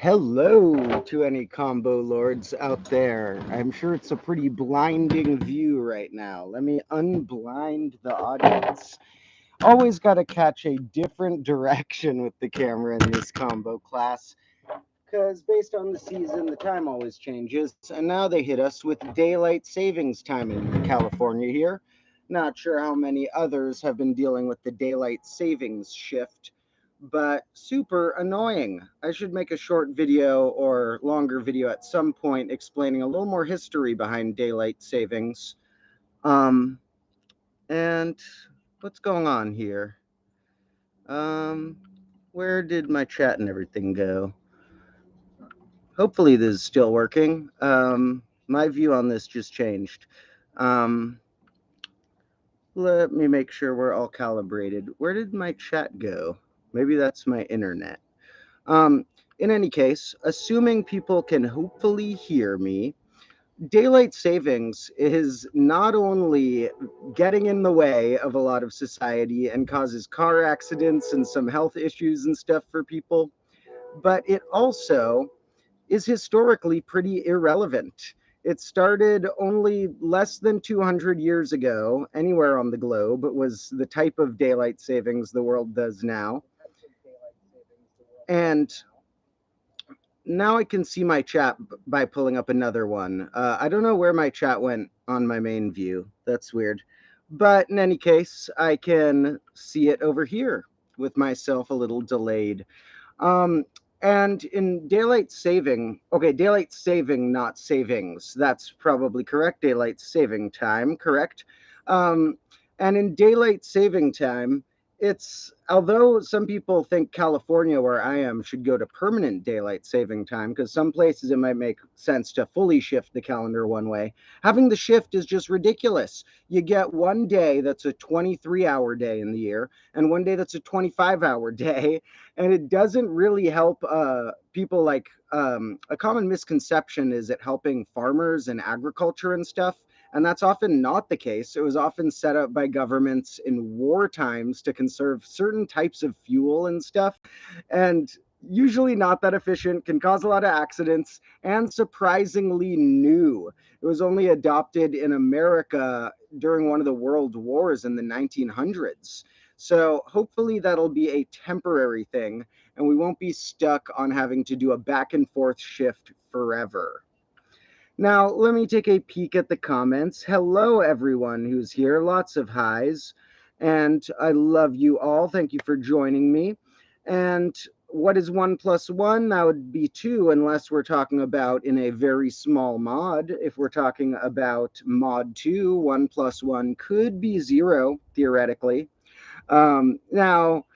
Hello to any combo lords out there. I'm sure it's a pretty blinding view right now. Let me unblind the audience. Always got to catch a different direction with the camera in this combo class because based on the season, the time always changes. And now they hit us with daylight savings time in California here. Not sure how many others have been dealing with the daylight savings shift, but super annoying. I should make a short video or longer video at some point explaining a little more history behind daylight savings. Um, and what's going on here? Um, where did my chat and everything go? Hopefully this is still working. My view on this just changed. Um, Let me make sure we're all calibrated. Where did my chat go? Maybe that's my internet. Um, in any case, assuming people can hopefully hear me, daylight savings is not only getting in the way of a lot of society and causes car accidents and some health issues and stuff for people, but it also is historically pretty irrelevant. It started only less than 200 years ago, anywhere on the globe. It was the type of daylight savings the world does now. And now I can see my chat by pulling up another one. I don't know where my chat went on my main view. That's weird. But in any case, I can see it over here with myself a little delayed. Um, and in daylight saving, not savings. That's probably correct. Daylight saving time, correct? Um, and in daylight saving time, it's although some people think California, where I am, should go to permanent daylight saving time because some places it might make sense to fully shift the calendar one way. Having the shift is just ridiculous. You get one day that's a 23-hour day in the year and one day that's a 25-hour day, and it doesn't really help people. Like a common misconception is it helping farmers and agriculture and stuff, and that's often not the case. It was often set up by governments in war times to conserve certain types of fuel and stuff, and usually not that efficient, can cause a lot of accidents, and surprisingly new. It was only adopted in America during one of the world wars in the 1900s. So hopefully that'll be a temporary thing and we won't be stuck on having to do a back and forth shift forever. Now, let me take a peek at the comments. Hello, everyone who's here. Lots of highs. And I love you all. Thank you for joining me. And what is 1 plus 1? That would be 2, unless we're talking about in a very small mod. If we're talking about mod 2, 1 plus 1 could be 0, theoretically. Now,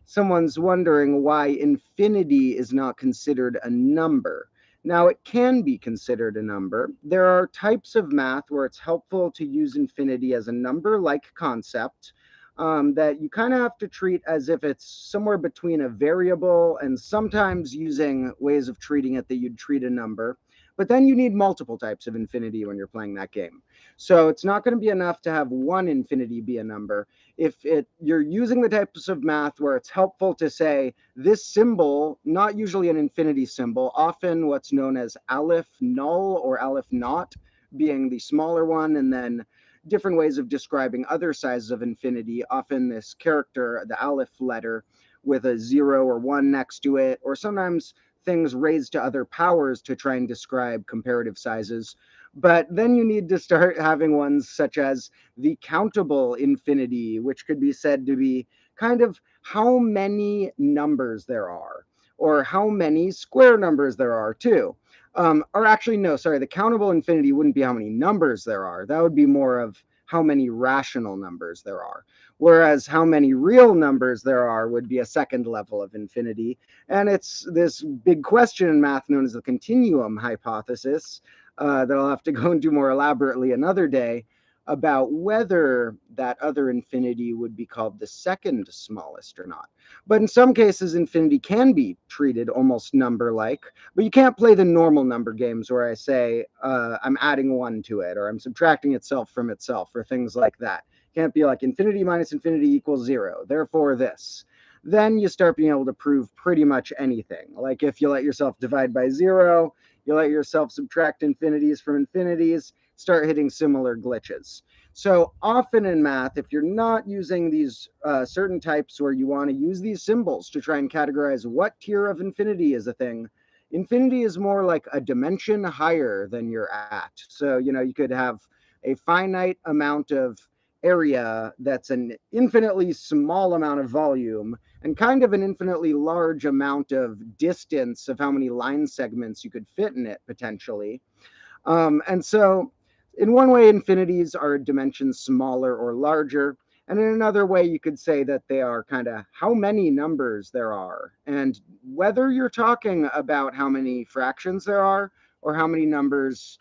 someone's wondering why infinity is not considered a number. Now, it can be considered a number. There are types of math where it's helpful to use infinity as a number-like concept that you kind of have to treat as if it's somewhere between a variable and sometimes using ways of treating it that you'd treat a number. But then you need multiple types of infinity when you're playing that game. So it's not going to be enough to have one infinity be a number. If you're using the types of math where it's helpful to say this symbol, not usually an infinity symbol, often what's known as aleph null or aleph naught being the smaller one, and then different ways of describing other sizes of infinity, often this character, the aleph letter, with a 0 or 1 next to it, or sometimes things raised to other powers to try and describe comparative sizes. But then you need to start having ones such as the countable infinity, which could be said to be kind of how many numbers there are, or how many square numbers there are, too. Or actually, no, sorry, the countable infinity wouldn't be how many numbers there are. That would be more of how many rational numbers there are. Whereas how many real numbers there are would be a second level of infinity. And it's this big question in math known as the continuum hypothesis that I'll have to go into more elaborately another day about whether that other infinity would be called the second smallest or not. But in some cases, infinity can be treated almost number-like, but you can't play the normal number games where I say I'm adding 1 to it or I'm subtracting itself from itself or things like that. It can't be like infinity minus infinity equals 0, therefore this. then you start being able to prove pretty much anything. Like if you let yourself divide by zero, you let yourself subtract infinities from infinities, start hitting similar glitches. So often in math, if you're not using these certain types, or you want to use these symbols to try and categorize what tier of infinity is a thing, infinity is more like a dimension higher than you're at. So, you could have a finite amount of area that's an infinitely small amount of volume, and kind of an infinitely large amount of distance of how many line segments you could fit in it potentially. And so, in one way, infinities are dimensions smaller or larger. And in another way, you could say that they are kind of how many numbers there are. And whether you're talking about how many fractions there are, or how many numbers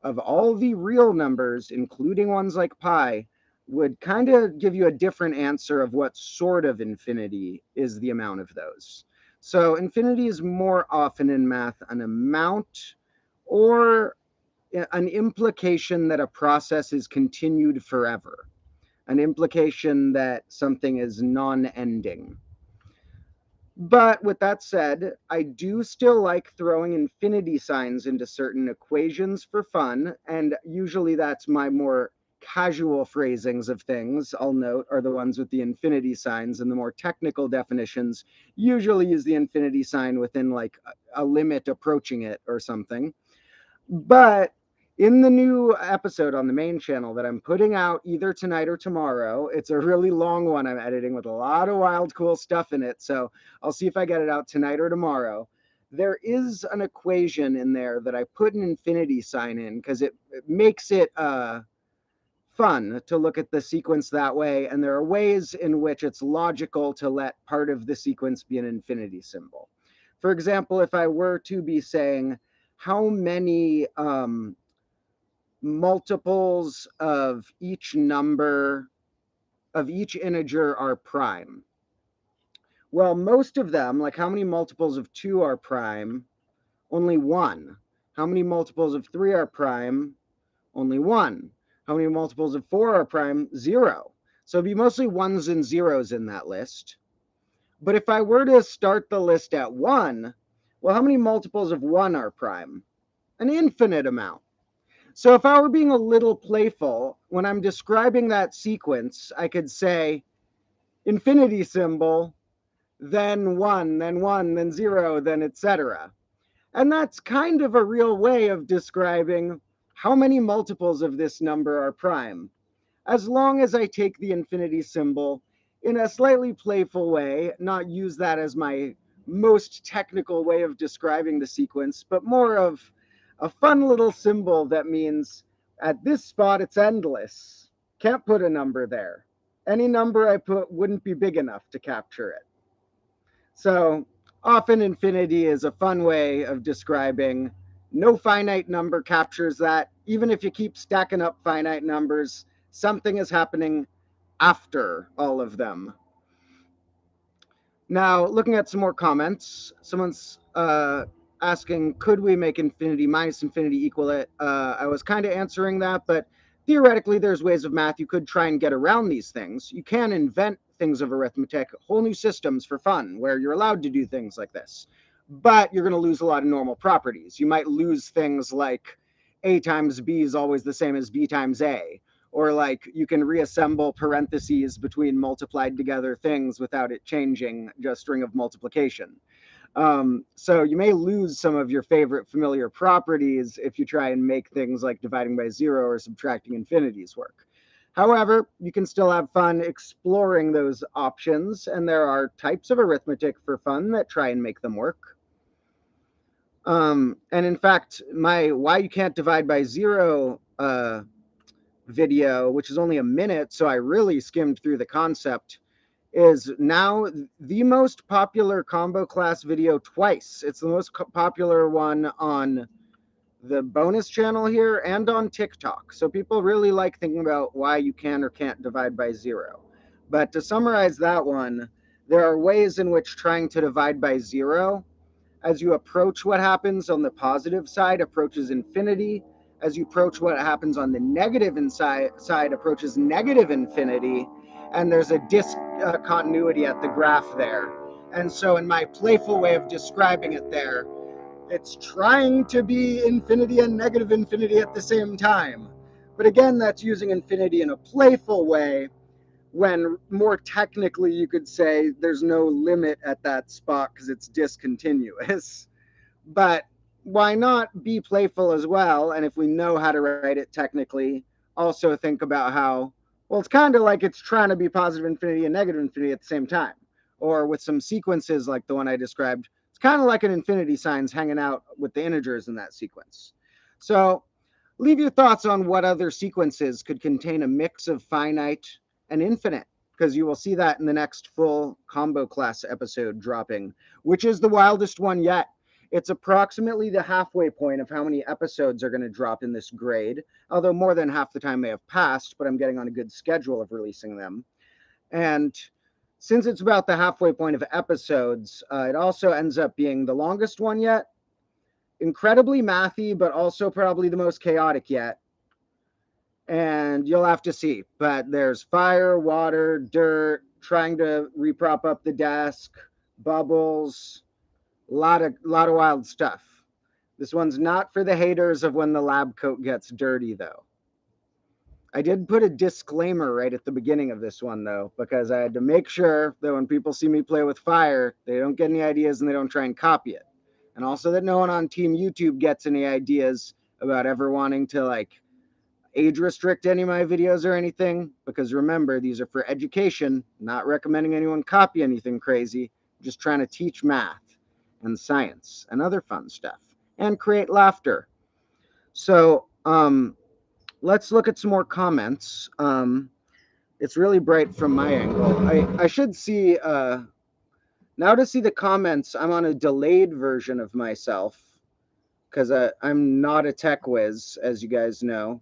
of all the real numbers, including ones like pi, would kind of give you a different answer of what sort of infinity is the amount of those. So, infinity is more often in math an amount, or an implication that a process is continued forever, an implication that something is non ending. But with that said, I do still like throwing infinity signs into certain equations for fun, and usually that's my more casual phrasings of things, I'll note, are the ones with the infinity signs, and the more technical definitions usually use the infinity sign within like a limit approaching it or something. But in the new episode on the main channel that I'm putting out either tonight or tomorrow, it's a really long one I'm editing with a lot of wild, cool stuff in it. So I'll see if I get it out tonight or tomorrow. There is an equation in there that I put an infinity sign in because it makes it fun to look at the sequence that way. And there are ways in which it's logical to let part of the sequence be an infinity symbol. For example, if I were to be saying, how many multiples of each number, of each integer, are prime? Well, most of them, like how many multiples of 2 are prime? Only 1. How many multiples of 3 are prime? Only 1. How many multiples of 4 are prime? 0. So it'd be mostly ones and zeros in that list. But if I were to start the list at 1, well, how many multiples of 1 are prime? An infinite amount. So if I were being a little playful, when I'm describing that sequence, I could say infinity symbol, then 1, then 1, then 0, then etc. And that's kind of a real way of describing how many multiples of this number are prime, as long as I take the infinity symbol in a slightly playful way, not use that as my most technical way of describing the sequence, but more of a fun little symbol that means at this spot it's endless. Can't put a number there. Any number I put wouldn't be big enough to capture it. So often infinity is a fun way of describing no finite number captures that. Even if you keep stacking up finite numbers, something is happening after all of them. Now, looking at some more comments, someone's asking, could we make infinity minus infinity equal it? I was kind of answering that, but theoretically, there's ways of math you could try and get around these things. You can invent things of arithmetic, whole new systems for fun, where you're allowed to do things like this. But you're going to lose a lot of normal properties. You might lose things like a times b is always the same as b times a, or like you can reassemble parentheses between multiplied together things without it changing just string of multiplication. So you may lose some of your favorite familiar properties if you try and make things like dividing by zero or subtracting infinities work. However, you can still have fun exploring those options, and there are types of arithmetic for fun that try and make them work. And in fact, my why you can't divide by zero video, which is only a minute, so I really skimmed through the concept, is now the most popular combo class video twice. It's the most popular one on the bonus channel here and on TikTok. So people really like thinking about why you can or can't divide by zero. But to summarize that one, there are ways in which trying to divide by zero, as you approach what happens on the positive side, approaches infinity. As you approach what happens on the negative side, approaches negative infinity. and there's a discontinuity at the graph there. And so in my playful way of describing it there, it's trying to be infinity and negative infinity at the same time. But again, that's using infinity in a playful way, when more technically you could say there's no limit at that spot because it's discontinuous. But why not be playful as well? And if we know how to write it technically, also think about how, well, it's kind of like it's trying to be positive infinity and negative infinity at the same time. Or with some sequences like the one I described, it's kind of like an infinity signs hanging out with the integers in that sequence. So leave your thoughts on what other sequences could contain a mix of finite and infinite, because you will see that in the next full combo class episode dropping, which is the wildest one yet. It's approximately the halfway point of how many episodes are going to drop in this grade, although more than half the time may have passed, but I'm getting on a good schedule of releasing them. And since it's about the halfway point of episodes, it also ends up being the longest one yet. Incredibly mathy, but also probably the most chaotic yet. And you'll have to see. But there's fire, water, dirt, trying to reprop up the desk, bubbles, a lot of wild stuff. This one's not for the haters of when the lab coat gets dirty, though. I did put a disclaimer right at the beginning of this one, though, because I had to make sure that when people see me play with fire, they don't get any ideas and they don't try and copy it. And also that no one on Team YouTube gets any ideas about ever wanting to, like, age restrict any of my videos or anything, because remember, these are for education, not recommending anyone copy anything crazy, just trying to teach math and science and other fun stuff and create laughter. So let's look at some more comments. It's really bright from my angle. I should see, now to see the comments, I'm on a delayed version of myself because I'm not a tech whiz, as you guys know.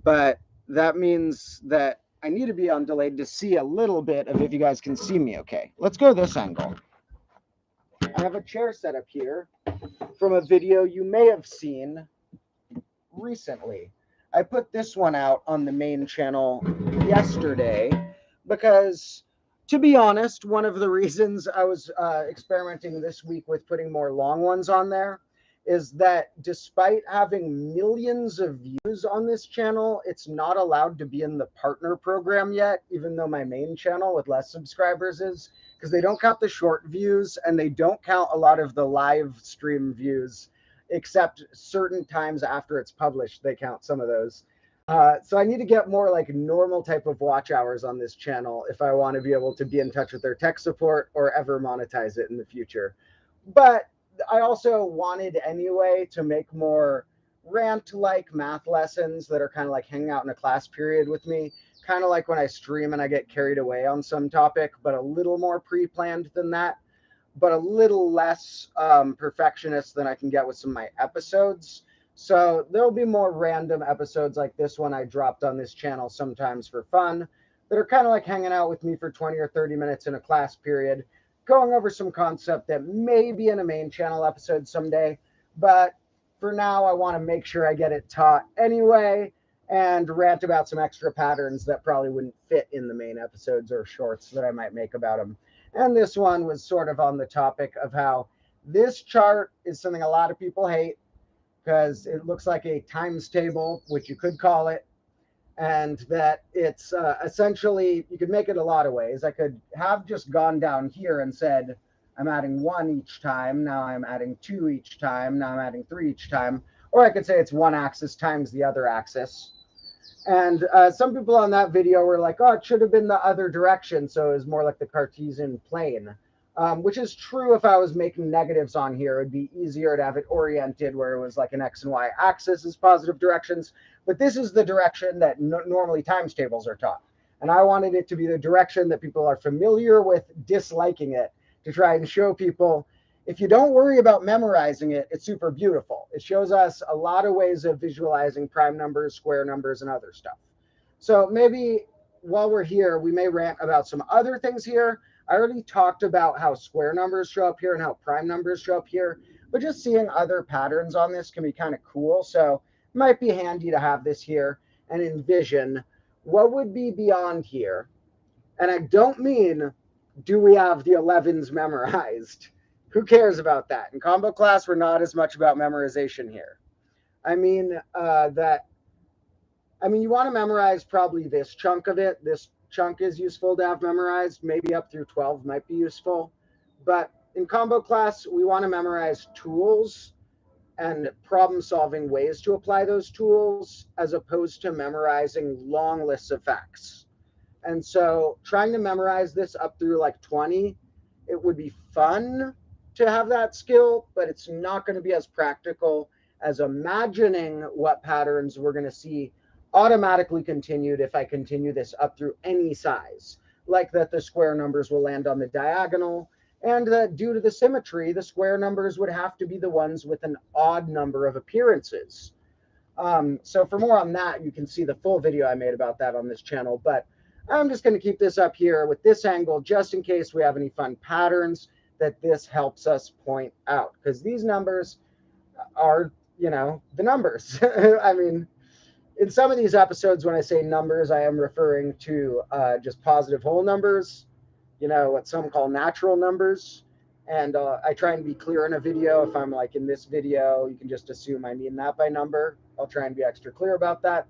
But that means that I need to be on delayed to see a little bit of if you guys can see me okay. Let's go this angle. I have a chair set up here from a video you may have seen recently. I put this one out on the main channel yesterday because, to be honest, one of the reasons I was experimenting this week with putting more long ones on there is that despite having millions of views on this channel, it's not allowed to be in the partner program yet, even though my main channel with less subscribers is, because they don't count the short views and they don't count a lot of the live stream views, except certain times after it's published, they count some of those. So I need to get more like normal type of watch hours on this channel if I want to be able to be in touch with their tech support or ever monetize it in the future. But I also wanted anyway to make more rant-like math lessons that are kind of like hanging out in a class period with me, kind of like when I stream and I get carried away on some topic, but a little more pre-planned than that, but a little less perfectionist than I can get with some of my episodes. So there'll be more random episodes like this one I dropped on this channel sometimes for fun that are kind of like hanging out with me for 20 or 30 minutes in a class period, going over some concept that may be in a main channel episode someday. But for now, I want to make sure I get it taught anyway and rant about some extra patterns that probably wouldn't fit in the main episodes or shorts that I might make about them. And this one was sort of on the topic of how this chart is something a lot of people hate because it looks like a times table, which you could call it, and that it's essentially, you could make it a lot of ways. I could have just gone down here and said, I'm adding 1 each time, now I'm adding 2 each time, now I'm adding 3 each time, or I could say it's one axis times the other axis. And some people on that video were like, oh, it should have been the other direction, so it was more like the Cartesian plane. Which is true. If I was making negatives on here, it'd be easier to have it oriented where it was like an X and Y axis as positive directions. But this is the direction that normally times tables are taught. And I wanted it to be the direction that people are familiar with disliking it, to try and show people, if you don't worry about memorizing it, it's super beautiful. It shows us a lot of ways of visualizing prime numbers, square numbers, and other stuff. So maybe while we're here, we may rant about some other things here. I already talked about how square numbers show up here and how prime numbers show up here, but just seeing other patterns on this can be kind of cool. So it might be handy to have this here and envision what would be beyond here? And I don't mean, do we have the 11s memorized? Who cares about that? In combo class, we're not as much about memorization here. I mean, you want to memorize probably this chunk of it. This chunk is useful to have memorized. Maybe up through 12 might be useful. But in combo class, we want to memorize tools and problem solving ways to apply those tools as opposed to memorizing long lists of facts. And so trying to memorize this up through like 20, it would be fun to have that skill, but it's not going to be as practical as imagining what patterns we're going to see automatically continued if I continue this up through any size, like that the square numbers will land on the diagonal, and that due to the symmetry, the square numbers would have to be the ones with an odd number of appearances. So for more on that, you can see the full video I made about that on this channel, but I'm just going to keep this up here with this angle just in case we have any fun patterns that this helps us point out, because these numbers are, the numbers. I mean, in some of these episodes, when I say numbers, I am referring to just positive whole numbers, what some call natural numbers. And I try and be clear in a video. If I'm like in this video, you can just assume I mean that by number. I'll try and be extra clear about that.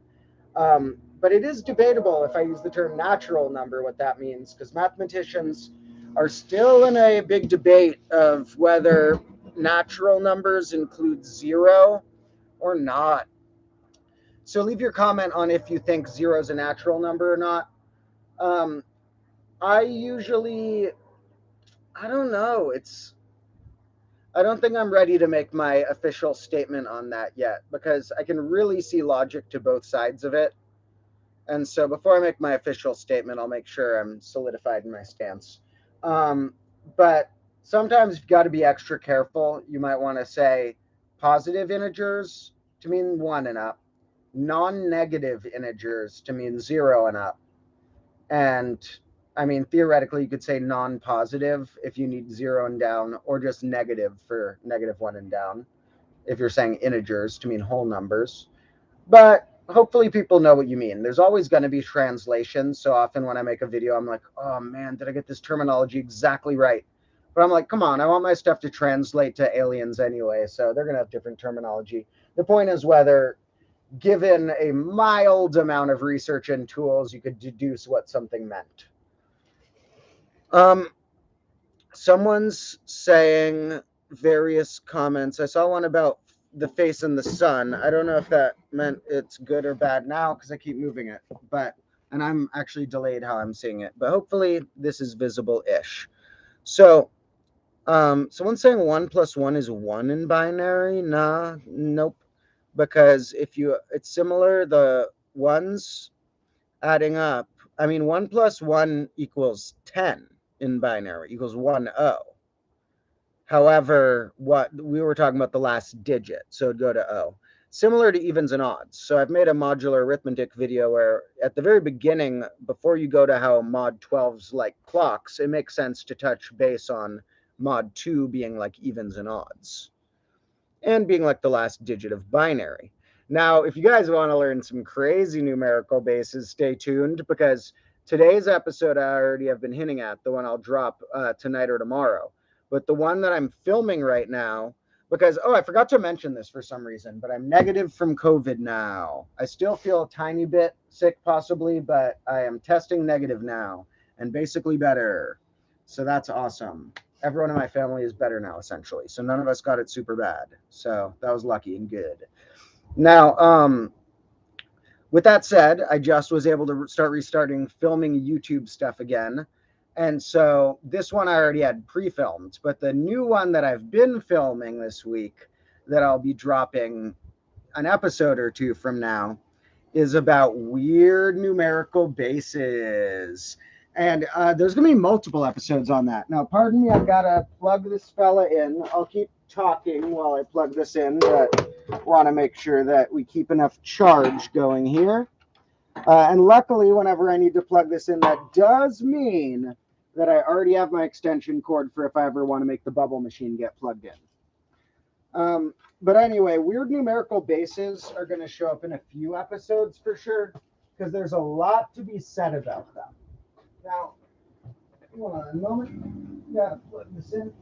But it is debatable if I use the term natural number, what that means, because mathematicians are still in a big debate of whether natural numbers include zero or not. So leave your comment on if you think zero is a natural number or not. I usually, I don't know. I don't think I'm ready to make my official statement on that yet, because I can really see logic to both sides of it. And so before I make my official statement, I'll make sure I'm solidified in my stance. But sometimes you've got to be extra careful. You might want to say positive integers to mean 1 and up, non-negative integers to mean 0 and up. And I mean, theoretically, you could say non-positive if you need 0 and down, or just negative for -1 and down, if you're saying integers to mean whole numbers. But hopefully people know what you mean. There's always going to be translations. So often when I make a video, I'm like, oh man, did I get this terminology exactly right? But I'm like, come on, I want my stuff to translate to aliens anyway. So they're going to have different terminology. The point is whether, given a mild amount of research and tools, you could deduce what something meant. Someone's saying various comments. I saw one about the face in the sun. I don't know if that meant it's good or bad now because I keep moving it, and I'm actually delayed how I'm seeing it, but hopefully this is visible-ish. So someone's saying 1 + 1 is 1 in binary. Nah, nope. Because it's similar, the ones adding up. I mean, 1 + 1 equals 10 in binary, equals 10. However, what we were talking about the last digit, so it'd go to O. Similar to evens and odds. So I've made a modular arithmetic video where at the very beginning, before you go to how mod 12's like clocks, it makes sense to touch base on mod 2 being like evens and odds and being like the last digit of binary. Now, if you guys want to learn some crazy numerical bases, stay tuned, because today's episode I already have been hinting at, the one I'll drop tonight or tomorrow. But the one that I'm filming right now, because, I forgot to mention this for some reason, but I'm negative from COVID now. I still feel a tiny bit sick possibly, but I am testing negative now and basically better. So that's awesome. Everyone in my family is better now, essentially. So none of us got it super bad. So that was lucky and good. Now, with that said, I just was able to start restarting filming YouTube stuff again. And so this one I already had pre-filmed, but the new one that I've been filming this week that I'll be dropping an episode or two from now is about weird numerical bases. And there's going to be multiple episodes on that. Now, pardon me, I've got to plug this fella in. I'll keep talking while I plug this in, but want to make sure that we keep enough charge going here. And luckily, whenever I need to plug this in, that does mean that I already have my extension cord for if I ever want to make the bubble machine get plugged in. But anyway, weird numerical bases are going to show up in a few episodes for sure. because there's a lot to be said about them. Now, hold on a moment. Gotta plug this in.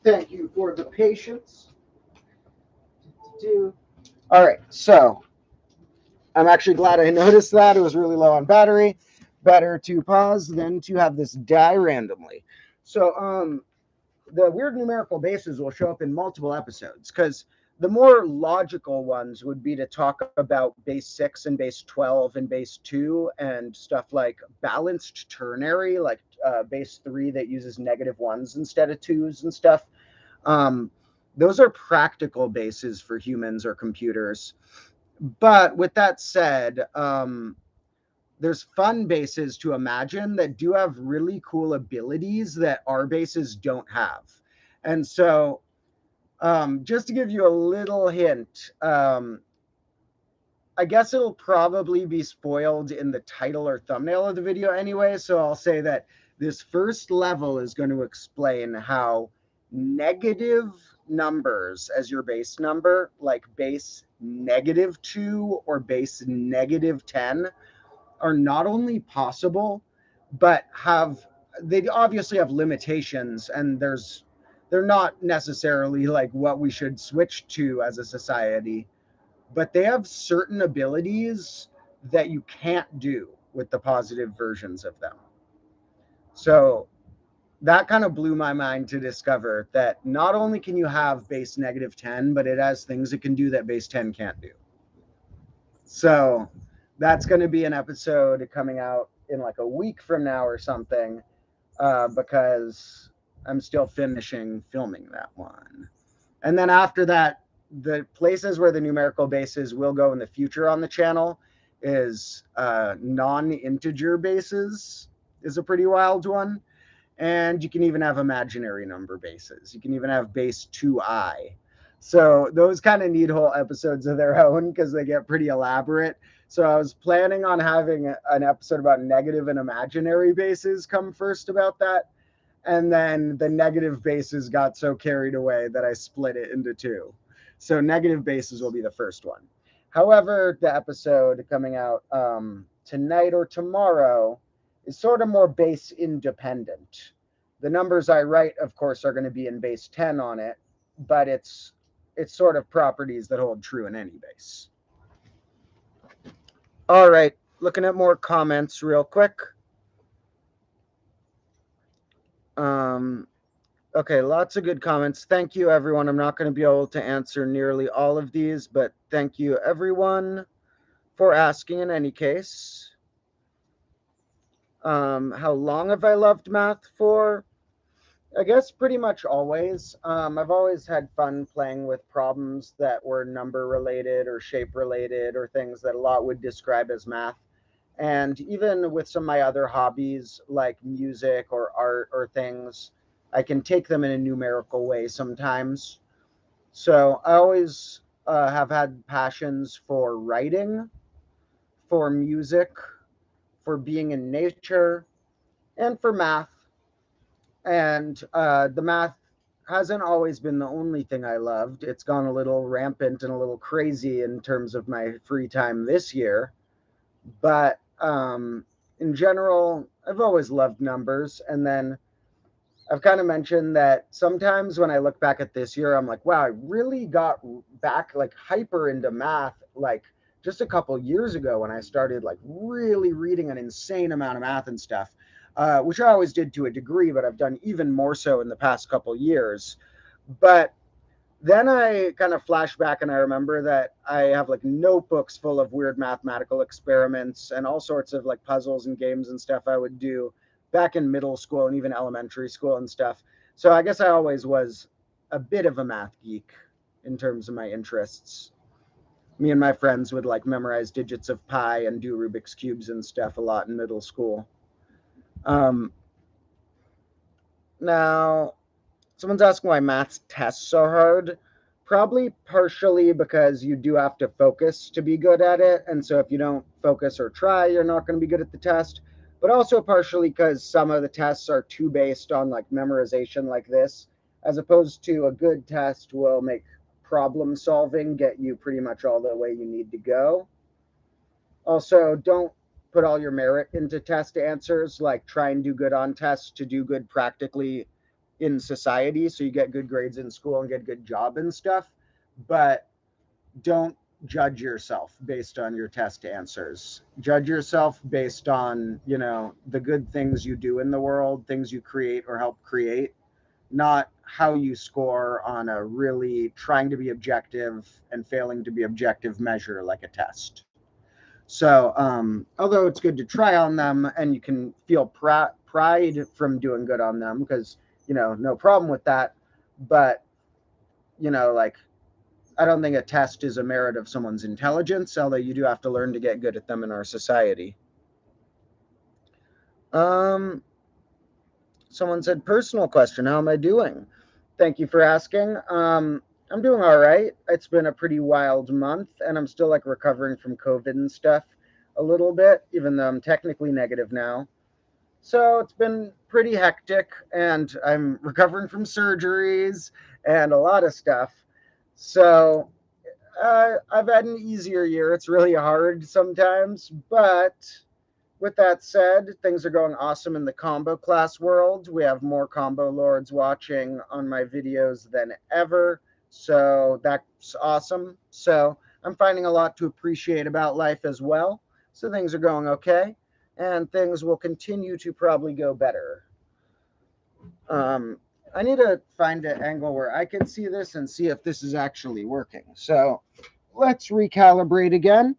Thank you for the patience. All right, so I'm actually glad I noticed that. It was really low on battery. Better to pause than to have this die randomly. So, the weird numerical bases will show up in multiple episodes because the more logical ones would be to talk about base 6 and base 12 and base 2 and stuff like balanced ternary, like base 3 that uses negative ones instead of twos and stuff. Um, those are practical bases for humans or computers. But with that said, there's fun bases to imagine that do have really cool abilities that our bases don't have. And so, just to give you a little hint, I guess it'll probably be spoiled in the title or thumbnail of the video anyway. So I'll say that this first level is going to explain how negative numbers as your base number, like base -2 or base -10, are not only possible, but they obviously have limitations, and they're not necessarily like what we should switch to as a society, but they have certain abilities that you can't do with the positive versions of them. So that kind of blew my mind to discover that not only can you have base -10, but it has things it can do that base 10 can't do. So that's going to be an episode coming out in like a week from now or something, because I'm still finishing filming that one. And then after that, the places where the numerical bases will go in the future on the channel is non-integer bases is a pretty wild one. And you can even have imaginary number bases. You can even have base 2i. So those kind of need whole episodes of their own because they get pretty elaborate. So I was planning on having an episode about negative and imaginary bases come first about that. And then the negative bases got so carried away that I split it into two. So negative bases will be the first one. However, the episode coming out tonight or tomorrow is sort of more base independent. The numbers I write, of course, are going to be in base 10 on it, but it's sort of properties that hold true in any base. All right, looking at more comments real quick. Okay, lots of good comments. Thank you, everyone. I'm not going to be able to answer nearly all of these, but thank you, everyone, for asking in any case. How long have I loved math for? I guess pretty much always. I've always had fun playing with problems that were number related or shape related or things that a lot would describe as math. And even with some of my other hobbies like music or art or things, I can take them in a numerical way sometimes. So I always have had passions for writing, for music, for being in nature, and for math. And the math hasn't always been the only thing I loved. It's gone a little rampant and a little crazy in terms of my free time this year. But in general, I've always loved numbers. And then I've kind of mentioned that sometimes when I look back at this year, I'm like, wow, I really got back like hyper into math like just a couple years ago when I started like really reading an insane amount of math and stuff, which I always did to a degree, but I've done even more so in the past couple years. But then I kind of flash back and I remember that I have like notebooks full of weird mathematical experiments and all sorts of like puzzles and games and stuff I would do back in middle school and even elementary school and stuff. So I guess I always was a bit of a math geek in terms of my interests. Me and my friends would like memorize digits of pi and do Rubik's cubes and stuff a lot in middle school. Now, someone's asking why math tests are hard. Probably partially because you do have to focus to be good at it. And so if you don't focus or try, you're not going to be good at the test. But also partially because some of the tests are too based on like memorization like this, as opposed to a good test will make problem solving get you pretty much all the way you need to go. Also, don't put all your merit into test answers. Like, try and do good on tests to do good practically in society, so you get good grades in school and get a good job and stuff. But don't judge yourself based on your test answers. Judge yourself based on, the good things you do in the world, things you create or help create, not how you score on a really trying to be objective and failing to be objective measure like a test. So, although it's good to try on them and you can feel pride from doing good on them, because, no problem with that. But, like, I don't think a test is a merit of someone's intelligence, although you do have to learn to get good at them in our society. Um, Someone said, personal question, how am I doing? Thank you for asking. I'm doing all right. It's been a pretty wild month, and I'm still like recovering from COVID and stuff a little bit, even though I'm technically negative now. So it's been pretty hectic, and I'm recovering from surgeries and a lot of stuff. So I've had an easier year. It's really hard sometimes, but with that said, things are going awesome in the combo class world. We have more combo lords watching on my videos than ever, so that's awesome. So I'm finding a lot to appreciate about life as well. So things are going okay, and things will continue to probably go better. Um, I need to find an angle where I can see this and see if this is actually working. So let's recalibrate again.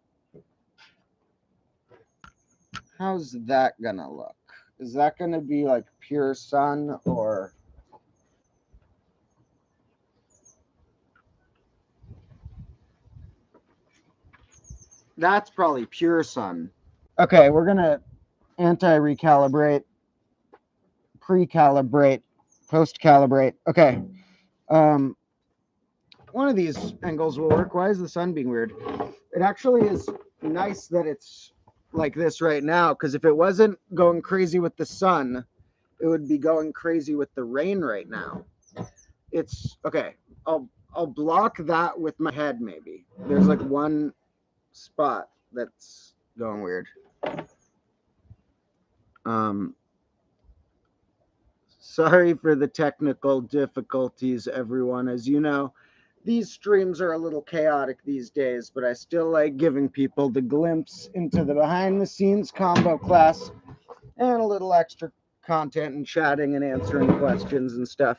How's that gonna look? Is that gonna be like pure sun, or that's probably pure sun? Okay, we're gonna anti-recalibrate, pre-calibrate, post-calibrate. Okay. Um, one of these angles will work. Why is the sun being weird? It actually is nice that it's like this right now, because if it wasn't going crazy with the sun, it would be going crazy with the rain right now. It's okay. I'll block that with my head maybe. There's like one spot that's going weird. Um Sorry for the technical difficulties, everyone. As you know, these streams are a little chaotic these days, but I still like giving people the glimpse into the behind the scenes combo class and a little extra content and chatting and answering questions and stuff.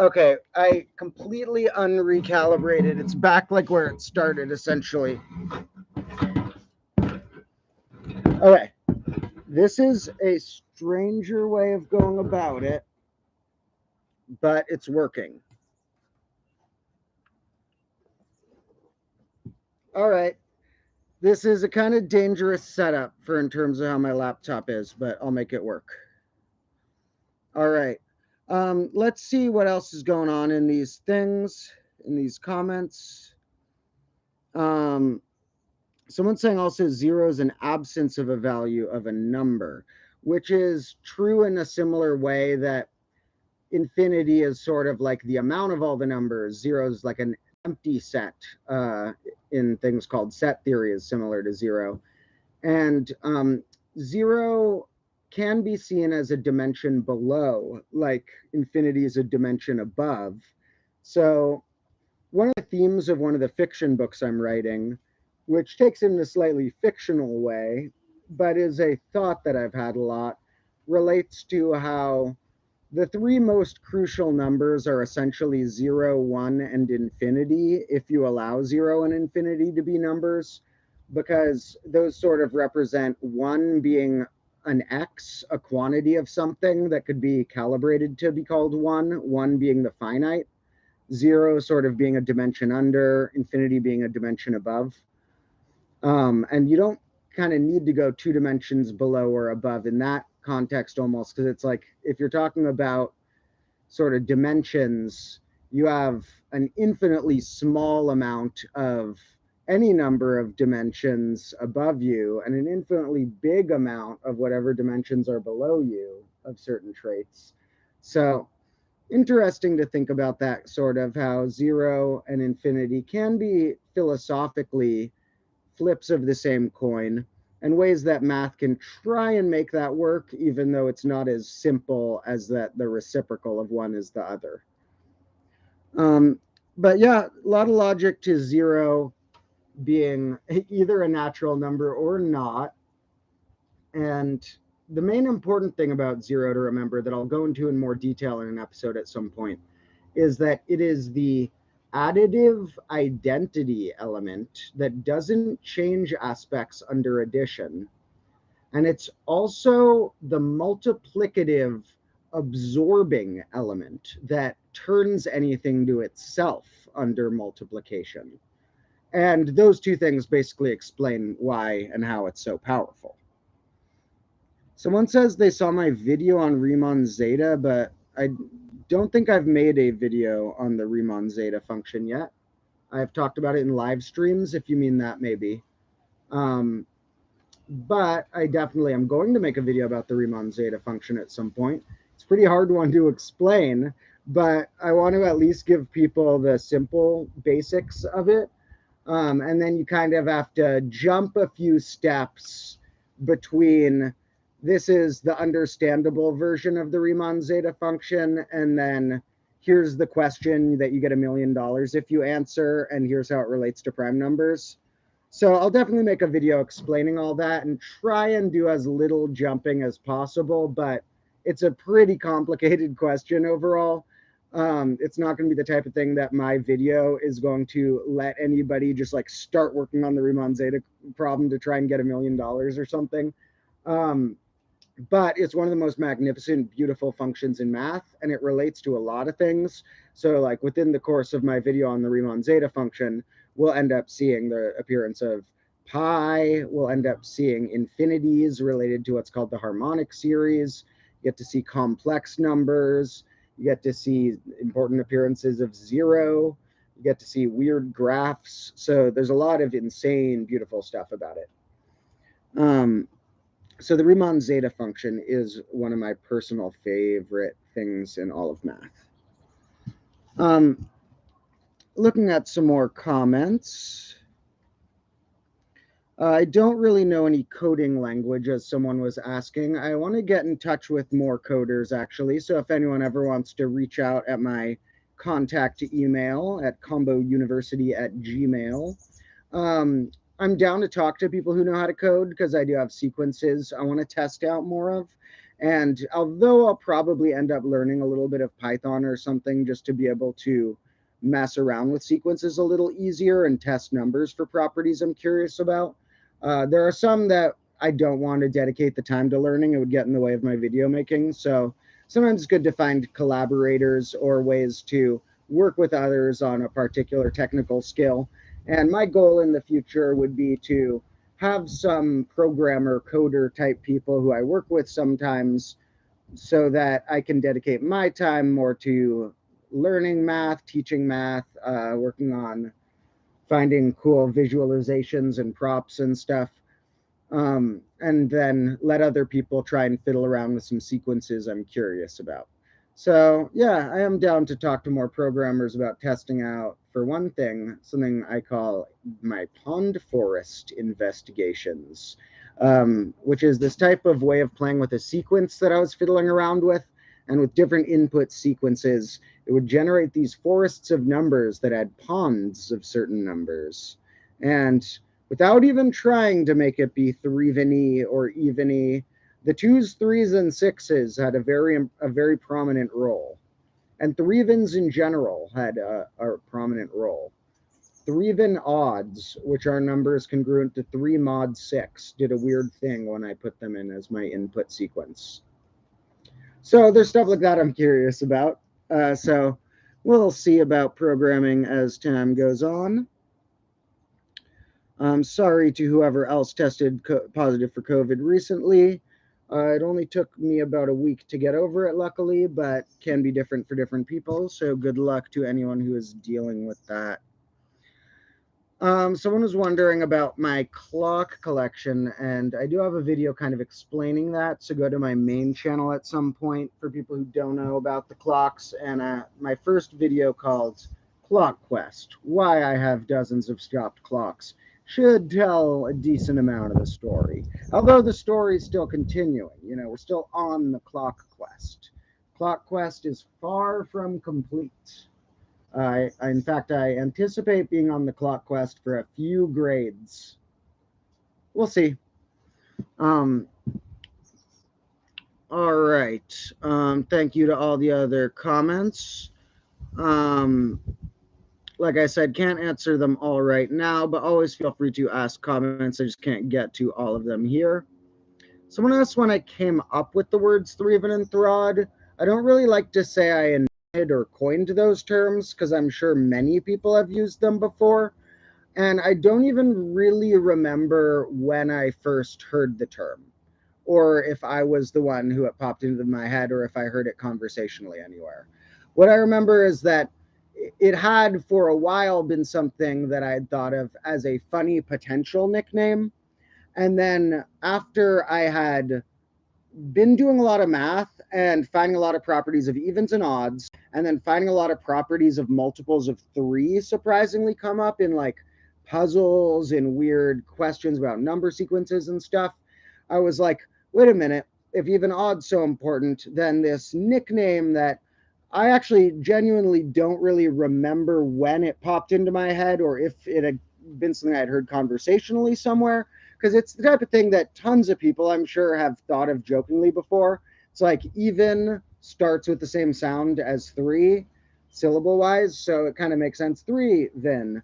Okay, I completely unrecalibrated. It's back like where it started, essentially. Okay, this is a stranger way of going about it, but it's working. All right, this is a kind of dangerous setup for in terms of how my laptop is, but I'll make it work. All right, let's see what else is going on in these things, in these comments. Um, Someone's saying also zero is an absence of a value of a number, which is true in a similar way that infinity is sort of like the amount of all the numbers. Zero is like an empty set in things called set theory, is similar to zero. And zero can be seen as a dimension below, like infinity is a dimension above. So one of the themes of one of the fiction books I'm writing, which takes it in a slightly fictional way, but is a thought that I've had a lot, relates to how the three most crucial numbers are essentially 0, 1, and infinity, if you allow 0 and infinity to be numbers, because those sort of represent 1 being an x, a quantity of something that could be calibrated to be called 1, 1 being the finite, 0 sort of being a dimension under, infinity being a dimension above. And you don't kind of need to go 2 dimensions below or above in that context almost, because it's like if you're talking about sort of dimensions, you have an infinitely small amount of any number of dimensions above you and an infinitely big amount of whatever dimensions are below you of certain traits. So interesting to think about that, sort of how 0 and infinity can be philosophically flips of the same coin, and ways that math can try and make that work, even though it's not as simple as that the reciprocal of one is the other. But yeah, a lot of logic to zero being either a natural number or not. And the main important thing about zero to remember, that I'll go into in more detail in an episode at some point, is that it is the additive identity element that doesn't change aspects under addition. And it's also the multiplicative absorbing element that turns anything to itself under multiplication. And those two things basically explain why and how it's so powerful. Someone says they saw my video on Riemann zeta, but I don't think I've made a video on the Riemann zeta function yet. I've talked about it in live streams, if you mean that, maybe. But I definitely am going to make a video about the Riemann zeta function at some point. It's a pretty hard one to explain, but I want to at least give people the simple basics of it. And then you kind of have to jump a few steps between this is the understandable version of the Riemann zeta function, and then here's the question that you get $1 million if you answer, and here's how it relates to prime numbers. So I'll definitely make a video explaining all that and try and do as little jumping as possible, but it's a pretty complicated question overall. It's not going to be the type of thing that my video is going to let anybody just like start working on the Riemann zeta problem to try and get $1 million or something. But it's one of the most magnificent, beautiful functions in math, and it relates to a lot of things. So like within the course of my video on the Riemann zeta function, we'll end up seeing the appearance of pi. We'll end up seeing infinities related to what's called the harmonic series. You get to see complex numbers. You get to see important appearances of zero. You get to see weird graphs. So there's a lot of insane, beautiful stuff about it. So the Riemann zeta function is one of my personal favorite things in all of math. Looking at some more comments. I don't really know any coding language, as someone was asking. I want to get in touch with more coders, actually. So if anyone ever wants to reach out at my contact email at combouniversity@gmail. I'm down to talk to people who know how to code, because I do have sequences I want to test out more of. And although I'll probably end up learning a little bit of Python or something just to be able to mess around with sequences a little easier and test numbers for properties I'm curious about, there are some that I don't want to dedicate the time to learning. It would get in the way of my video making. So sometimes it's good to find collaborators or ways to work with others on a particular technical skill. And my goal in the future would be to have some programmer, coder type people who I work with sometimes, so that I can dedicate my time more to learning math, teaching math, working on finding cool visualizations and props and stuff. And then let other people try and fiddle around with some sequences I'm curious about. So yeah, I am down to talk to more programmers about testing out, for one thing, something I call my pond forest investigations, which is this type of way of playing with a sequence that I was fiddling around with. And with different input sequences, it would generate these forests of numbers that had ponds of certain numbers. And without even trying to make it be three-viny or even-y, the 2s, 3s, and 6s had a very prominent role. And 3-vins in general had a prominent role. 3-vin odds, which are numbers congruent to 3 mod 6, did a weird thing when I put them in as my input sequence. So there's stuff like that I'm curious about. So we'll see about programming as time goes on. I'm sorry to whoever else tested positive for COVID recently. It only took me about a week to get over it, luckily, but can be different for different people. So good luck to anyone who is dealing with that. Someone was wondering about my clock collection, and I do have a video kind of explaining that. So go to my main channel at some point for people who don't know about the clocks. And my first video called Clock Quest, Why I Have Dozens of Stopped Clocks, should tell a decent amount of the story. Although the story is still continuing. We're still on the clock quest. Clock quest is far from complete. In fact, I anticipate being on the clock quest for a few grades. We'll see. Um, all right. Thank you to all the other comments. Like I said, can't answer them all right now, but always feel free to ask comments. I just can't get to all of them here. Someone asked when I came up with the words threeven and throd. I don't really like to say I invented or coined those terms because I'm sure many people have used them before. And I don't even really remember when I first heard the term, or if I was the one who it popped into my head, or if I heard it conversationally anywhere. What I remember is that it had for a while been something that I had thought of as a funny potential nickname. And then after I had been doing a lot of math and finding a lot of properties of evens and odds, and then finding a lot of properties of multiples of three surprisingly come up in like puzzles and weird questions about number sequences and stuff. I was like, wait a minute, if even odds so important, then this nickname that I actually genuinely don't really remember when it popped into my head or if it had been something I'd heard conversationally somewhere, because it's the type of thing that tons of people, I'm sure, have thought of jokingly before. It's like even starts with the same sound as three, syllable wise, so it kind of makes sense. Three, then.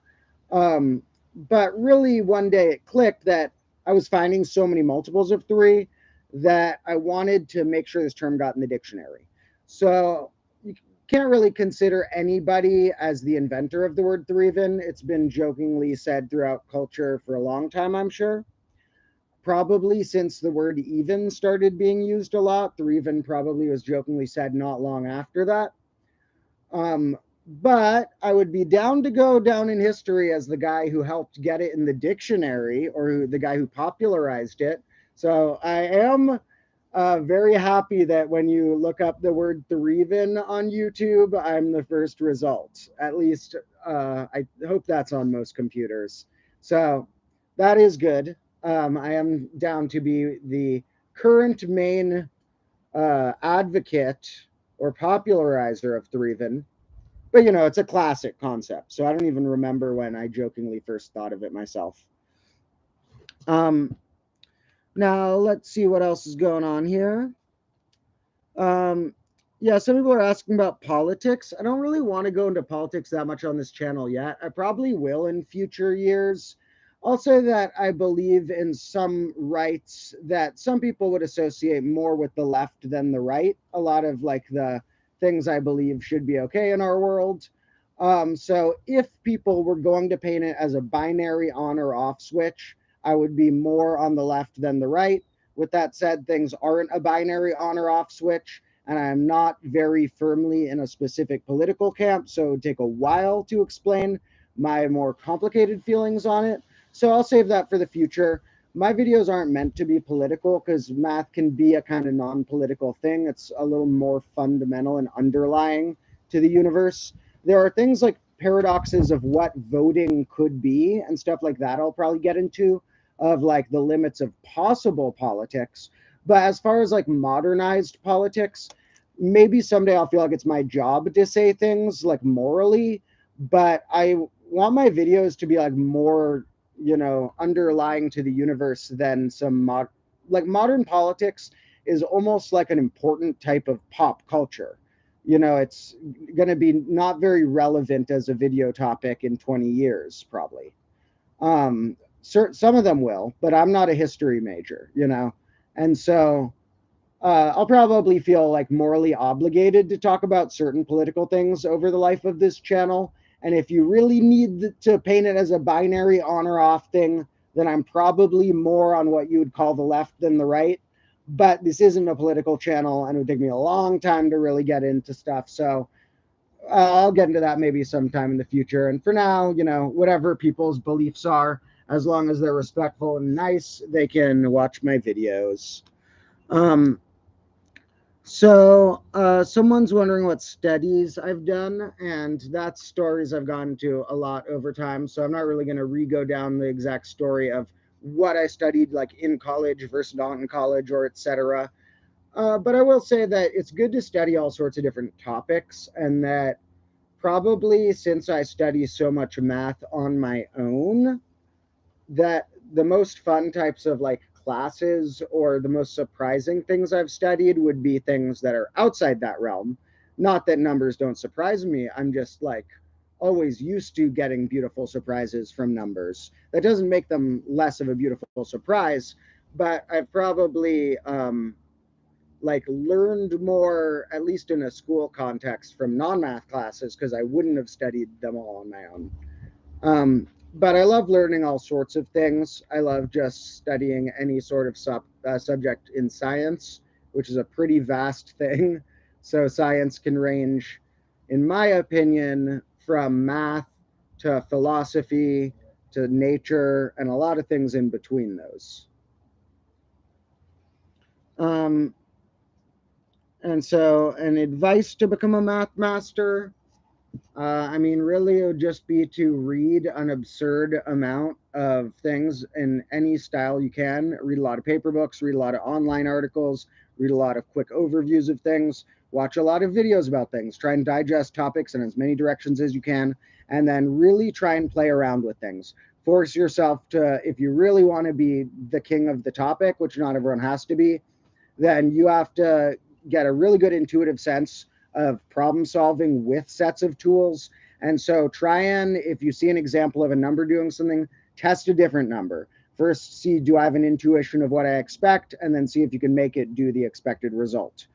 But really, one day it clicked that I was finding so many multiples of three that I wanted to make sure this term got in the dictionary. So you can't really consider anybody as the inventor of the word threeven. It's been jokingly said throughout culture for a long time, I'm sure. Probably since the word even started being used a lot, threeven probably was jokingly said not long after that. But I would be down to go down in history as the guy who helped get it in the dictionary, or the guy who popularized it. So I am very happy that when you look up the word threeven on YouTube, I'm the first result. At least I hope that's on most computers. So that is good. I am down to be the current main advocate or popularizer of threeven. But it's a classic concept, so I don't even remember when I jokingly first thought of it myself. Um, Now let's see what else is going on here. Um, yeah, some people are asking about politics. I don't really want to go into politics that much on this channel yet. I probably will in future years. I'll say that I believe in some rights that some people would associate more with the left than the right. A lot of like the things I believe should be okay in our world. So if people were going to paint it as a binary on or off switch, I would be more on the left than the right. With that said, things aren't a binary on or off switch, and I'm not very firmly in a specific political camp, so it would take a while to explain my more complicated feelings on it. So I'll save that for the future. My videos aren't meant to be political because math can be a kind of non-political thing. It's a little more fundamental and underlying to the universe. There are things like paradoxes of what voting could be and stuff like that I'll probably get into, of like the limits of possible politics. But as far as like modernized politics, maybe someday I'll feel like it's my job to say things like morally, but I want my videos to be like more, underlying to the universe than some like modern politics is almost like an important type of pop culture. It's going to be not very relevant as a video topic in 20 years, probably. Some of them will, but I'm not a history major, and so I'll probably feel like morally obligated to talk about certain political things over the life of this channel. And if you really need to paint it as a binary on or off thing, then I'm probably more on what you would call the left than the right. But this isn't a political channel, and it would take me a long time to really get into stuff. So I'll get into that maybe sometime in the future. And for now, whatever people's beliefs are, as long as they're respectful and nice, they can watch my videos. Um, So, someone's wondering what studies I've done, and that's stories I've gone to a lot over time. So, I'm not really going to re-go down the exact story of what I studied, like in college versus not in college, or etc. But I will say that it's good to study all sorts of different topics, and that probably since I study so much math on my own, that the most fun types of like classes or the most surprising things I've studied would be things that are outside that realm. Not that numbers don't surprise me. I'm just like always used to getting beautiful surprises from numbers. That doesn't make them less of a beautiful surprise, but I've probably like learned more, at least in a school context, from non-math classes because I wouldn't have studied them all on my own. But I love learning all sorts of things. I love just studying any sort of subject in science, which is a pretty vast thing. So science can range, in my opinion, from math to philosophy to nature and a lot of things in between those. Um, and so, an advice to become a math master, I mean, really, it would just be to read an absurd amount of things in any style you can. Read a lot of paper books, read a lot of online articles, read a lot of quick overviews of things, watch a lot of videos about things, try and digest topics in as many directions as you can, and then really try and play around with things. Force yourself to, if you really want to be the king of the topic, which not everyone has to be, then you have to get a really good intuitive sense of problem solving with sets of tools. And so try and, if you see an example of a number doing something, test a different number. First, see, do I have an intuition of what I expect? And then see if you can make it do the expected result.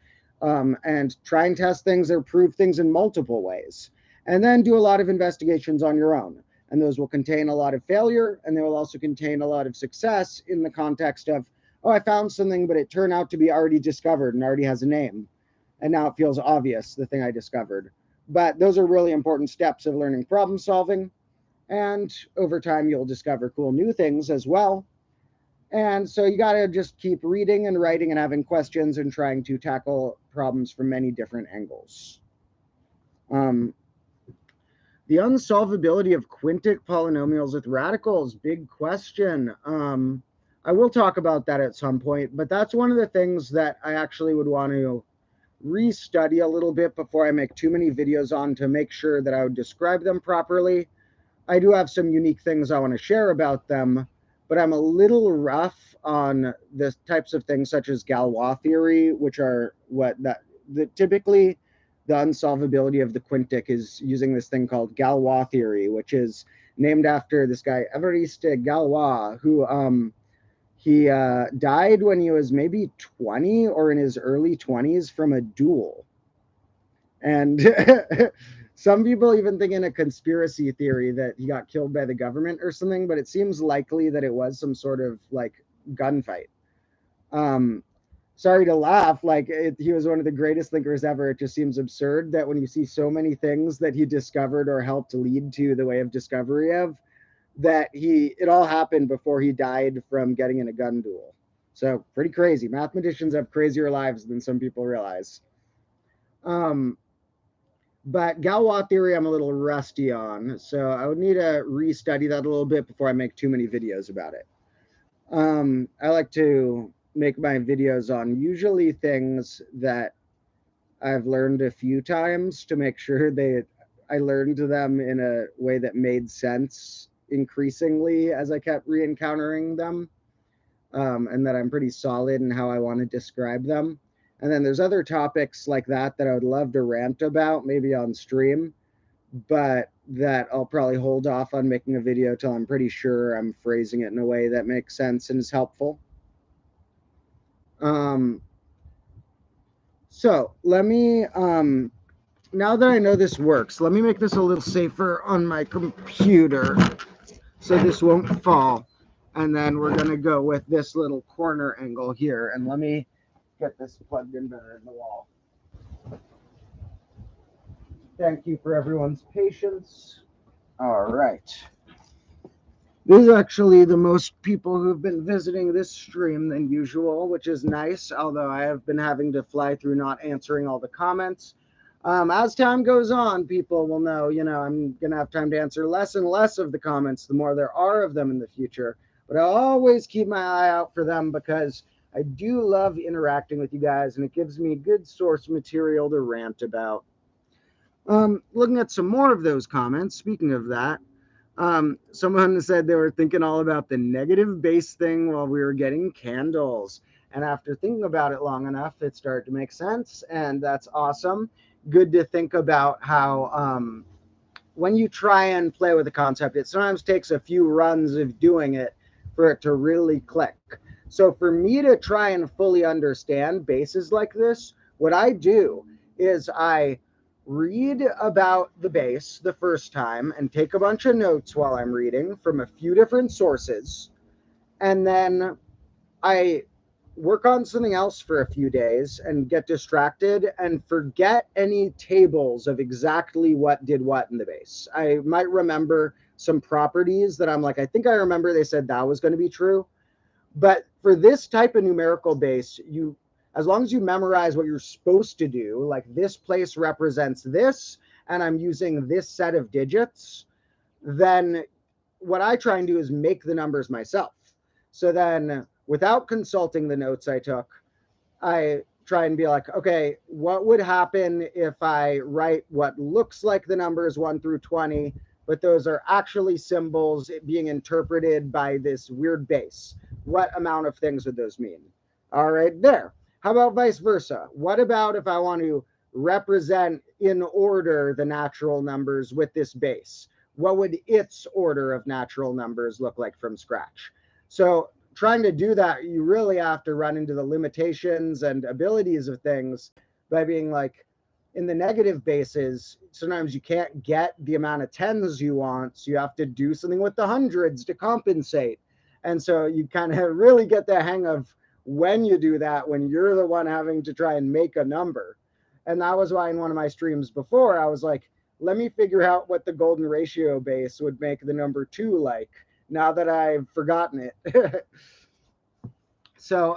And try and test things or prove things in multiple ways. And then do a lot of investigations on your own. And those will contain a lot of failure, and they will also contain a lot of success in the context of, oh, I found something, but it turned out to be already discovered and already has a name. And now it feels obvious, the thing I discovered. But those are really important steps of learning problem solving. And over time, you'll discover cool new things as well. And so you got to just keep reading and writing and having questions and trying to tackle problems from many different angles. Um, the unsolvability of quintic polynomials with radicals, big question. I will talk about that at some point, but that's one of the things that I actually would want to restudy a little bit before I make too many videos on to make sure that I would describe them properly. I do have some unique things I want to share about them, but I'm a little rough on the types of things such as Galois theory, which are what that the typically the unsolvability of the quintic is using this thing called Galois theory, which is named after this guy Évariste Galois, who he died when he was maybe 20 or in his early 20s from a duel. And some people even think in a conspiracy theory that he got killed by the government or something, but it seems likely that it was some sort of like gunfight. Um, Sorry to laugh, like he was one of the greatest thinkers ever. It just seems absurd that when you see so many things that he discovered or helped lead to the way of discovery of, that it all happened before he died from getting in a gun duel. So pretty crazy. Mathematicians have crazier lives than some people realize. Um, but Galois theory, I'm a little rusty on, so I would need to restudy that a little bit before I make too many videos about it. I like to make my videos on usually things that I've learned a few times to make sure I learned them in a way that made sense increasingly as I kept re-encountering them, and that I'm pretty solid in how I want to describe them. And then there's other topics like that I would love to rant about, maybe on stream, but that I'll probably hold off on making a video till I'm pretty sure I'm phrasing it in a way that makes sense and is helpful. Um, so let me, now that I know this works, let me make this a little safer on my computer so this won't fall. And then we're going to go with this little corner angle here. And let me get this plugged in better in the wall. Thank you for everyone's patience. All right. There's actually the most people who've been visiting this stream than usual, which is nice, although I have been having to fly through not answering all the comments. As time goes on, people will know, I'm going to have time to answer less and less of the comments the more there are of them in the future. But I'll always keep my eye out for them because I do love interacting with you guys and it gives me good source material to rant about. Looking at some more of those comments, speaking of that, someone said they were thinking all about the negative base thing while we were getting candles. And after thinking about it long enough, it started to make sense. And that's awesome. Good to think about how when you try and play with a concept, it sometimes takes a few runs of doing it for it to really click. So for me to try and fully understand bases like this, what I do is I read about the base the first time and take a bunch of notes while I'm reading from a few different sources. And then I work on something else for a few days and get distracted and forget any tables of exactly what did what in the base. I might remember some properties that I'm like, I think I remember they said that was going to be true. But for this type of numerical base, as long as you memorize what you're supposed to do, like this place represents this, and I'm using this set of digits, then what I try and do is make the numbers myself. So then, without consulting the notes I took, I try and be like, okay, what would happen if I write what looks like the numbers 1 through 20, but those are actually symbols being interpreted by this weird base? What amount of things would those mean? All right, there. How about vice versa? What about if I want to represent in order the natural numbers with this base? What would its order of natural numbers look like from scratch? So trying to do that, you really have to run into the limitations and abilities of things by being like, in the negative bases, sometimes you can't get the amount of tens you want, so you have to do something with the hundreds to compensate. And so you kind of really get the hang of when you do that, when you're the one having to try and make a number. And that was why in one of my streams before, I was like, let me figure out what the golden ratio base would make the number 2 like, now that I've forgotten it. So,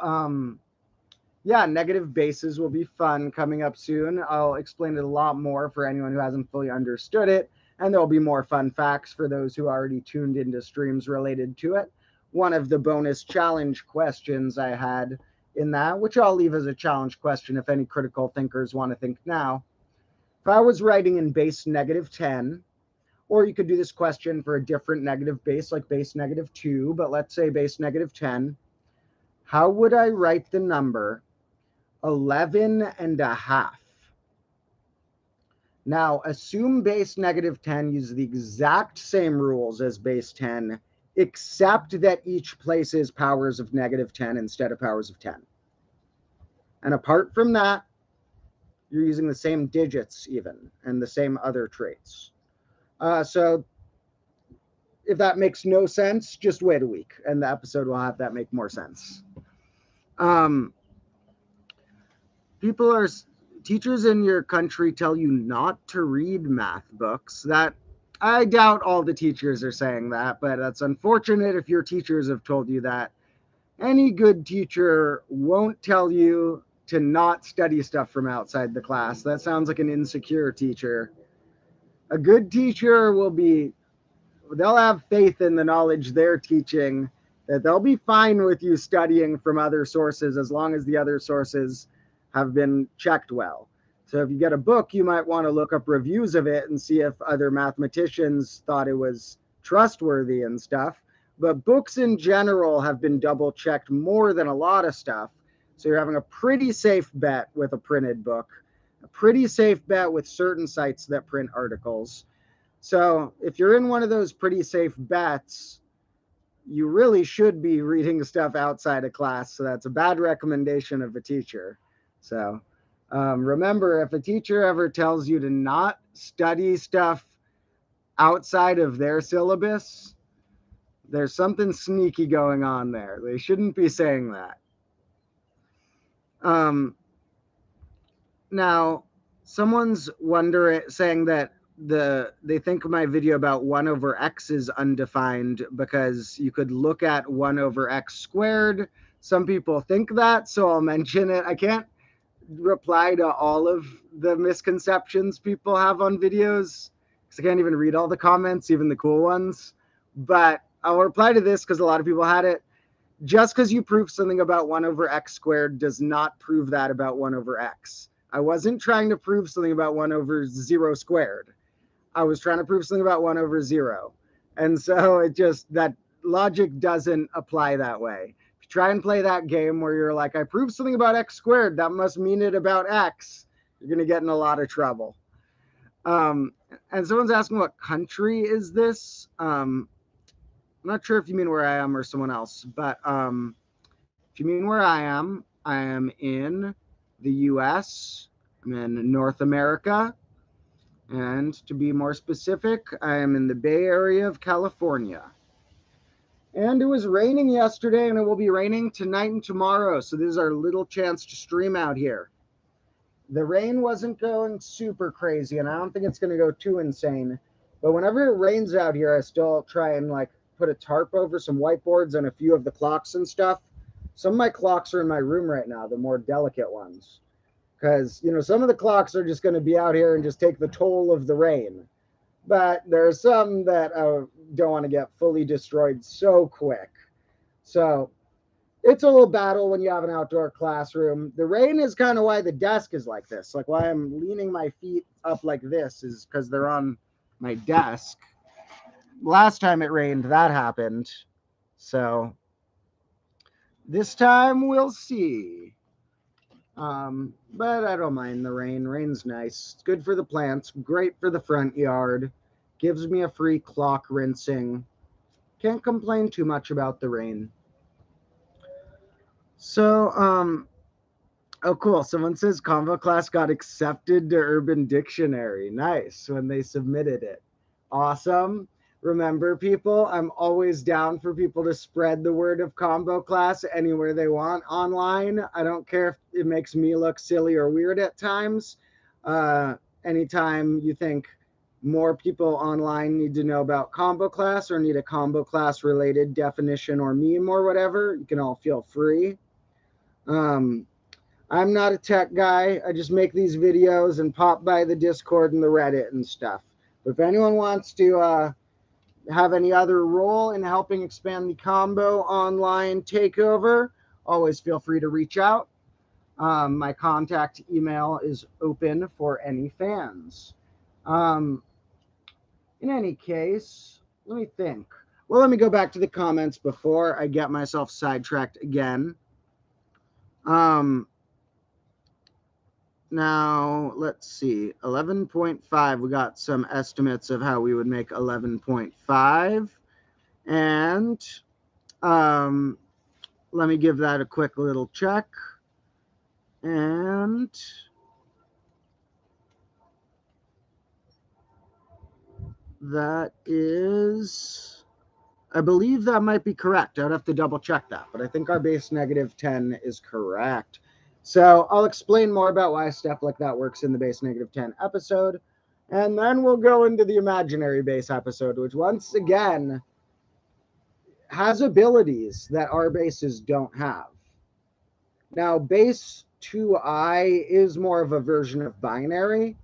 yeah, negative bases will be fun coming up soon. I'll explain it a lot more for anyone who hasn't fully understood it, and there'll be more fun facts for those who already tuned into streams related to it. One of the bonus challenge questions I had in that, which I'll leave as a challenge question if any critical thinkers want to think now. If I was writing in base negative 10, or you could do this question for a different negative base, like base negative 2, but let's say base negative 10, how would I write the number 11 and a half? Now, assume base negative 10 uses the exact same rules as base 10, except that each places powers of negative 10 instead of powers of 10. And apart from that, you're using the same digits even, and the same other traits. So if that makes no sense, just wait a week, and the episode will have that make more sense. Um, people are teachers in your country tell you not to read math books. That I doubt all the teachers are saying that, but that's unfortunate if your teachers have told you that. Any good teacher won't tell you to not study stuff from outside the class. That sounds like an insecure teacher. A good teacher they'll have faith in the knowledge they're teaching, that they'll be fine with you studying from other sources as long as the other sources have been checked well. So if you get a book, you might want to look up reviews of it and see if other mathematicians thought it was trustworthy and stuff. But books in general have been double checked more than a lot of stuff. So you're having a pretty safe bet with a printed book, a pretty safe bet with certain sites that print articles. So if you're in one of those pretty safe bets, you really should be reading stuff outside of class. So that's a bad recommendation of a teacher. So remember, if a teacher ever tells you to not study stuff outside of their syllabus, there's something sneaky going on there. They shouldn't be saying that. Now, someone's saying that they think my video about 1 over x is undefined because you could look at 1 over x squared. Some people think that, so I'll mention it. I can't reply to all of the misconceptions people have on videos because I can't even read all the comments, even the cool ones. But I'll reply to this because a lot of people had it. Just because you prove something about 1 over x squared does not prove that about 1 over x. I wasn't trying to prove something about 1 over 0 squared. I was trying to prove something about 1 over 0. And so it just, that logic doesn't apply that way. If you try and play that game where you're like, I proved something about x squared, that must mean it about x, you're going to get in a lot of trouble. And someone's asking, what country is this? I'm not sure if you mean where I am or someone else, but if you mean where I am in the US, I'm in North America. And to be more specific, I am in the Bay Area of California. And it was raining yesterday, and it will be raining tonight and tomorrow. So this is our little chance to stream out here. The rain wasn't going super crazy, and I don't think it's going to go too insane. But whenever it rains out here, I still try and like put a tarp over some whiteboards and a few of the clocks and stuff. Some of my clocks are in my room right now, the more delicate ones. Because, you know, some of the clocks are just going to be out here and just take the toll of the rain. But there are some that don't want to get fully destroyed so quick. So it's a little battle when you have an outdoor classroom. The rain is kind of why the desk is like this. Like why I'm leaning my feet up like this is because they're on my desk. Last time it rained, that happened. So this time we'll see. But I don't mind the rain. Rain's nice. It's good for the plants, great for the front yard, gives me a free clock rinsing. Can't complain too much about the rain. So, oh, cool. Someone says Convo class got accepted to Urban Dictionary. Nice, when they submitted it. Awesome. Remember, people, I'm always down for people to spread the word of combo class anywhere they want online. I don't care if it makes me look silly or weird at times. Anytime you think more people online need to know about combo class or need a combo class related definition or meme or whatever, you can all feel free. I'm not a tech guy. I just make these videos and pop by the Discord and the Reddit and stuff. But if anyone wants to have any other role in helping expand the combo online takeover, always feel free to reach out. My contact email is open for any fans. In any case, let me think. Well, let me go back to the comments before I get myself sidetracked again. Now, let's see. 11.5, we got some estimates of how we would make 11.5. And let me give that a quick little check. And that is, I believe that might be correct. I'd have to double check that, but I think our base negative 10 is correct. So I'll explain more about why a step like that works in the base negative 10 episode. And then we'll go into the imaginary base episode, which once again has abilities that our bases don't have. Now, base 2i is more of a version of binary,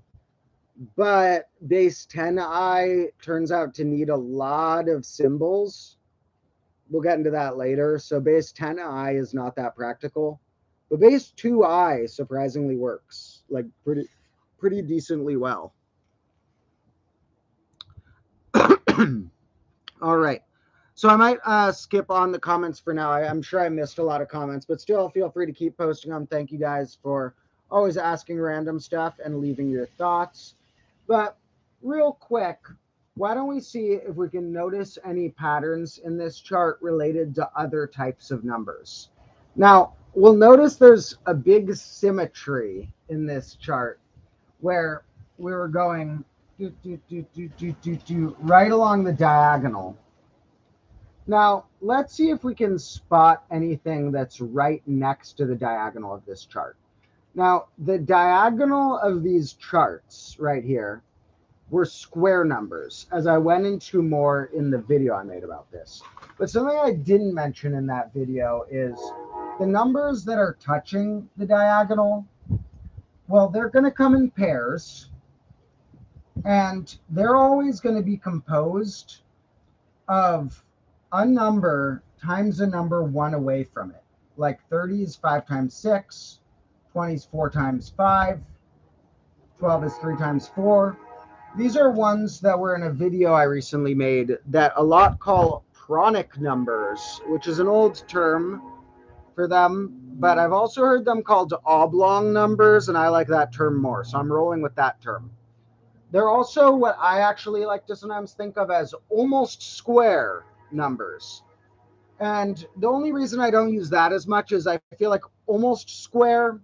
but base 10i turns out to need a lot of symbols. We'll get into that later. So base 10i is not that practical. But base 2i surprisingly works, like pretty decently well. All right. So I might skip on the comments for now. I'm sure I missed a lot of comments, but still feel free to keep posting them. Thank you guys for always asking random stuff and leaving your thoughts. But real quick, why don't we see if we can notice any patterns in this chart related to other types of numbers? Now, we'll notice there's a big symmetry in this chart where we were going right along the diagonal. Now, let's see if we can spot anything that's right next to the diagonal of this chart. Now, the diagonal of these charts right here were square numbers, as I went into more in the video I made about this. But something I didn't mention in that video is the numbers that are touching the diagonal. Well, they're going to come in pairs, and they're always going to be composed of a number times a number one away from it. Like 30 is 5 times 6, 20 is 4 times 5, 12 is 3 times 4. These are ones that were in a video I recently made that a lot call pronic numbers, which is an old term for them, but I've also heard them called oblong numbers, and I like that term more, so I'm rolling with that term. They're also what I actually like to sometimes think of as almost square numbers. And the only reason I don't use that as much is I feel like almost square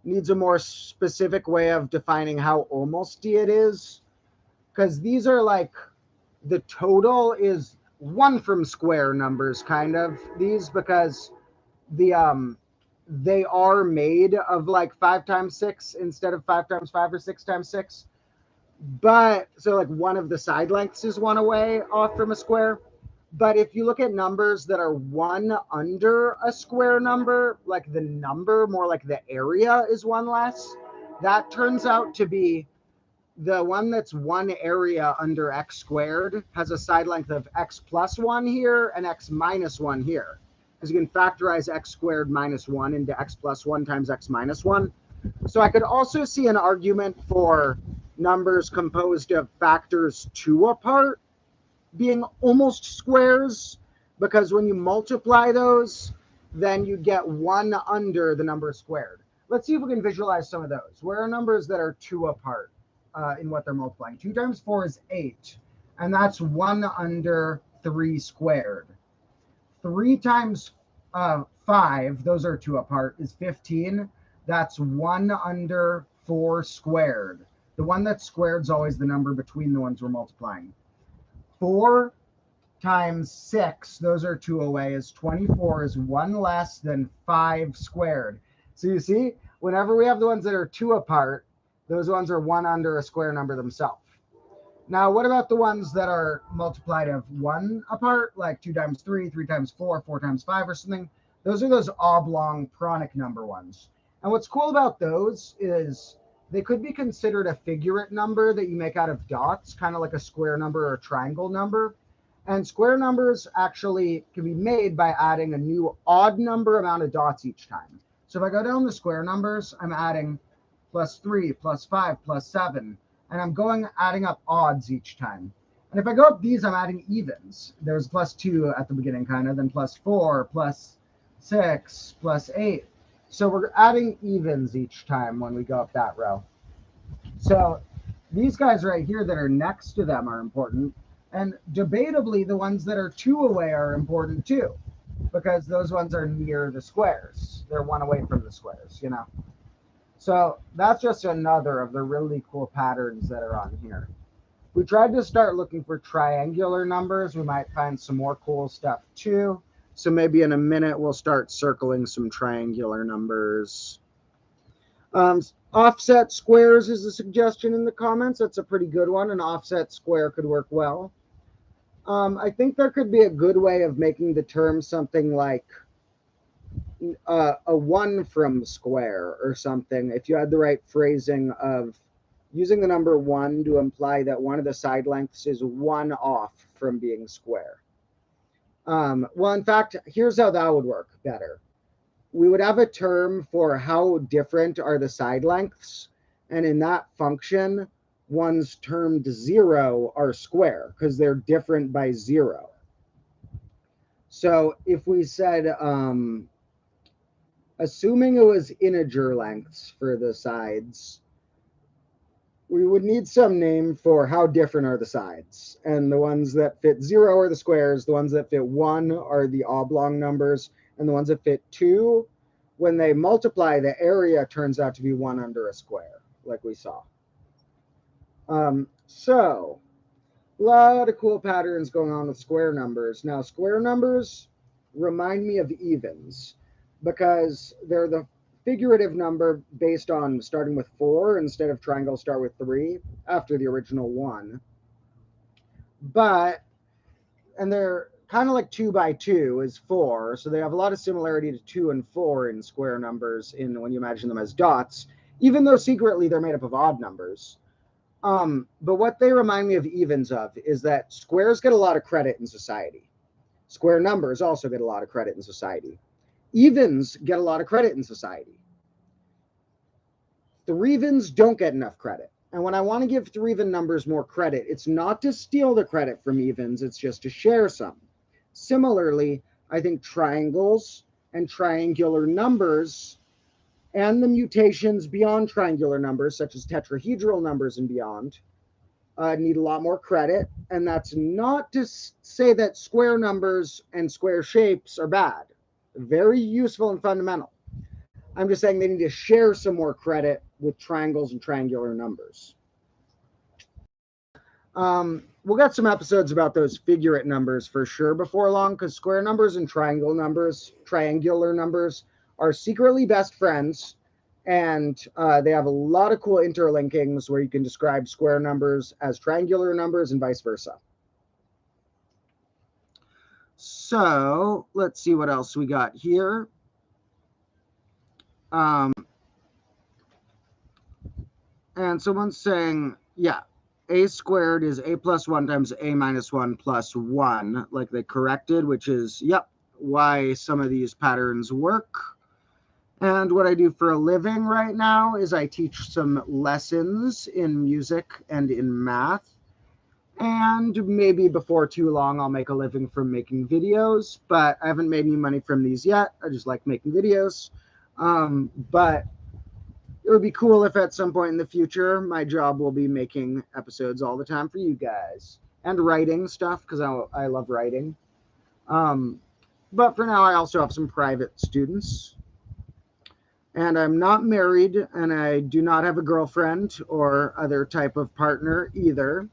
needs a more specific way of defining how almost-y it is. Because these are like, the total is one from square numbers, kind of, these, because they are made of like 5 times 6 instead of 5 times 5 or 6 times 6. But so like one of the side lengths is one away off from a square. But if you look at numbers that are one under a square number, like the number, more like the area is one less, that turns out to be the one that's one area under x squared has a side length of x plus 1 here and x minus 1 here. Because you can factorize x squared minus 1 into x plus 1 times x minus 1. So I could also see an argument for numbers composed of factors 2 apart being almost squares, because when you multiply those, then you get 1 under the number squared. Let's see if we can visualize some of those. Where are numbers that are 2 apart in what they're multiplying? 2 times 4 is 8, and that's 1 under 3 squared. 3 times 5, those are 2 apart, is 15. That's 1 under 4 squared. The one that's squared is always the number between the ones we're multiplying. 4 times 6, those are 2 away, is 24, is 1 less than 5 squared. So you see, whenever we have the ones that are 2 apart, those ones are 1 under a square number themselves. Now, what about the ones that are multiplied of 1 apart, like 2 times 3, 3 times 4, 4 times 5 or something? Those are those oblong pronic number ones. And what's cool about those is they could be considered a figurate number that you make out of dots, kind of like a square number or a triangle number. And square numbers actually can be made by adding a new odd number amount of dots each time. So if I go down the square numbers, I'm adding plus 3, plus 5, plus 7. And I'm adding up odds each time. And if I go up these, I'm adding evens. There's plus 2 at the beginning, kind of, then plus 4, plus 6, plus 8. So we're adding evens each time when we go up that row. So these guys right here that are next to them are important. And debatably, the ones that are 2 away are important too, because those ones are near the squares. They're 1 away from the squares, you know. So that's just another of the really cool patterns that are on here. We tried to start looking for triangular numbers. We might find some more cool stuff too. So maybe in a minute, we'll start circling some triangular numbers. Offset squares is a suggestion in the comments. That's a pretty good one. An offset square could work well. I think there could be a good way of making the term something like a 1 from square or something, if you had the right phrasing of using the number 1 to imply that one of the side lengths is 1 off from being square. Well, in fact, here's how that would work better. We would have a term for how different are the side lengths, and in that function, ones termed 0 are square because they're different by 0. So if we said, assuming it was integer lengths for the sides, we would need some name for how different are the sides. And the ones that fit 0 are the squares, the ones that fit 1 are the oblong numbers, and the ones that fit 2, when they multiply, the area turns out to be 1 under a square, like we saw. So a lot of cool patterns going on with square numbers. Now, square numbers remind me of evens, because they're the figurative number based on starting with 4 instead of triangles start with 3 after the original 1. But, and they're kind of like 2 by 2 is 4, so they have a lot of similarity to 2 and 4 in square numbers in when you imagine them as dots, even though secretly they're made up of odd numbers. But what they remind me of evens of is that squares get a lot of credit in society. Square numbers also get a lot of credit in society. Evens get a lot of credit in society. Three-evens don't get enough credit. And when I want to give three-even numbers more credit, it's not to steal the credit from evens, it's just to share some. Similarly, I think triangles and triangular numbers and the mutations beyond triangular numbers, such as tetrahedral numbers and beyond, need a lot more credit. And that's not to say that square numbers and square shapes are bad. Very useful and fundamental. I'm just saying they need to share some more credit with triangles and triangular numbers. We'll get some episodes about those figurate numbers for sure before long, because square numbers and triangular numbers are secretly best friends, and they have a lot of cool interlinkings where you can describe square numbers as triangular numbers and vice versa. So let's see what else we got here. And someone's saying, yeah, a squared is a plus 1 times a minus 1 plus 1, like they corrected, which is, yep, why some of these patterns work. And what I do for a living right now is I teach some lessons in music and in math. And maybe before too long, I'll make a living from making videos, but I haven't made any money from these yet. I just like making videos. But it would be cool if at some point in the future, my job will be making episodes all the time for you guys and writing stuff, because I love writing. But for now, I also have some private students. And I'm not married, and I do not have a girlfriend or other type of partner either.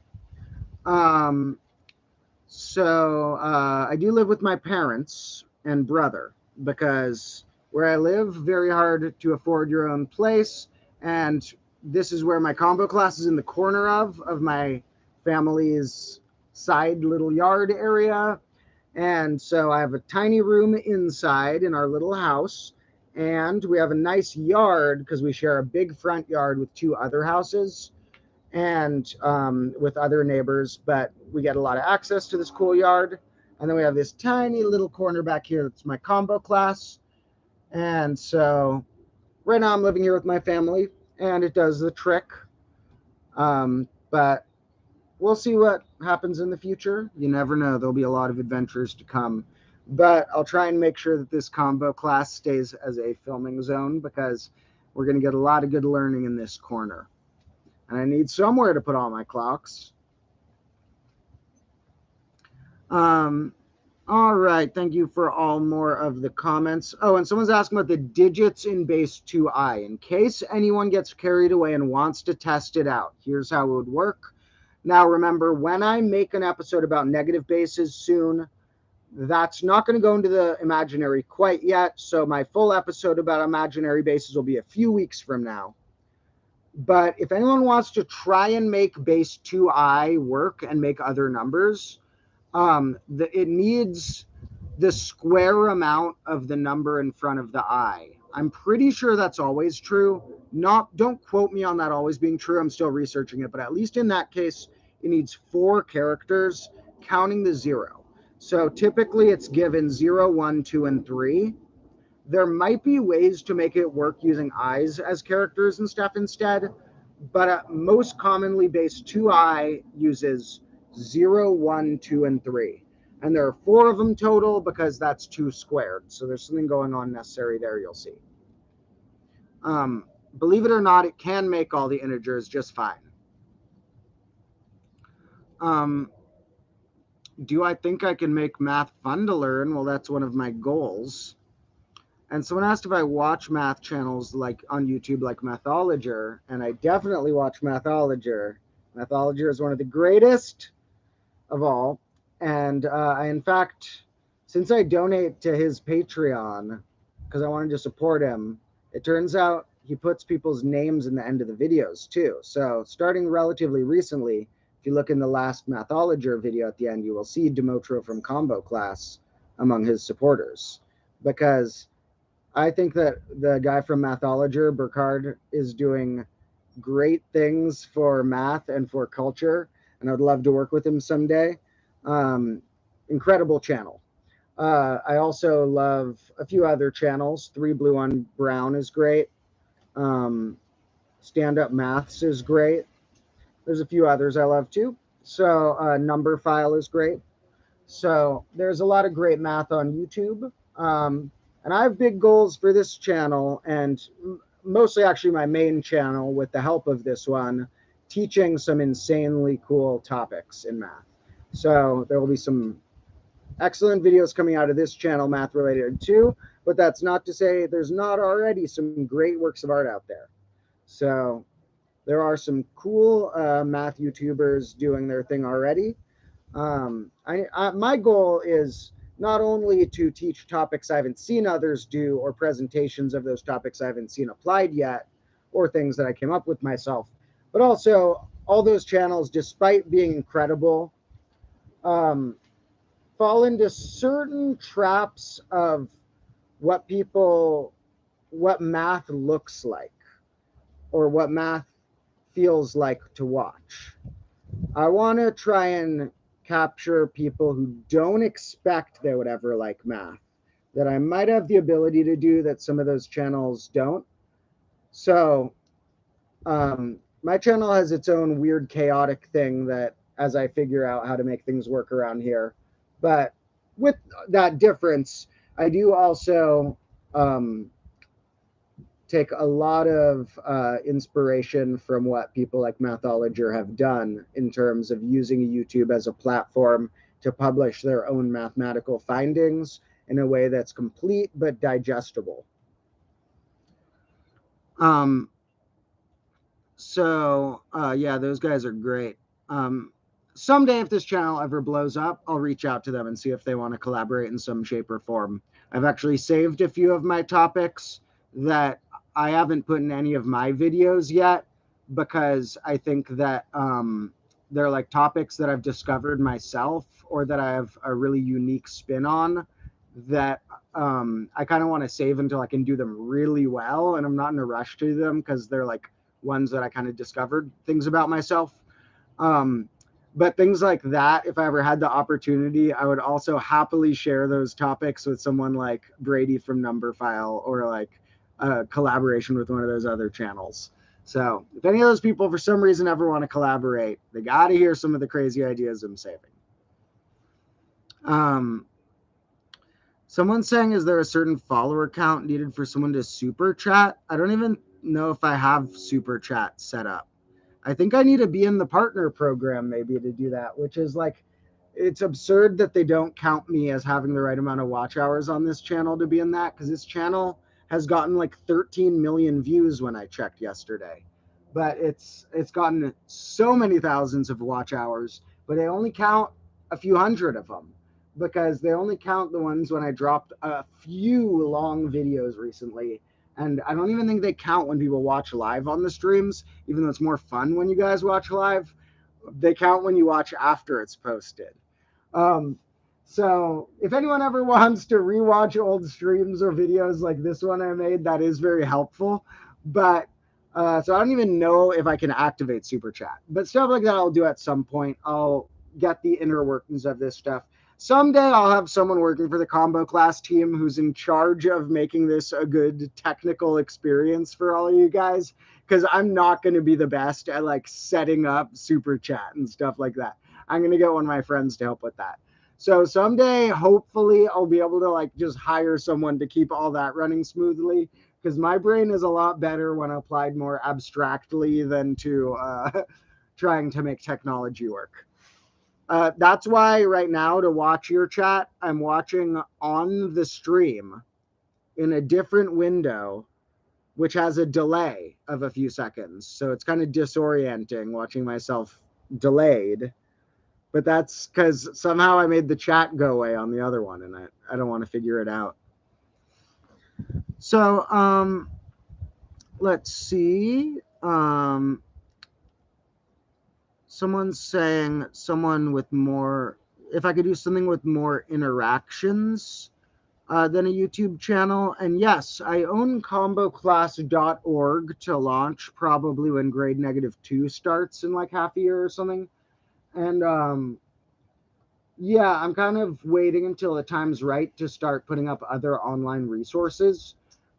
So I do live with my parents and brother, because where I live, very hard to afford your own place. And this is where my combo class is in the corner of my family's side little yard area. And so I have a tiny room inside in our little house. And we have a nice yard because we share a big front yard with 2 other houses and with other neighbors. But we get a lot of access to this cool yard. And then we have this tiny little corner back here that's my combo class. And so right now I'm living here with my family, and it does the trick. But we'll see what happens in the future. You never know. There'll be a lot of adventures to come. But I'll try and make sure that this combo class stays as a filming zone, because we're going to get a lot of good learning in this corner. And I need somewhere to put all my clocks. All right, thank you for all more of the comments. Oh, and someone's asking about the digits in base 2i. In case anyone gets carried away and wants to test it out, here's how it would work. Now, remember, when I make an episode about negative bases soon, that's not going to go into the imaginary quite yet. So my full episode about imaginary bases will be a few weeks from now. But if anyone wants to try and make base 2i work and make other numbers, it needs the square amount of the number in front of the I. I'm pretty sure that's always true. Don't quote me on that always being true. I'm still researching it, but at least in that case, it needs 4 characters, counting the 0. So typically it's given 0, 1, 2, and 3. There might be ways to make it work using I's as characters and stuff instead, but most commonly base 2i uses 0, 1, 2, and 3. And there are 4 of them total because that's 2 squared. So there's something going on necessary there, you'll see. Believe it or not, it can make all the integers just fine. Do I think I can make math fun to learn? Well, that's one of my goals. And someone asked if I watch math channels like on YouTube, like Mathologer, and I definitely watch Mathologer. Mathologer is one of the greatest of all. And I, in fact, since I donate to his Patreon, because I wanted to support him, It turns out he puts people's names in the end of the videos too. So starting relatively recently, if you look in the last Mathologer video at the end, you will see Demotro from Combo Class among his supporters. Because I think that the guy from Mathologer, Burkhard, is doing great things for math and for culture, and I'd love to work with him someday. Incredible channel. I also love a few other channels. Three Blue on Brown is great. Stand Up Maths is great. There's a few others I love too. So Number File is great. So there's a lot of great math on YouTube. And I have big goals for this channel, and mostly actually my main channel with the help of this one, teaching some insanely cool topics in math. So there will be some excellent videos coming out of this channel, math related too, but that's not to say there's not already some great works of art out there. So there are some cool math YouTubers doing their thing already. My goal is not only to teach topics I haven't seen others do, or presentations of those topics I haven't seen applied yet, or things that I came up with myself, but also all those channels, despite being incredible, fall into certain traps of what math looks like, or what math feels like to watch. I want to try and capture people who don't expect they would ever like math, that I might have the ability to do that some of those channels don't. So my channel has its own weird, chaotic thing that as I figure out how to make things work around here. But with that difference, I do also take a lot of inspiration from what people like Mathologer have done in terms of using YouTube as a platform to publish their own mathematical findings in a way that's complete but digestible. Yeah, those guys are great. Someday, if this channel ever blows up, I'll reach out to them and see if they want to collaborate in some shape or form. I've actually saved a few of my topics that I haven't put in any of my videos yet, because I think that they're like topics that I've discovered myself, or that I have a really unique spin on, that I kind of want to save until I can do them really well. And I'm not in a rush to them because they're like ones that I kind of discovered things about myself. But things like that, if I ever had the opportunity, I would also happily share those topics with someone like Brady from Numberphile, or like a collaboration with one of those other channels. So if any of those people for some reason ever want to collaborate, they got to hear some of the crazy ideas I'm saving. Someone's saying, is there a certain follower count needed for someone to super chat? I don't even know if I have super chat set up. I think I need to be in the partner program maybe to do that, which is like, it's absurd that they don't count me as having the right amount of watch hours on this channel to be in that, because this channel has gotten like 13 million views when I checked yesterday. But it's gotten so many thousands of watch hours, but they only count a few hundred of them, because they only count the ones when I dropped a few long videos recently. And I don't even think they count when people watch live on the streams, even though it's more fun when you guys watch live. They count when you watch after it's posted. So if anyone ever wants to rewatch old streams or videos like this one I made, that is very helpful. But so I don't even know if I can activate super chat, but stuff like that I'll do at some point. I'll get the inner workings of this stuff. Someday I'll have someone working for the combo class team who's in charge of making this a good technical experience for all of you guys, because I'm not going to be the best at like setting up super chat and stuff like that. I'm going to get one of my friends to help with that. So someday, hopefully, I'll be able to like just hire someone to keep all that running smoothly, because my brain is a lot better when applied more abstractly than to trying to make technology work. That's why right now, to watch your chat, I'm watching on the stream in a different window, which has a delay of a few seconds. So it's kind of disorienting watching myself delayed. But that's because somehow I made the chat go away on the other one, and I don't want to figure it out. So let's see. Someone's saying someone with more, if I could do something with more interactions than a YouTube channel. And yes, I own comboclass.org to launch probably when grade -2 starts in like half a year or something. And yeah, I'm kind of waiting until the time's right to start putting up other online resources.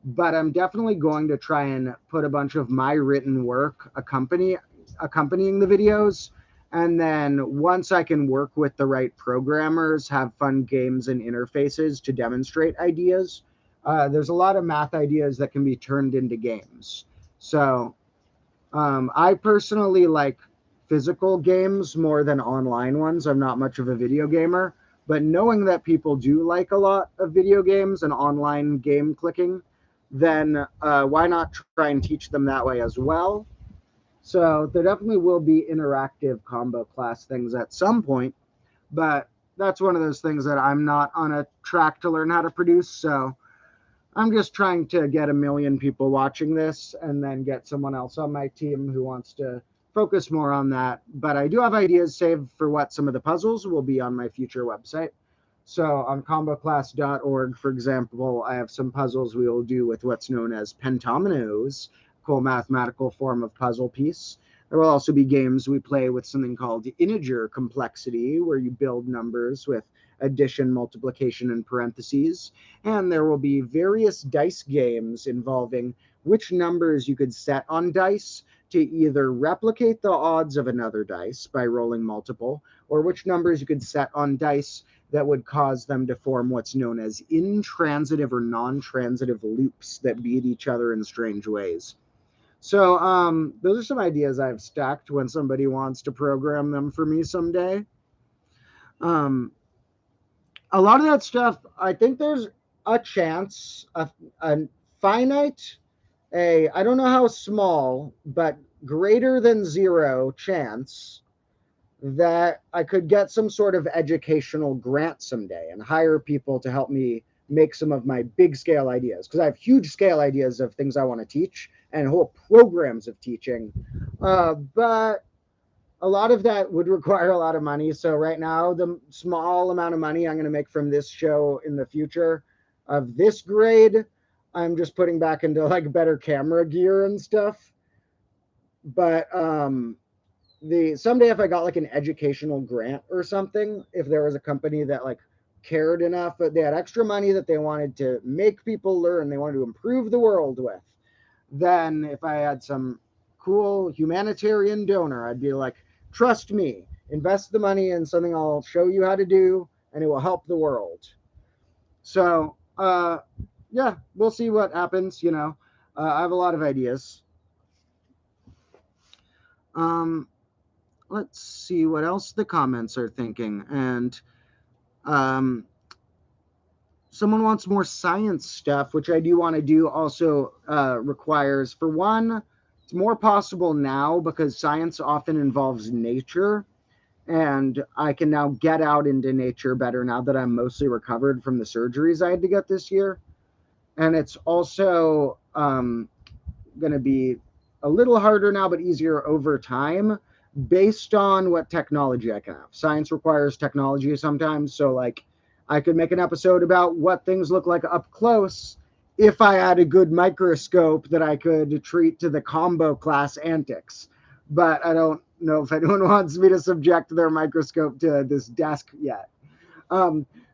But I'm definitely going to try and put a bunch of my written work accompanying the videos. And then once I can work with the right programmers, have fun games and interfaces to demonstrate ideas, there's a lot of math ideas that can be turned into games. So I personally like physical games more than online ones. I'm not much of a video gamer, but knowing that people do like a lot of video games and online game clicking, then why not try and teach them that way as well? So there definitely will be interactive combo class things at some point, but that's one of those things that I'm not on a track to learn how to produce. So I'm just trying to get a million people watching this and then get someone else on my team who wants to focus more on that. But I do have ideas saved for what some of the puzzles will be on my future website. So on comboclass.org, for example, I have some puzzles we will do with what's known as pentominoes, cool mathematical form of puzzle piece. There will also be games we play with something called integer complexity, where you build numbers with addition, multiplication, and parentheses. And there will be various dice games involving which numbers you could set on dice to either replicate the odds of another dice by rolling multiple, or which numbers you could set on dice that would cause them to form what's known as intransitive or non-transitive loops that beat each other in strange ways. So those are some ideas I've stacked when somebody wants to program them for me someday. Um, a lot of that stuff, I think there's a chance, a finite, I don't know how small, but greater than zero chance that I could get some sort of educational grant someday and hire people to help me make some of my big scale ideas. Because I have huge scale ideas of things I want to teach and whole programs of teaching. But a lot of that would require a lot of money. So right now, the small amount of money I'm going to make from this show in the future of this grade, I'm just putting back into like better camera gear and stuff. But the someday if I got like an educational grant or something, if there was a company that like cared enough that they had extra money that they wanted to make people learn, they wanted to improve the world with, then if I had some cool humanitarian donor, I'd be like, trust me, invest the money in something I'll show you how to do and it will help the world. So yeah, we'll see what happens. I have a lot of ideas. um let's see what else the comments are thinking. And um, someone wants more science stuff, which I do want to do. Also requires, for one, it's more possible now because science often involves nature. And I can now get out into nature better now that I'm mostly recovered from the surgeries I had to get this year. And it's also going to be a little harder now, but easier over time based on what technology I can have. Science requires technology sometimes. So, like, I could make an episode about what things look like up close if I had a good microscope that I could treat to the combo class antics. But I don't know if anyone wants me to subject their microscope to this desk yet.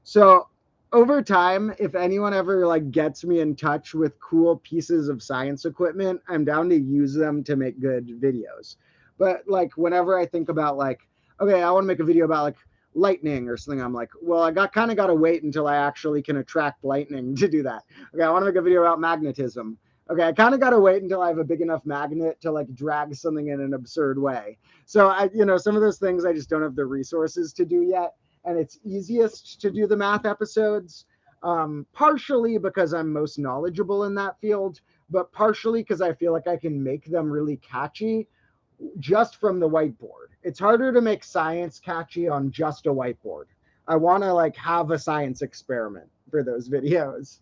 So over time, if anyone ever like gets me in touch with cool pieces of science equipment, I'm down to use them to make good videos. But like whenever I think about like, okay, I want to make a video about like lightning or something, I'm like, well, I got to wait until I actually can attract lightning to do that. Okay, I want to make a video about magnetism. Okay, I kind of got to wait until I have a big enough magnet to like drag something in an absurd way. So some of those things I just don't have the resources to do yet. And it's easiest to do the math episodes, partially because I'm most knowledgeable in that field, but partially because I feel like I can make them really catchy just from the whiteboard. It's harder to make science catchy on just a whiteboard. I want to like have a science experiment for those videos.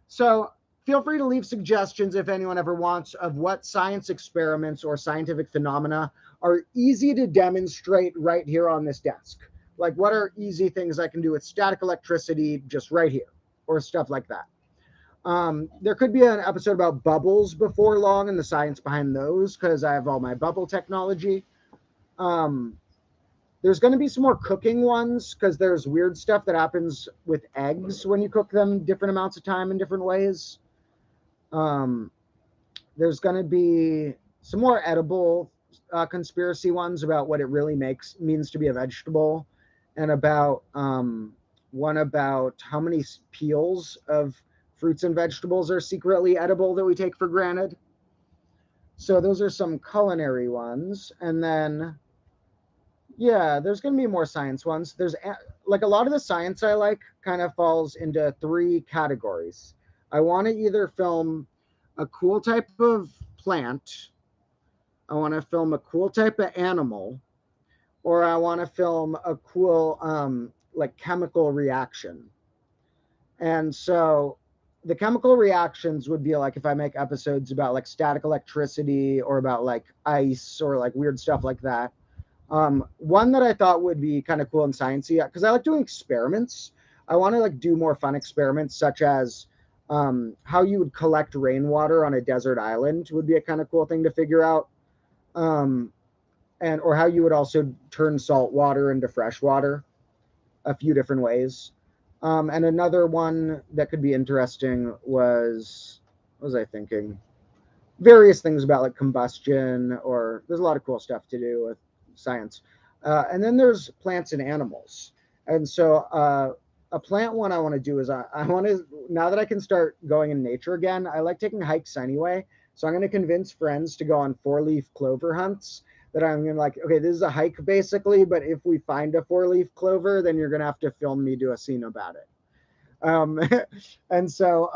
So feel free to leave suggestions if anyone ever wants of what science experiments or scientific phenomena are easy to demonstrate right here on this desk. Like, what are easy things I can do with static electricity just right here, or stuff like that. There could be an episode about bubbles before long and the science behind those, because I have all my bubble technology. Um, there's going to be some more cooking ones, because there's weird stuff that happens with eggs when you cook them different amounts of time in different ways. Um, there's going to be some more edible conspiracy ones about what it really means to be a vegetable, and about one about how many peels of fruits and vegetables are secretly edible that we take for granted. So those are some culinary ones. And then, yeah, there's going to be more science ones. Like a lot of the science I like kind of falls into three categories. I want to either film a cool type of plant, I want to film a cool type of animal, or I want to film a cool like chemical reaction. And so the chemical reactions would be like if I make episodes about like static electricity or about like ice or like weird stuff like that. One that I thought would be kind of cool and sciencey, because I like doing experiments. I want to like do more fun experiments, such as how you would collect rainwater on a desert island would be a kind of cool thing to figure out. Um, and or how you would also turn salt water into fresh water a few different ways. And another one that could be interesting was, what was I thinking? Various things about like combustion, or there's a lot of cool stuff to do with science. And then there's plants and animals. And so a plant one I want to do is I want to, now that I can start going in nature again, I like taking hikes anyway. So I'm going to convince friends to go on 4-leaf clover hunts. That I'm going to like, okay, this is a hike basically, but if we find a 4-leaf clover, then you're going to have to film me do a scene about it. Um, and so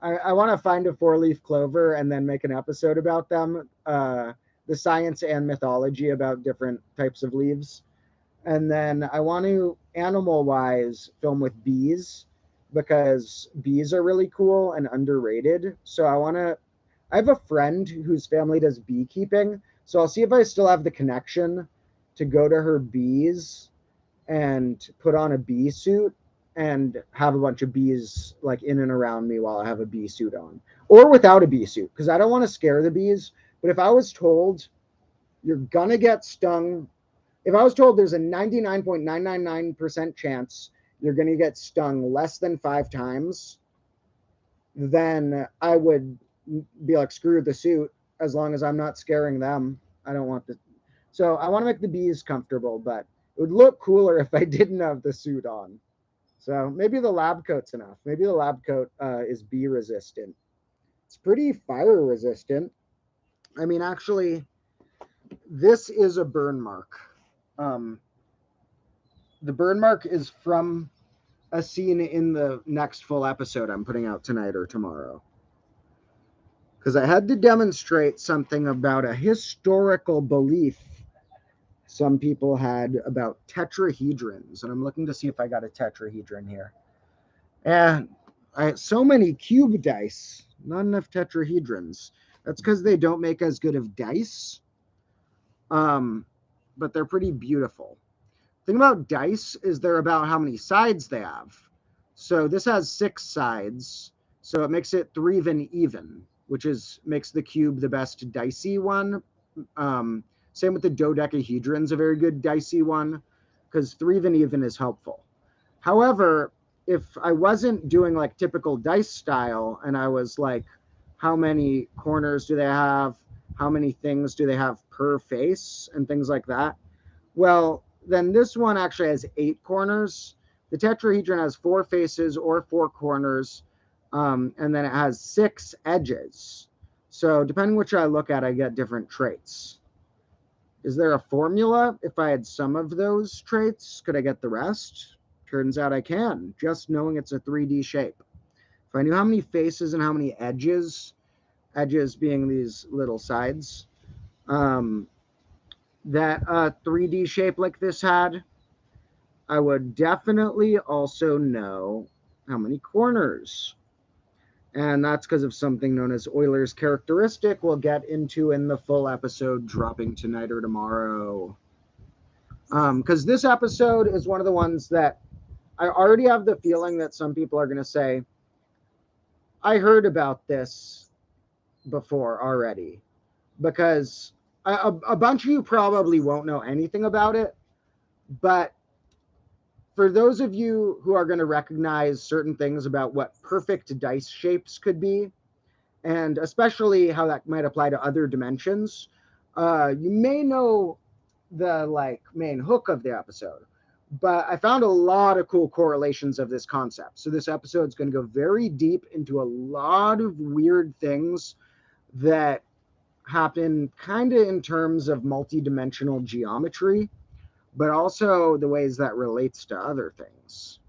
I want to find a 4-leaf clover and then make an episode about them, the science and mythology about different types of leaves. And then I want to, animal wise, film with bees, because bees are really cool and underrated. So I have a friend whose family does beekeeping. So I'll see if I still have the connection to go to her bees and put on a bee suit and have a bunch of bees like in and around me while I have a bee suit on, or without a bee suit, because I don't want to scare the bees. But if I was told you're gonna get stung, if I was told there's a 99.999% chance you're gonna get stung less than 5 times, then I would be like, screw the suit, as long as I'm not scaring them. I don't want the. So I want to make the bees comfortable, but it would look cooler if I didn't have the suit on. So maybe the lab coat's enough. Maybe the lab coat is bee resistant. It's pretty fire resistant. I mean, actually, this is a burn mark. Um, the burn mark is from a scene in the next full episode I'm putting out tonight or tomorrow. Because I had to demonstrate something about a historical belief some people had about tetrahedrons. And I'm looking to see if I got a tetrahedron here. And so many cube dice, not enough tetrahedrons. That's because they don't make as good of dice, but they're pretty beautiful. The thing about dice is they're about how many sides they have. So this has 6 sides, so it makes it 3 even, which makes the cube the best dicey one. Same with the dodecahedron's a very good dicey one, because 3 even is helpful. However, if I wasn't doing like typical dice style and I was like, how many corners do they have? How many things do they have per face and things like that? Well, then this one actually has 8 corners. The tetrahedron has 4 faces or 4 corners, and then it has 6 edges. So depending which I look at, I get different traits. Is there a formula? If I had some of those traits, could I get the rest? Turns out I can, just knowing it's a 3D shape. If I knew how many faces and how many edges being these little sides, that a 3D shape like this had, I would definitely also know how many corners. And that's because of something known as Euler's characteristic we'll get into in the full episode dropping tonight or tomorrow. Because this episode is one of the ones that I already have the feeling that some people are going to say, I heard about this before already. Because a bunch of you probably won't know anything about it. But for those of you who are going to recognize certain things about what perfect dice shapes could be, and especially how that might apply to other dimensions, you may know the main hook of the episode. But I found a lot of cool correlations of this concept. So this episode is going to go very deep into a lot of weird things that happen kind of in terms of multidimensional geometry, but also the ways that relates to other things.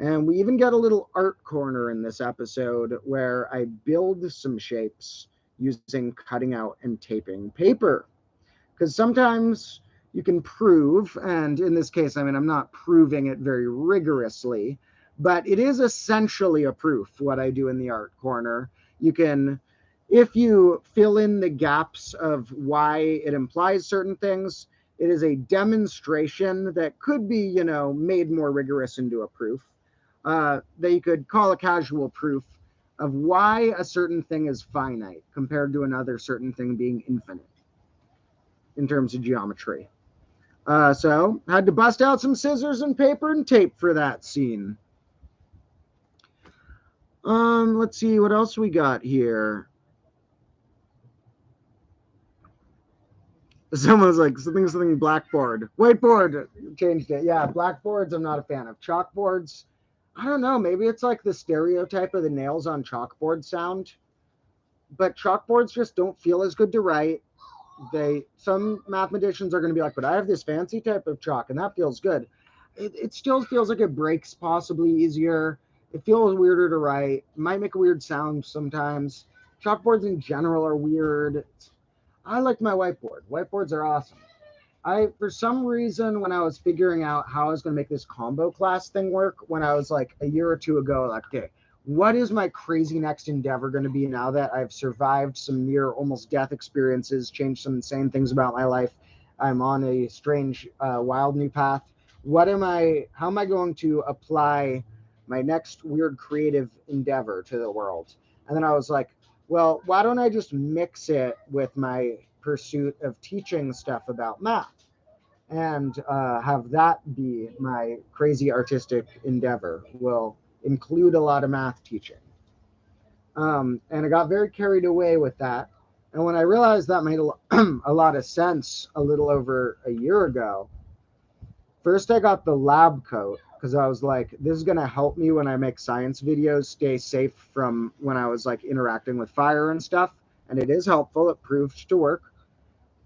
And we even get a little art corner in this episode where I build some shapes using cutting out and taping paper. Because sometimes you can prove, and in this case, I mean, I'm not proving it very rigorously, but it is essentially a proof what I do in the art corner. You can, if you fill in the gaps of why it implies certain things, it is a demonstration that could be, made more rigorous into a proof. That you could call a casual proof of why a certain thing is finite compared to another certain thing being infinite in terms of geometry. So had to bust out some scissors and paper and tape for that scene. Let's see what else we got here. Someone's like something blackboard, whiteboard. Changed it. Yeah, blackboards. I'm not a fan of chalkboards. I don't know. Maybe it's like the stereotype of the nails on chalkboard sound. But chalkboards just don't feel as good to write. Some mathematicians are going to be like, but I have this fancy type of chalk and that feels good. It still feels like it breaks possibly easier. It feels weirder to write. It might make a weird sound sometimes. Chalkboards in general are weird. I like my whiteboard. Whiteboards are awesome. For some reason, when I was figuring out how I was going to make this combo class thing work, when I was like a year or two ago, like, okay, what is my crazy next endeavor going to be now that I've survived some near almost death experiences, changed some insane things about my life? I'm on a strange, wild new path. How am I going to apply my next weird creative endeavor to the world? And then I was like, well, why don't I just mix it with my pursuit of teaching stuff about math and have that be my crazy artistic endeavor? Will include a lot of math teaching. And I got very carried away with that. And when I realized that made a lot of sense a little over a year ago, first I got the lab coat because I was like, this is going to help me when I make science videos stay safe from when I was like interacting with fire and stuff. And it is helpful. It proved to work.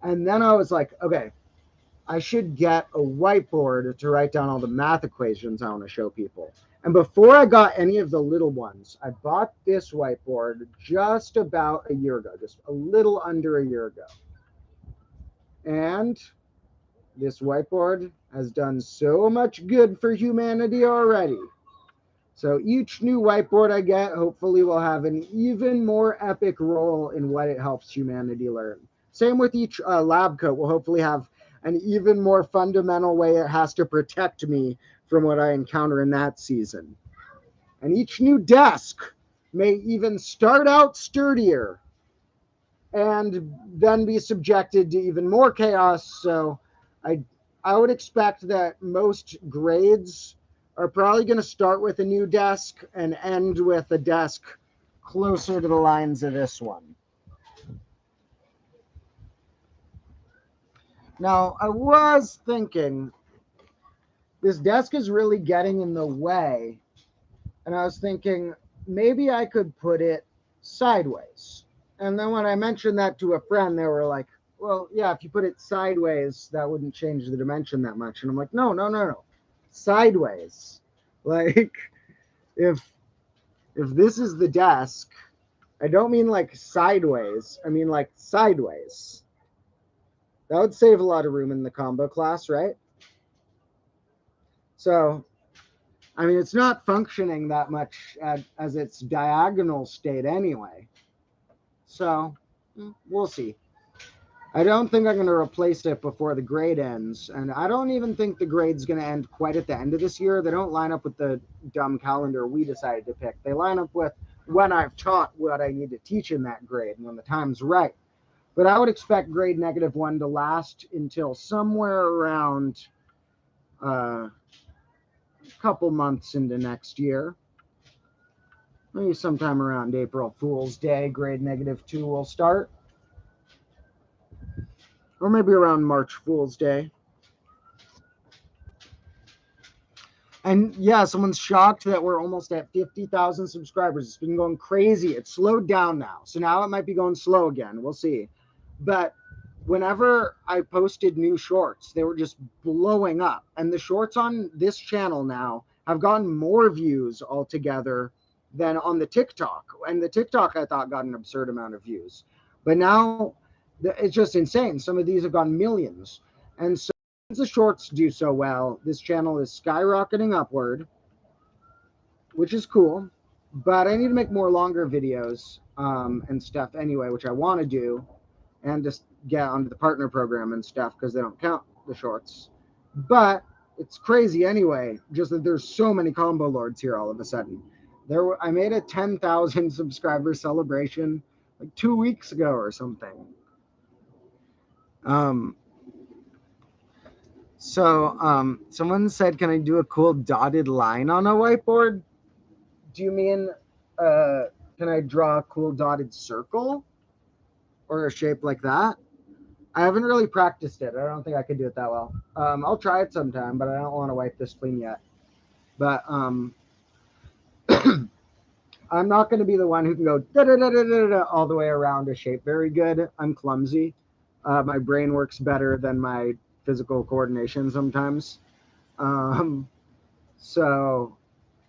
And then I was like, okay, I should get a whiteboard to write down all the math equations I want to show people. And before I got any of the little ones, I bought this whiteboard just about a year ago, just a little under a year ago. And this whiteboard has done so much good for humanity already. So each new whiteboard I get hopefully will have an even more epic role in what it helps humanity learn. Same with each lab coat will hopefully have an even more fundamental way it has to protect me from what I encounter in that season. And each new desk may even start out sturdier and then be subjected to even more chaos. So I I would expect that most grades are probably going to start with a new desk and end with a desk closer to the lines of this one. Now, I was thinking this desk is really getting in the way, and I was thinking maybe I could put it sideways. And then when I mentioned that to a friend, they were like, well, yeah, if you put it sideways, that wouldn't change the dimension that much. And I'm like, no, no, no, no. Sideways. Like if this is the desk, I don't mean like sideways. I mean like sideways. That would save a lot of room in the combo class, right? So I mean, it's not functioning that much as its diagonal state anyway. So we'll see. I don't think I'm going to replace it before the grade ends. And I don't even think the grade's going to end quite at the end of this year. They don't line up with the dumb calendar we decided to pick. They line up with when I've taught what I need to teach in that grade and when the time's right. But I would expect grade -1 to last until somewhere around a couple months into next year. Maybe sometime around April Fool's Day, grade -2 will start. Or maybe around March Fool's Day. And yeah, someone's shocked that we're almost at 50,000 subscribers. It's been going crazy. It's slowed down now. So now it might be going slow again. We'll see. But whenever I posted new shorts, they were just blowing up. And the shorts on this channel now have gotten more views altogether than on the TikTok. And the TikTok, I thought, got an absurd amount of views. But now it's just insane. Some of these have gone millions. And so since the shorts do so well, this channel is skyrocketing upward, which is cool. But I need to make more longer videos and stuff anyway, which I want to do, and just get onto the partner program and stuff because they don't count the shorts. But it's crazy anyway, just that there's so many combo lords here all of a sudden. I made a 10,000 subscriber celebration like 2 weeks ago or something. Someone said, can I do a cool dotted line on a whiteboard? Do you mean, can I draw a cool dotted circle or a shape like that? I haven't really practiced it. I don't think I could do it that well. I'll try it sometime, but I don't want to wipe this clean yet. But I'm not going to be the one who can go all the way around a shape very good. I'm clumsy. My brain works better than my physical coordination sometimes. So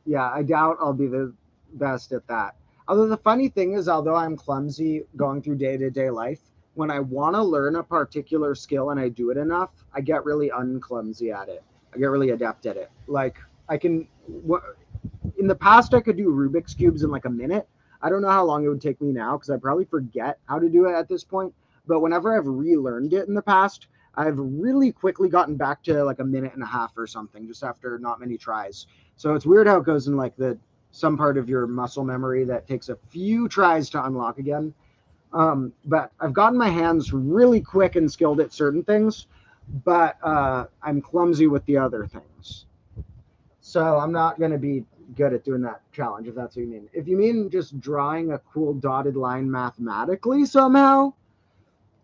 yeah, I doubt I'll be the best at that. Although the funny thing is, although I'm clumsy going through day-to-day life, when I want to learn a particular skill and I do it enough, I get really unclumsy at it. I get really adept at it. Like I can, in the past, I could do Rubik's Cubes in like a minute. I don't know how long it would take me now because I probably forget how to do it at this point. But whenever I've relearned it in the past, I've really quickly gotten back to like a minute and a half or something just after not many tries. So it's weird how it goes in like some part of your muscle memory that takes a few tries to unlock again. But I've gotten my hands really quick and skilled at certain things, but I'm clumsy with the other things. So I'm not going to be good at doing that challenge, if that's what you mean. If you mean just drawing a cool dotted line mathematically somehow,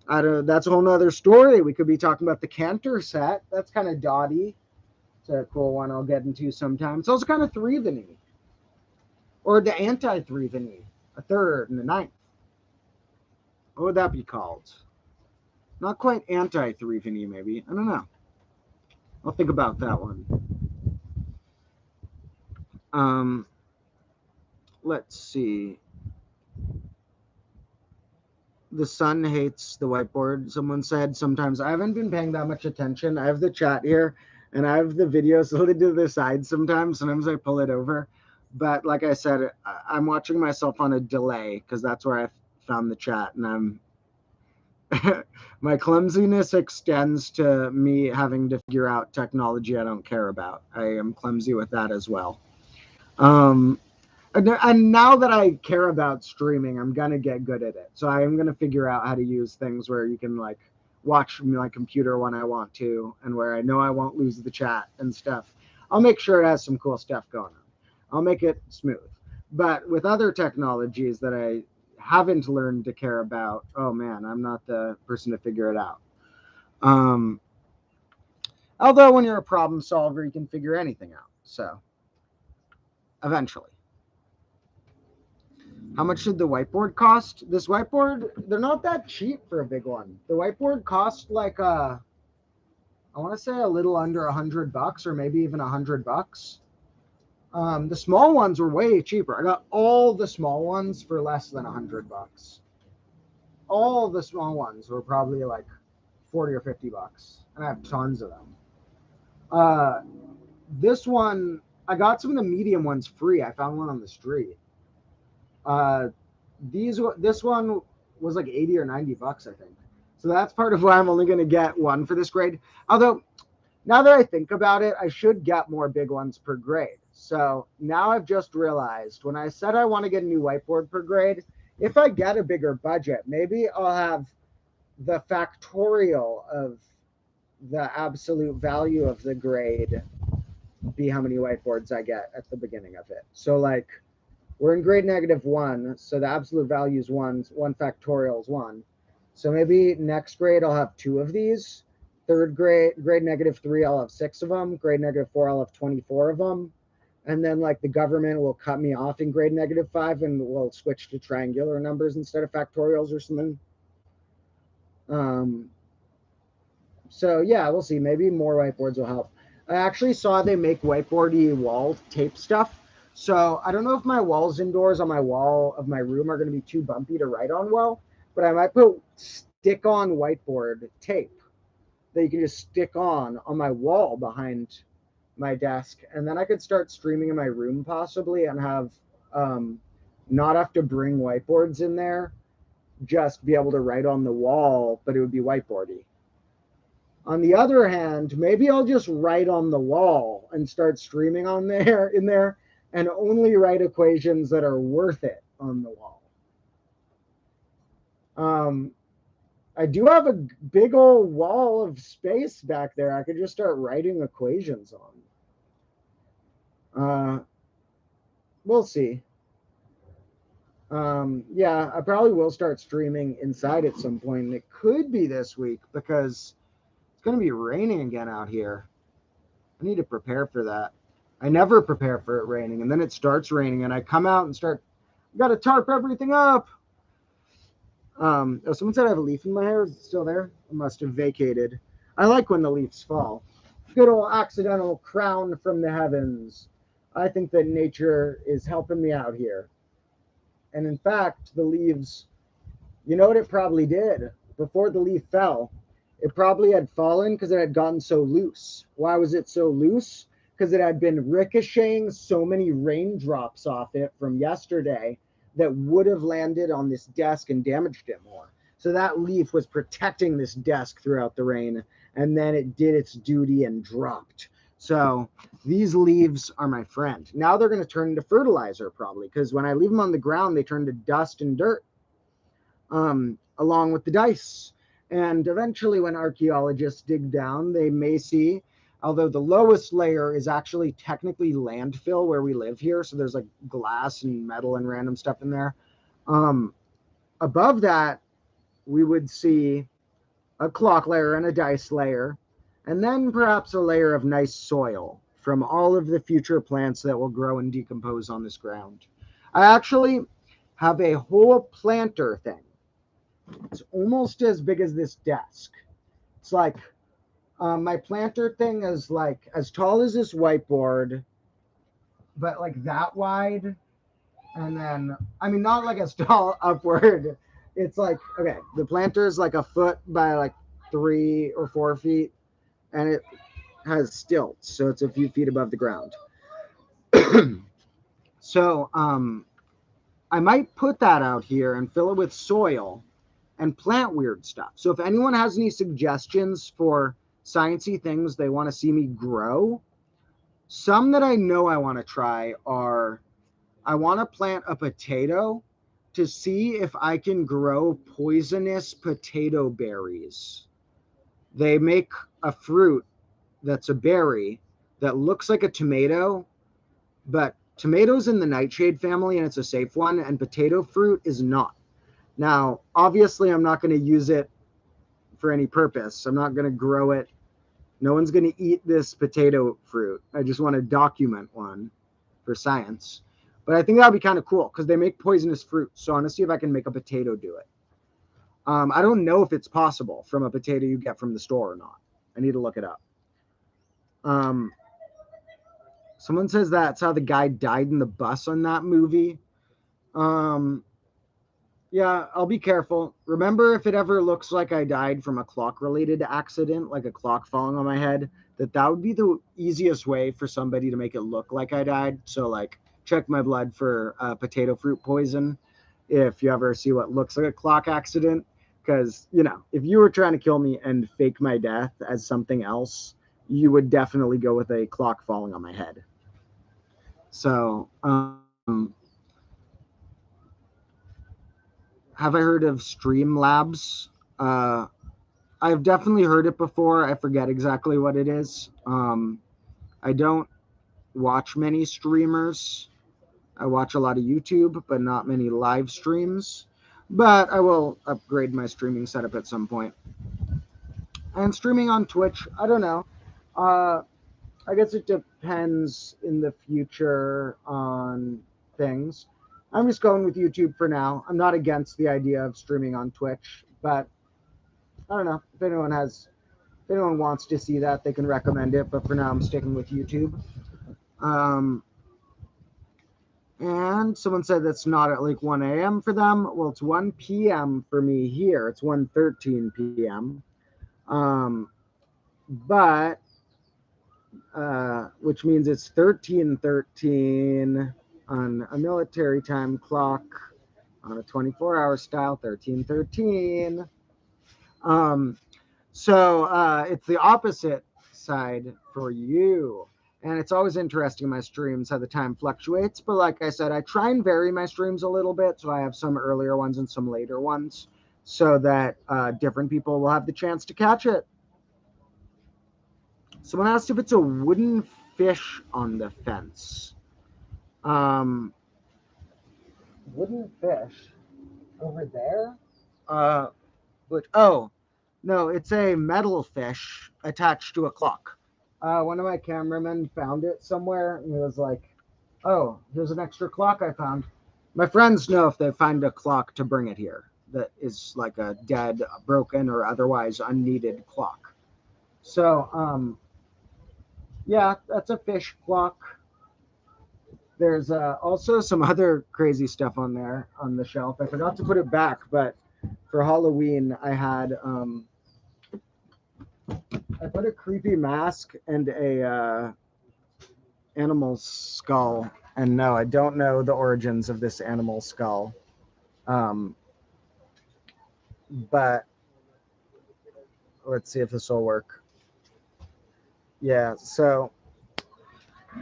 that's a whole nother story. We could be talking about the Cantor set. That's kind of dotty. It's a cool one I'll get into sometime. It's also kind of three-veny. Or the anti-three-veny. A third and a ninth. What would that be called? Not quite anti-three-veny, maybe. I don't know. I'll think about that one. Let's see. The sun hates the whiteboard, someone said. Sometimes I haven't been paying that much attention. I have the chat here and I have the video slid to the side sometimes. Sometimes I pull it over. But like I said, I'm watching myself on a delay because that's where I found the chat. And my clumsiness extends to me having to figure out technology I don't care about. I am clumsy with that as well. And now that I care about streaming, I'm going to get good at it. So I am going to figure out how to use things where you can like watch my computer when I want to and where I know I won't lose the chat and stuff. I'll make sure it has some cool stuff going on. I'll make it smooth. But with other technologies that I haven't learned to care about, oh man, I'm not the person to figure it out. Although when you're a problem solver, you can figure anything out. So eventually. How much did the whiteboard cost? This whiteboard, they're not that cheap for a big one. The whiteboard cost like I want to say a little under $100 or maybe even $100. The small ones were way cheaper. I got all the small ones for less than $100. All the small ones were probably like 40 or $50, and I have tons of them. This one I got some of the medium ones free. I found one on the street. Uh, this one was like 80 or 90 bucks, I think. So that's part of why I'm only going to get one for this grade. Although now that I think about it, I should get more big ones per grade. So now I've just realized when I said I want to get a new whiteboard per grade, if I get a bigger budget, maybe I'll have the factorial of the absolute value of the grade be how many whiteboards I get at the beginning of it. So like we're in grade -1, so the absolute value is 1, 1 factorial is 1. So maybe next grade I'll have 2 of these. Third grade, grade -3, I'll have 6 of them. Grade -4, I'll have 24 of them. And then like the government will cut me off in grade -5 and we'll switch to triangular numbers instead of factorials or something. So yeah, we'll see. Maybe more whiteboards will help. I actually saw they make whiteboardy wall tape stuff. So I don't know if my walls indoors on my wall of my room are going to be too bumpy to write on well, but I might put stick-on whiteboard tape that you can just stick on my wall behind my desk, and then I could start streaming in my room possibly and have not have to bring whiteboards in there, just be able to write on the wall, but it would be whiteboardy. On the other hand, maybe I'll just write on the wall and start streaming on there in there and only write equations that are worth it on the wall. I do have a big old wall of space back there. I could just start writing equations on. We'll see. Yeah, I probably will start streaming inside at some point. And it could be this week because it's going to be raining again out here. I need to prepare for that. I never prepare for it raining, and then it starts raining, and I come out and start, got to tarp everything up. Oh, someone said I have a leaf in my hair. Is it still there? I must have vacated. I like when the leaves fall. Good old accidental crown from the heavens. I think that nature is helping me out here. And in fact, the leaves, you know what it probably did? Before the leaf fell, it probably had fallen because it had gotten so loose. Why was it so loose? Because it had been ricocheting so many raindrops off it from yesterday that would have landed on this desk and damaged it more. So that leaf was protecting this desk throughout the rain, and then it did its duty and dropped. So these leaves are my friend. Now they're going to turn into fertilizer probably, because when I leave them on the ground, they turn to dust and dirt, along with the dice. And eventually when archaeologists dig down, they may see, although the lowest layer is actually technically landfill where we live here, so there's like glass and metal and random stuff in there. Above that, we would see a clock layer and a dice layer, and then perhaps a layer of nice soil from all of the future plants that will grow and decompose on this ground. I actually have a whole planter thing. It's almost as big as this desk. It's like my planter thing is like as tall as this whiteboard, but like that wide. And then, I mean, not like as tall upward. It's like, okay, the planter is like a foot by like 3 or 4 feet, and it has stilts, so it's a few feet above the ground. So I might put that out here and fill it with soil and plant weird stuff. So if anyone has any suggestions for sciencey things they want to see me grow, some that I know I want to try are, I want to plant a potato to see if I can grow poisonous potato berries. They make a fruit that's a berry that looks like a tomato, but tomato's in the nightshade family and it's a safe one, and potato fruit is not. Now, obviously, I'm not going to use it for any purpose. I'm not going to grow it. No one's going to eat this potato fruit. I just want to document one for science. But I think that would be kind of cool because they make poisonous fruit. So I want to see if I can make a potato do it. I don't know if it's possible from a potato you get from the store or not. I need to look it up. Someone says that's how the guy died in the bus on that movie. Yeah, I'll be careful. Remember, if it ever looks like I died from a clock-related accident, like a clock falling on my head, that would be the easiest way for somebody to make it look like I died. So, like, check my blood for potato fruit poison if you ever see what looks like a clock accident. Because, if you were trying to kill me and fake my death as something else, you would definitely go with a clock falling on my head. So, have I heard of Streamlabs? Uh, I've definitely heard it before. I forget exactly what it is. I don't watch many streamers. I watch a lot of YouTube, but not many live streams. But I will upgrade my streaming setup at some point. And streaming on Twitch, I don't know. Uh, I guess it depends in the future on things. I'm just going with YouTube for now. I'm not against the idea of streaming on Twitch, but I don't know if anyone wants to see that, they can recommend it. But for now, I'm sticking with YouTube. Um, and someone said that's not at like 1 a.m. for them. Well, it's 1 p.m. for me here. It's 1:13 p.m. Um, but which means it's 13:13 on a military time clock on a 24-hour style 13:13. Um, So it's the opposite side for you. And it's always interesting in my streams how the time fluctuates. But like I said, I try and vary my streams a little bit. So I have some earlier ones and some later ones so that different people will have the chance to catch it. Someone asked if it's a wooden fish on the fence. Um, wooden fish over there? But oh, no, it's a metal fish attached to a clock. One of my cameramen found it somewhere and he was like, "Oh, here's an extra clock I found." My friends know if they find a clock to bring it here that is like a dead, broken, or otherwise unneeded clock. So, yeah, that's a fish clock. There's also some other crazy stuff on there on the shelf. I forgot to put it back, but for Halloween, I put a creepy mask and a animal skull. And no, I don't know the origins of this animal skull. Um, but let's see if this will work. Yeah, so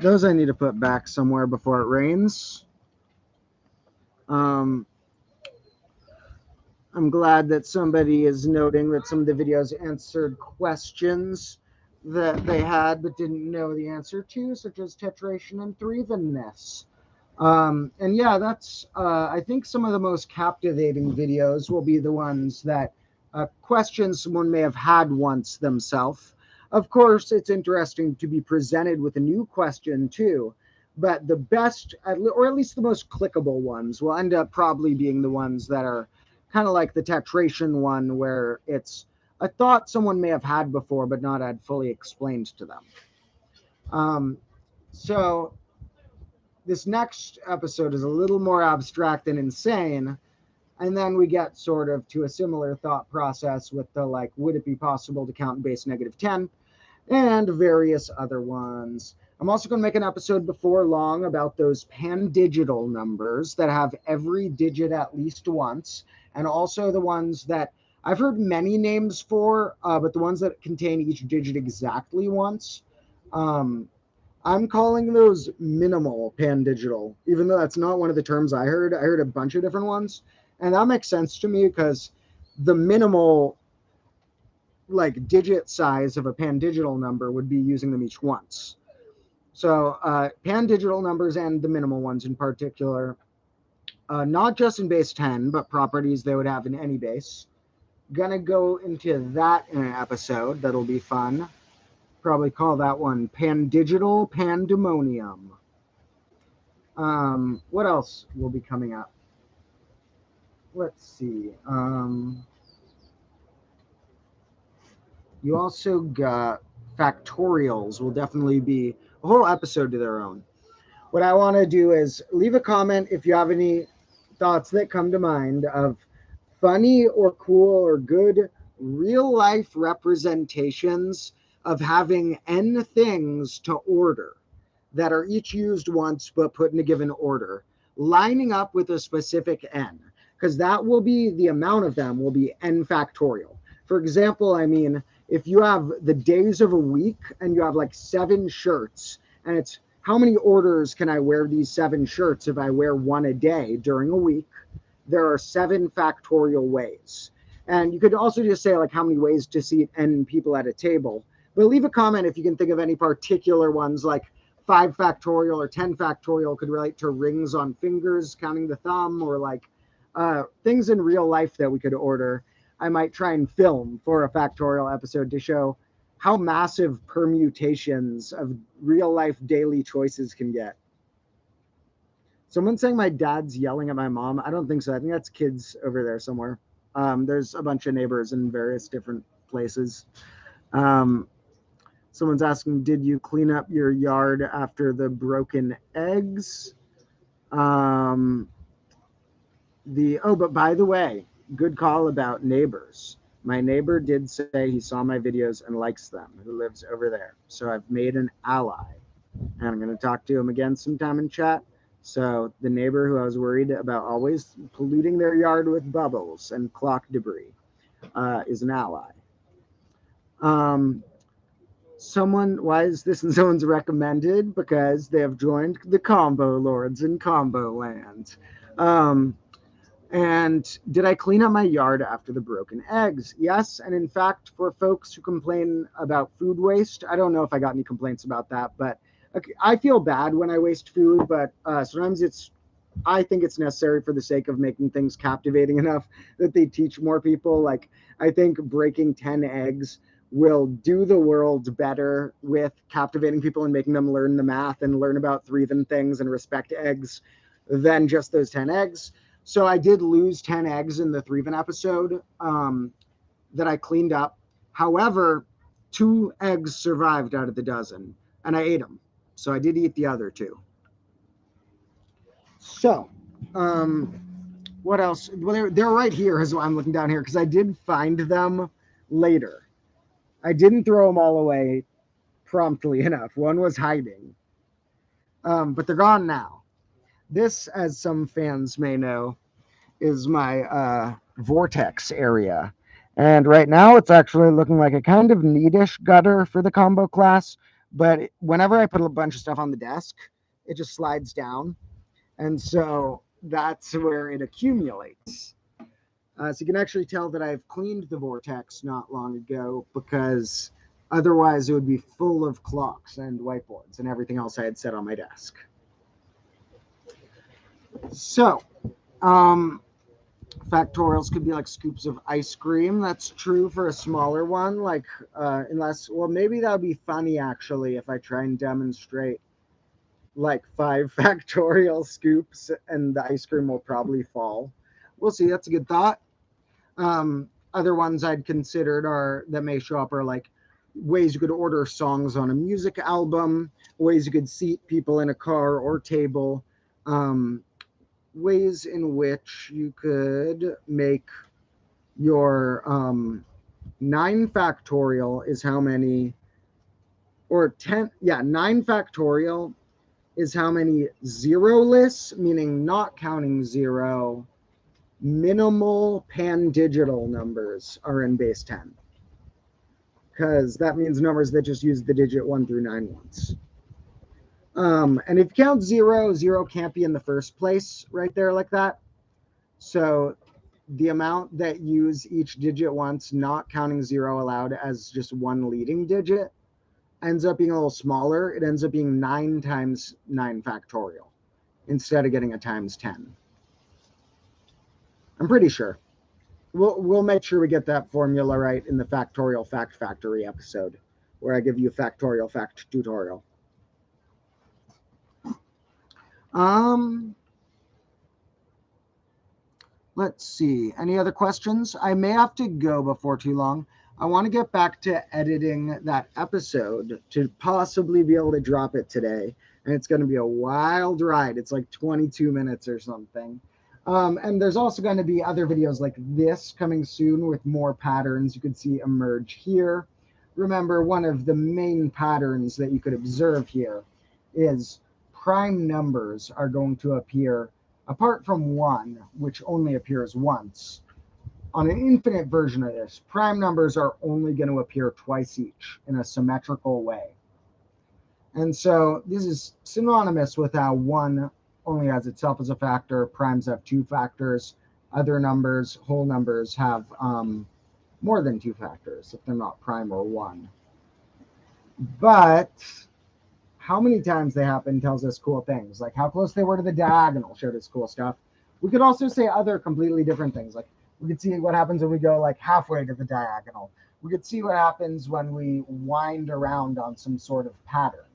those I need to put back somewhere before it rains. Um, I'm glad that somebody is noting that some of the videos answered questions that they had but didn't know the answer to, such as tetration and three-evenness. And yeah, that's I think some of the most captivating videos will be the ones that questions someone may have had once themselves. Of course, it's interesting to be presented with a new question too, but the best, or at least the most clickable ones, will end up probably being the ones that are kind of like the tetration one, where it's a thought someone may have had before but not had fully explained to them. Um, so this next episode is a little more abstract and insane. And then we get sort of to a similar thought process with the like, would it be possible to count in base -10? And various other ones. I'm also going to make an episode before long about those pan-digital numbers that have every digit at least once, and also the ones that I've heard many names for, but the ones that contain each digit exactly once. Um, I'm calling those minimal pan-digital, even though that's not one of the terms I heard. I heard a bunch of different ones, and that makes sense to me because the minimal like digit size of a pan-digital number would be using them each once. So pan-digital numbers and the minimal ones in particular, not just in base 10, but properties they would have in any base. Gonna go into that in an episode. That'll be fun. Probably call that one Pan-Digital Pandemonium. What else will be coming up? Let's see. You also got factorials will definitely be a whole episode to their own. What I want to do is leave a comment if you have any thoughts that come to mind of funny or cool or good real life representations of having n things to order that are each used once but put in a given order, lining up with a specific n, because that will be the amount of them will be n factorial. For example, I mean, if you have the days of a week and you have like 7 shirts, and it's how many orders can I wear these 7 shirts if I wear one a day during a week? There are 7 factorial ways. And you could also just say like how many ways to seat n people at a table. But leave a comment if you can think of any particular ones, like 5 factorial or 10 factorial could relate to rings on fingers, counting the thumb, or like things in real life that we could order. I might try and film for a factorial episode to show how massive permutations of real life daily choices can get. Someone's saying my dad's yelling at my mom. I don't think so. I think that's kids over there somewhere. There's a bunch of neighbors in various different places. Someone's asking, did you clean up your yard after the broken eggs? But by the way, good call about neighbors. My neighbor did say he saw my videos and likes them, who lives over there. So I've made an ally, and I'm going to talk to him again sometime in chat. So the neighbor who I was worried about always polluting their yard with bubbles and clock debris is an ally. Why is this in someone's recommended? Because they have joined the Combo Lords in Combo Land. And did I clean up my yard after the broken eggs? Yes. And in fact, for folks who complain about food waste, I don't know if I got any complaints about that, but I feel bad when I waste food, but sometimes I think it's necessary for the sake of making things captivating enough that they teach more people. Like, I think breaking 10 eggs will do the world better with captivating people and making them learn the math and learn about three-even things and respect eggs than just those 10 eggs. So I did lose 10 eggs in the three-even episode that I cleaned up. However, 2 eggs survived out of the dozen, and I ate them. So I did eat the other 2. So, what else? Well, they're right here as I'm looking down here because I did find them later. I didn't throw them all away promptly enough. One was hiding, but they're gone now. This, as some fans may know, is my vortex area. And right now it's actually looking like a kind of neatish gutter for the combo class. But whenever I put a bunch of stuff on the desk, it just slides down. And so that's where it accumulates. So you can actually tell that I've cleaned the vortex not long ago because otherwise it would be full of clocks and whiteboards and everything else I had set on my desk. So, factorials could be like scoops of ice cream. That's true for a smaller one, like maybe that would be funny actually if I try and demonstrate like 5 factorial scoops and the ice cream will probably fall. We'll see. That's a good thought. Other ones I'd considered that may show up are like ways you could order songs on a music album, ways you could seat people in a car or table, ways in which you could make your 9 factorial is how many, or 10, 9 factorial is how many zero-less, meaning not counting 0, minimal pan-digital numbers are in base 10. Because that means numbers that just use the digit 1 through 9 once. And if you count 0, 0 can't be in the first place right there like that. So the amount that use each digit once, not counting 0 aloud as just one leading digit, ends up being a little smaller. It ends up being 9 times 9 factorial instead of getting a times 10. I'm pretty sure. We'll make sure we get that formula right in the factorial fact factory episode where I give you a factorial fact tutorial. Let's see. Any other questions? I may have to go before too long. I want to get back to editing that episode to possibly be able to drop it today. And it's going to be a wild ride. It's like 22 minutes or something. And there's also going to be other videos like this coming soon with more patterns you could see emerge here. Remember, one of the main patterns that you could observe here is prime numbers are going to appear, apart from 1, which only appears once. On an infinite version of this, prime numbers are only going to appear twice each in a symmetrical way. And so this is synonymous with how 1 only has itself as a factor, primes have 2 factors, other numbers, whole numbers, have more than 2 factors if they're not prime or 1. But how many times they happen tells us cool things, like how close they were to the diagonal showed us cool stuff. We could also say other completely different things, like we could see what happens when we go like halfway to the diagonal. We could see what happens when we wind around on some sort of pattern.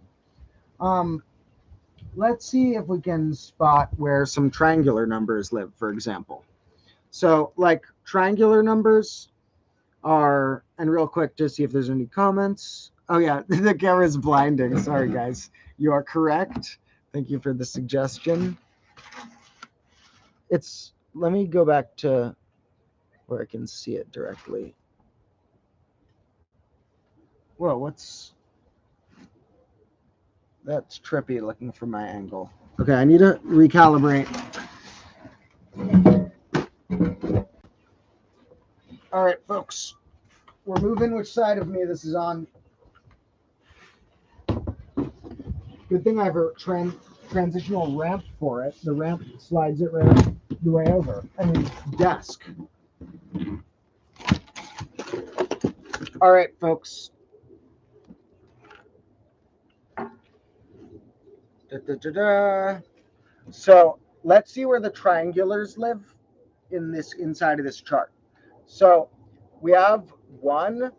Let's see if we can spot where some triangular numbers live, for example. So like triangular numbers are, and real quick, just see if there's any comments. Oh yeah, the camera is blinding. Sorry guys. You are correct. Thank you for the suggestion. Let me go back to where I can see it directly. Whoa, that's trippy looking for my angle. Okay, I need to recalibrate. All right, folks, we're moving which side of me this is on. Good thing I have a transitional ramp for it. The ramp slides it right the way over. I mean, desk. All right, folks. So let's see where the triangulars live in this inside of this chart. So we have 1,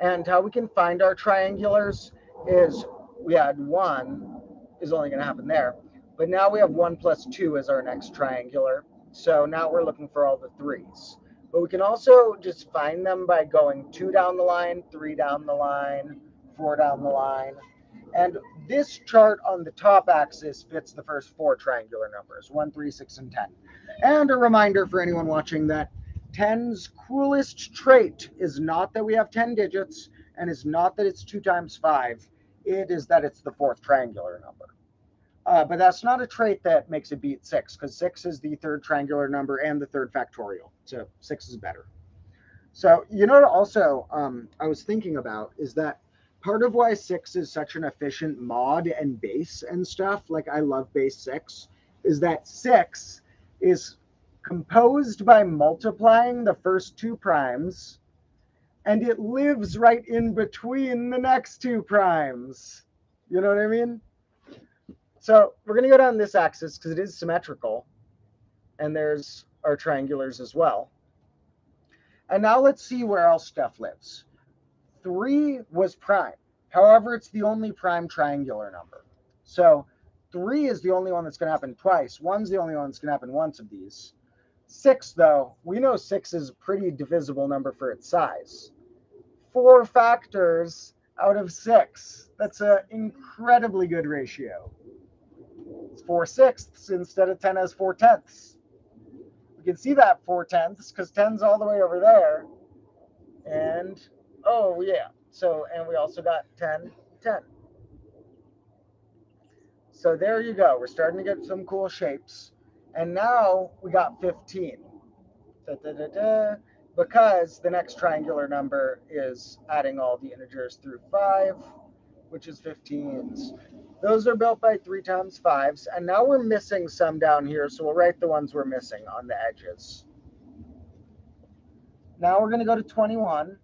and how we can find our triangulars is we had 1 is only going to happen there, but now we have 1 plus 2 as our next triangular. So now we're looking for all the 3s. But we can also just find them by going 2 down the line, 3 down the line, 4 down the line. And this chart on the top axis fits the first 4 triangular numbers, 1, 3, 6, and 10. And a reminder for anyone watching that 10's coolest trait is not that we have 10 digits, and is not that it's 2 times 5. It is that it's the 4th triangular number. But that's not a trait that makes it beat 6, because 6 is the 3rd triangular number and the 3rd factorial. So 6 is better. So, you know, also, I was thinking about is that part of why 6 is such an efficient mod and base and stuff, like I love base 6, is that 6 is composed by multiplying the first 2 primes, and it lives right in between the next 2 primes. You know what I mean? So we're going to go down this axis because it is symmetrical, and there's our triangulars as well. And now let's see where else stuff lives. 3 was prime. However, it's the only prime triangular number. So 3 is the only one that's going to happen twice. 1's the only one that's going to happen once of these. 6, though, we know 6 is a pretty divisible number for its size. 4 factors out of 6. That's an incredibly good ratio. It's 4/6 instead of 10 has 4/10. We can see that 4/10 because 10's all the way over there. And, oh, yeah. So, and we also got 10, 10. So there you go. We're starting to get some cool shapes. And now we got 15. Because the next triangular number is adding all the integers through 5, which is 15s. Those are built by 3 times 5s. And now we're missing some down here, so we'll write the ones we're missing on the edges. Now we're going to go to 21,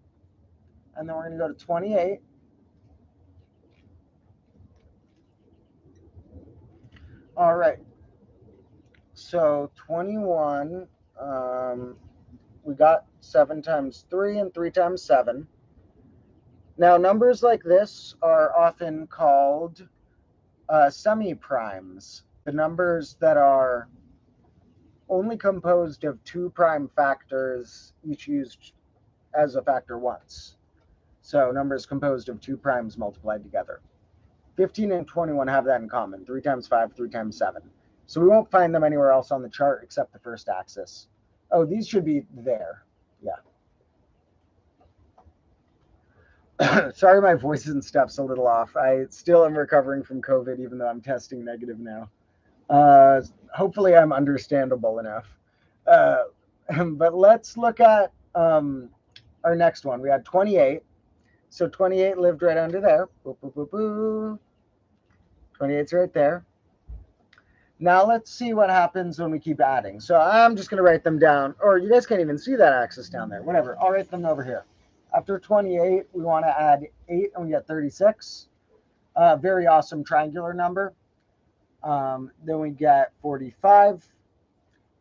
and then we're going to go to 28. All right. So 21, we got 7 times 3 and 3 times 7. Now, numbers like this are often called semi-primes, the numbers that are only composed of 2 prime factors, each used as a factor once. So numbers composed of 2 primes multiplied together. 15 and 21 have that in common, 3 times 5, 3 times 7. So we won't find them anywhere else on the chart except the first axis. Oh, these should be there. Yeah. Sorry, my voice and stuff's a little off. I still am recovering from COVID, even though I'm testing negative now. Hopefully, I'm understandable enough. Uh, but let's look at our next one. We had 28. So 28 lived right under there. Boop, boop, boop, boop. 28's right there. Now let's see what happens when we keep adding. So I'm just going to write them down. Or you guys can't even see that axis down there. Whatever. I'll write them over here. After 28, we want to add 8 and we get 36. Very awesome triangular number. Then we get 45.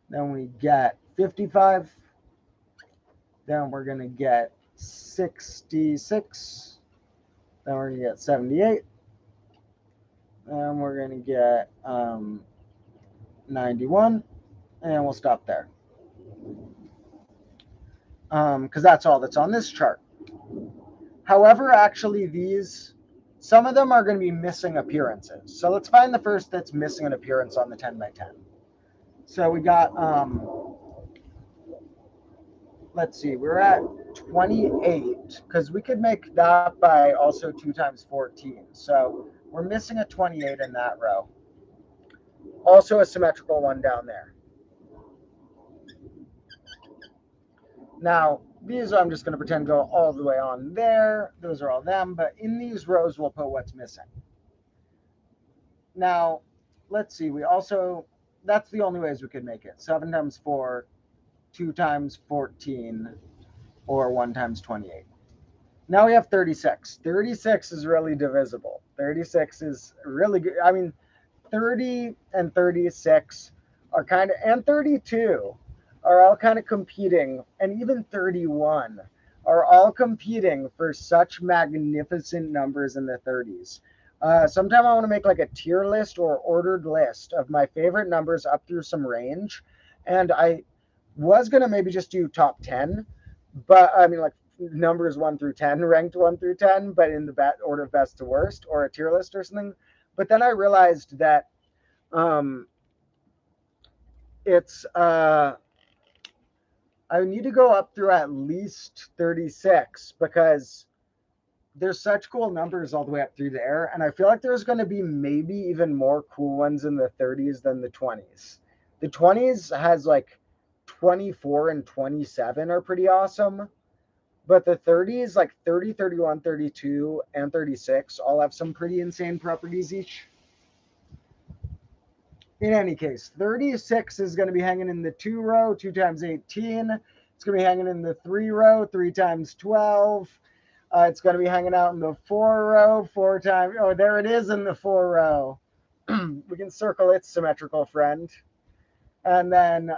Then we get 55. Then we're going to get 66. Then we're going to get 78. Then we're going to get 91. And we'll stop there. Because that's all that's on this chart. However, actually, some of them are going to be missing appearances. So let's find the first that's missing an appearance on the 10 by 10. So we got, let's see, we're at 28, because we could make that by also 2 times 14. So we're missing a 28 in that row. Also a symmetrical one down there. Now, these I'm just going to pretend go all the way on there. Those are all them. But in these rows, we'll put what's missing. Now, let's see. That's the only ways we could make it. 7 times 4, 2 times 14, or 1 times 28. Now we have 36. 36 is really divisible. 36 is really good. I mean, 30 and 36 are kind of, and 32 are all kind of competing, and even 31 are all competing for such magnificent numbers in the 30s. Sometime I want to make like a tier list or ordered list of my favorite numbers up through some range. And I was going to maybe just do top 10, but I mean, like numbers 1 through 10, ranked 1 through 10, but in the order of best to worst, or a tier list or something. But then I realized that it's I need to go up through at least 36 because there's such cool numbers all the way up through there. And I feel like there's going to be maybe even more cool ones in the 30s than the 20s. The 20s has like 24 and 27 are pretty awesome. But the 30s, like 30, 31, 32, and 36, all have some pretty insane properties each. In any case, 36 is going to be hanging in the 2 row, 2 times 18. It's going to be hanging in the 3 row, 3 times 12. It's going to be hanging out in the 4 row, 4 times. Oh, there it is in the 4 row. We can circle its symmetrical friend. And then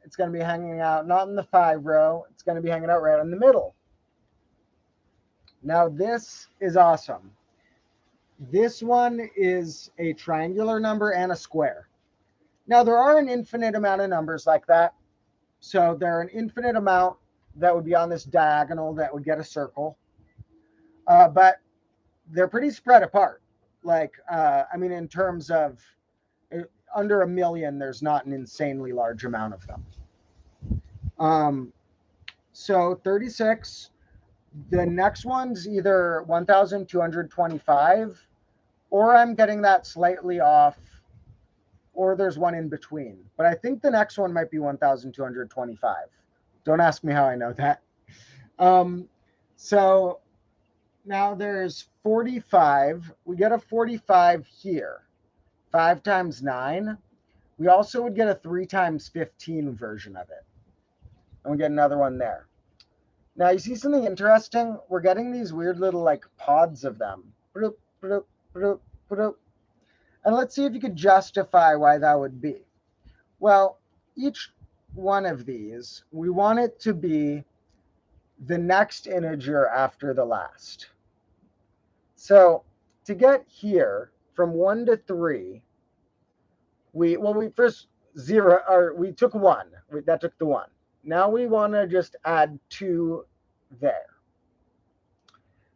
it's going to be hanging out not in the 5 row. It's going to be hanging out right in the middle. Now, this is awesome. This one is a triangular number and a square. Now, there are an infinite amount of numbers like that. So there are an infinite amount that would be on this diagonal that would get a circle. But they're pretty spread apart. Like, I mean, in terms of under a million, there's not an insanely large amount of them. So 36. The next one's either 1,225, or I'm getting that slightly off, or there's one in between. But I think the next one might be 1,225. Don't ask me how I know that. So now there's 45. We get a 45 here. 5 times 9. We also would get a 3 times 15 version of it. And we get another one there. Now, you see something interesting? We're getting these weird little, like, pods of them. And let's see if you could justify why that would be. Well, each one of these, we want it to be the next integer after the last. So, to get here, from 1 to 3, we first we took 1. That took the 1. Now we want to just add 2 there.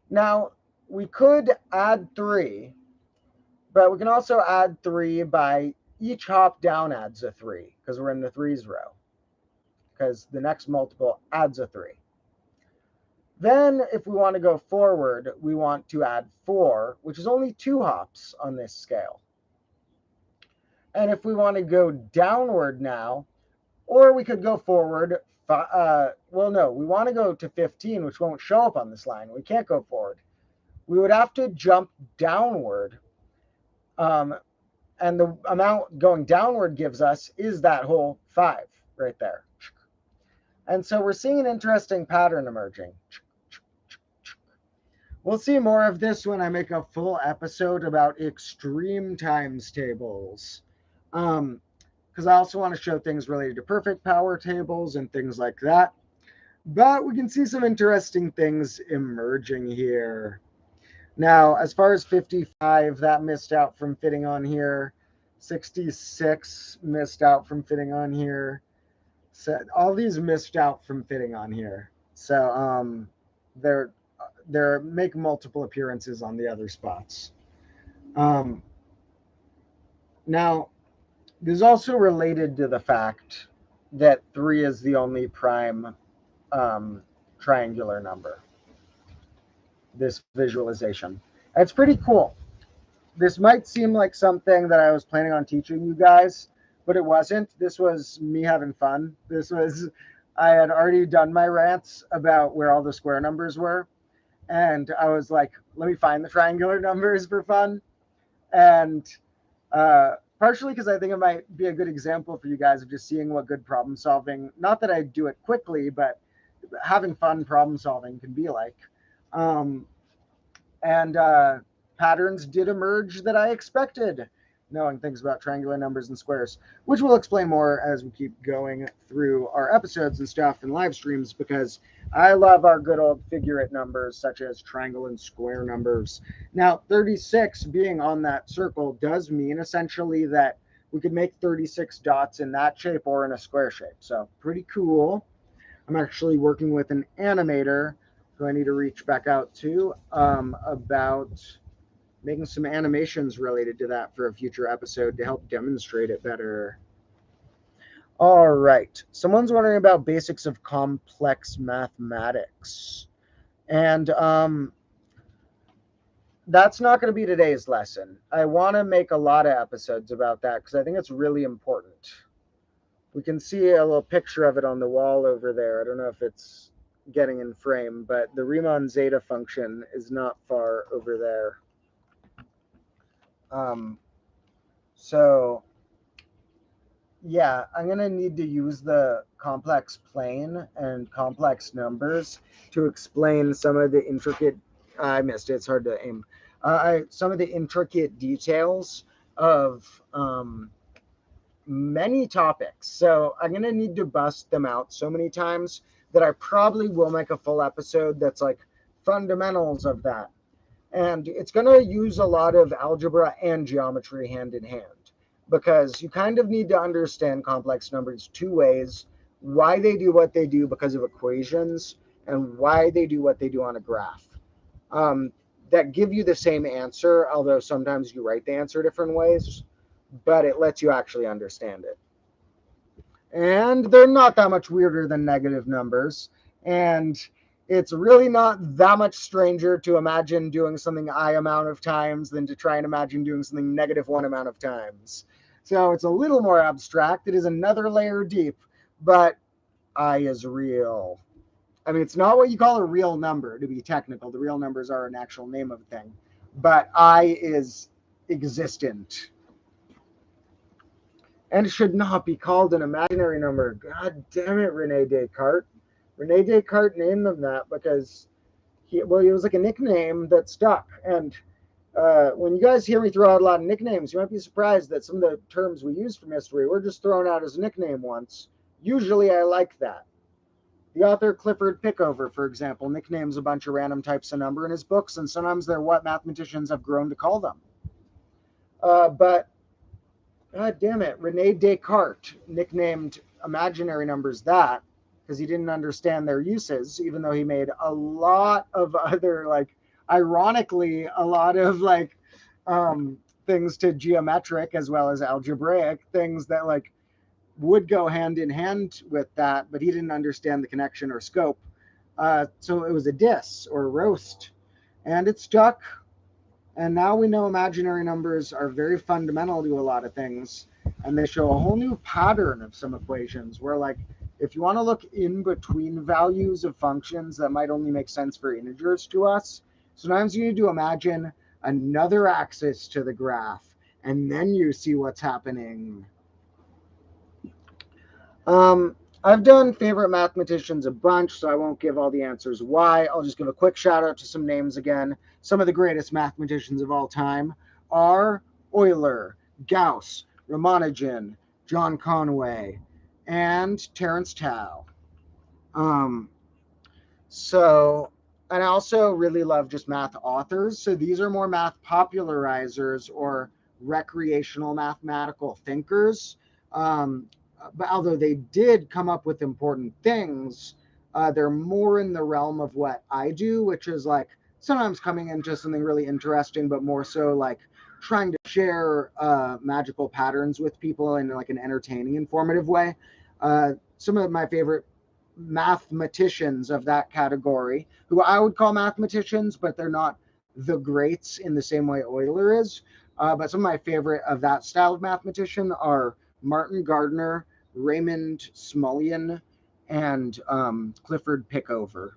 Now, we could add 3, but we can also add 3 by each hop down adds a 3 because we're in the 3's row, because the next multiple adds a 3. Then if we want to go forward, we want to add 4, which is only 2 hops on this scale. And if we want to go downward now, or we could go forward, well, no, we want to go to 15, which won't show up on this line. We can't go forward. We would have to jump downward. And the amount going downward gives us is that whole 5 right there. And so we're seeing an interesting pattern emerging. We'll see more of this when I make a full episode about extreme times tables. Because I also want to show things related to perfect power tables and things like that. But we can see some interesting things emerging here. Now, as far as 55, that missed out from fitting on here. 66 missed out from fitting on here. So all these missed out from fitting on here. So they're make multiple appearances on the other spots. Now, this is also related to the fact that 3 is the only prime triangular number. This visualization. It's pretty cool. This might seem like something that I was planning on teaching you guys, but it wasn't. This was me having fun. I had already done my rants about where all the square numbers were. And I was like, let me find the triangular numbers for fun. And partially because I think it might be a good example for you guys of just seeing what good problem solving, not that I do it quickly, but having fun problem solving can be like. Patterns did emerge that I expected, knowing things about triangular numbers and squares, which we'll explain more as we keep going through our episodes and stuff and live streams, because I love our good old figurate numbers, such as triangle and square numbers. Now, 36 being on that circle does mean essentially that we could make 36 dots in that shape or in a square shape. So pretty cool. I'm actually working with an animator who I need to reach back out to about making some animations related to that for a future episode to help demonstrate it better. All right. Someone's wondering about basics of complex mathematics. And that's not going to be today's lesson. I want to make a lot of episodes about that because I think it's really important. We can see a little picture of it on the wall over there. I don't know if it's getting in frame, but the Riemann zeta function is not far over there. So yeah, I'm going to need to use the complex plane and complex numbers to explain some of the intricate, I missed it, it's hard to aim, some of the intricate details of many topics. So I'm going to need to bust them out so many times that I probably will make a full episode that's like fundamentals of that. And it's going to use a lot of algebra and geometry hand in hand, because you kind of need to understand complex numbers two ways: why they do what they do because of equations, and why they do what they do on a graph. That give you the same answer, although sometimes you write the answer different ways, but it lets you actually understand it. And they're not that much weirder than negative numbers. And it's really not that much stranger to imagine doing something I amount of times than to try and imagine doing something -1 amount of times. So it's a little more abstract. It is another layer deep, but I is real. I mean, it's not what you call a real number, to be technical. The real numbers are an actual name of a thing. But I is existent. And it should not be called an imaginary number. God damn it, Rene Descartes. Rene Descartes named them that because he was like a nickname that stuck. And when you guys hear me throw out a lot of nicknames, you might be surprised that some of the terms we use from history were just thrown out as a nickname once. Usually I like that. The author Clifford Pickover, for example, nicknames a bunch of random types of number in his books, and sometimes they're what mathematicians have grown to call them. But God damn it, Rene Descartes nicknamed imaginary numbers that because he didn't understand their uses, even though he made a lot of other, like, ironically, a lot of like things to geometric as well as algebraic, things that like would go hand in hand with that, but he didn't understand the connection or scope. So it was a diss or a roast, and it stuck. And now we know imaginary numbers are very fundamental to a lot of things, and they show a whole new pattern of some equations where, like, if you want to look in between values of functions that might only make sense for integers to us, sometimes you need to imagine another axis to the graph, and then you see what's happening. I've done favorite mathematicians a bunch, so I won't give all the answers why. I'll just give a quick shout out to some names again. Some of the greatest mathematicians of all time are Euler, Gauss, Ramanujan, John Conway, and Terence Tao. Um, so, and I also really love just math authors. So these are more math popularizers or recreational mathematical thinkers. Um, but although they did come up with important things, they're more in the realm of what I do, which is like sometimes coming into something really interesting, but more so like trying to share magical patterns with people in like an entertaining, informative way. Some of my favorite mathematicians of that category, who I would call mathematicians, but they're not the greats in the same way Euler is. But some of my favorite of that style of mathematician are Martin Gardner, Raymond Smullyan, and Clifford Pickover.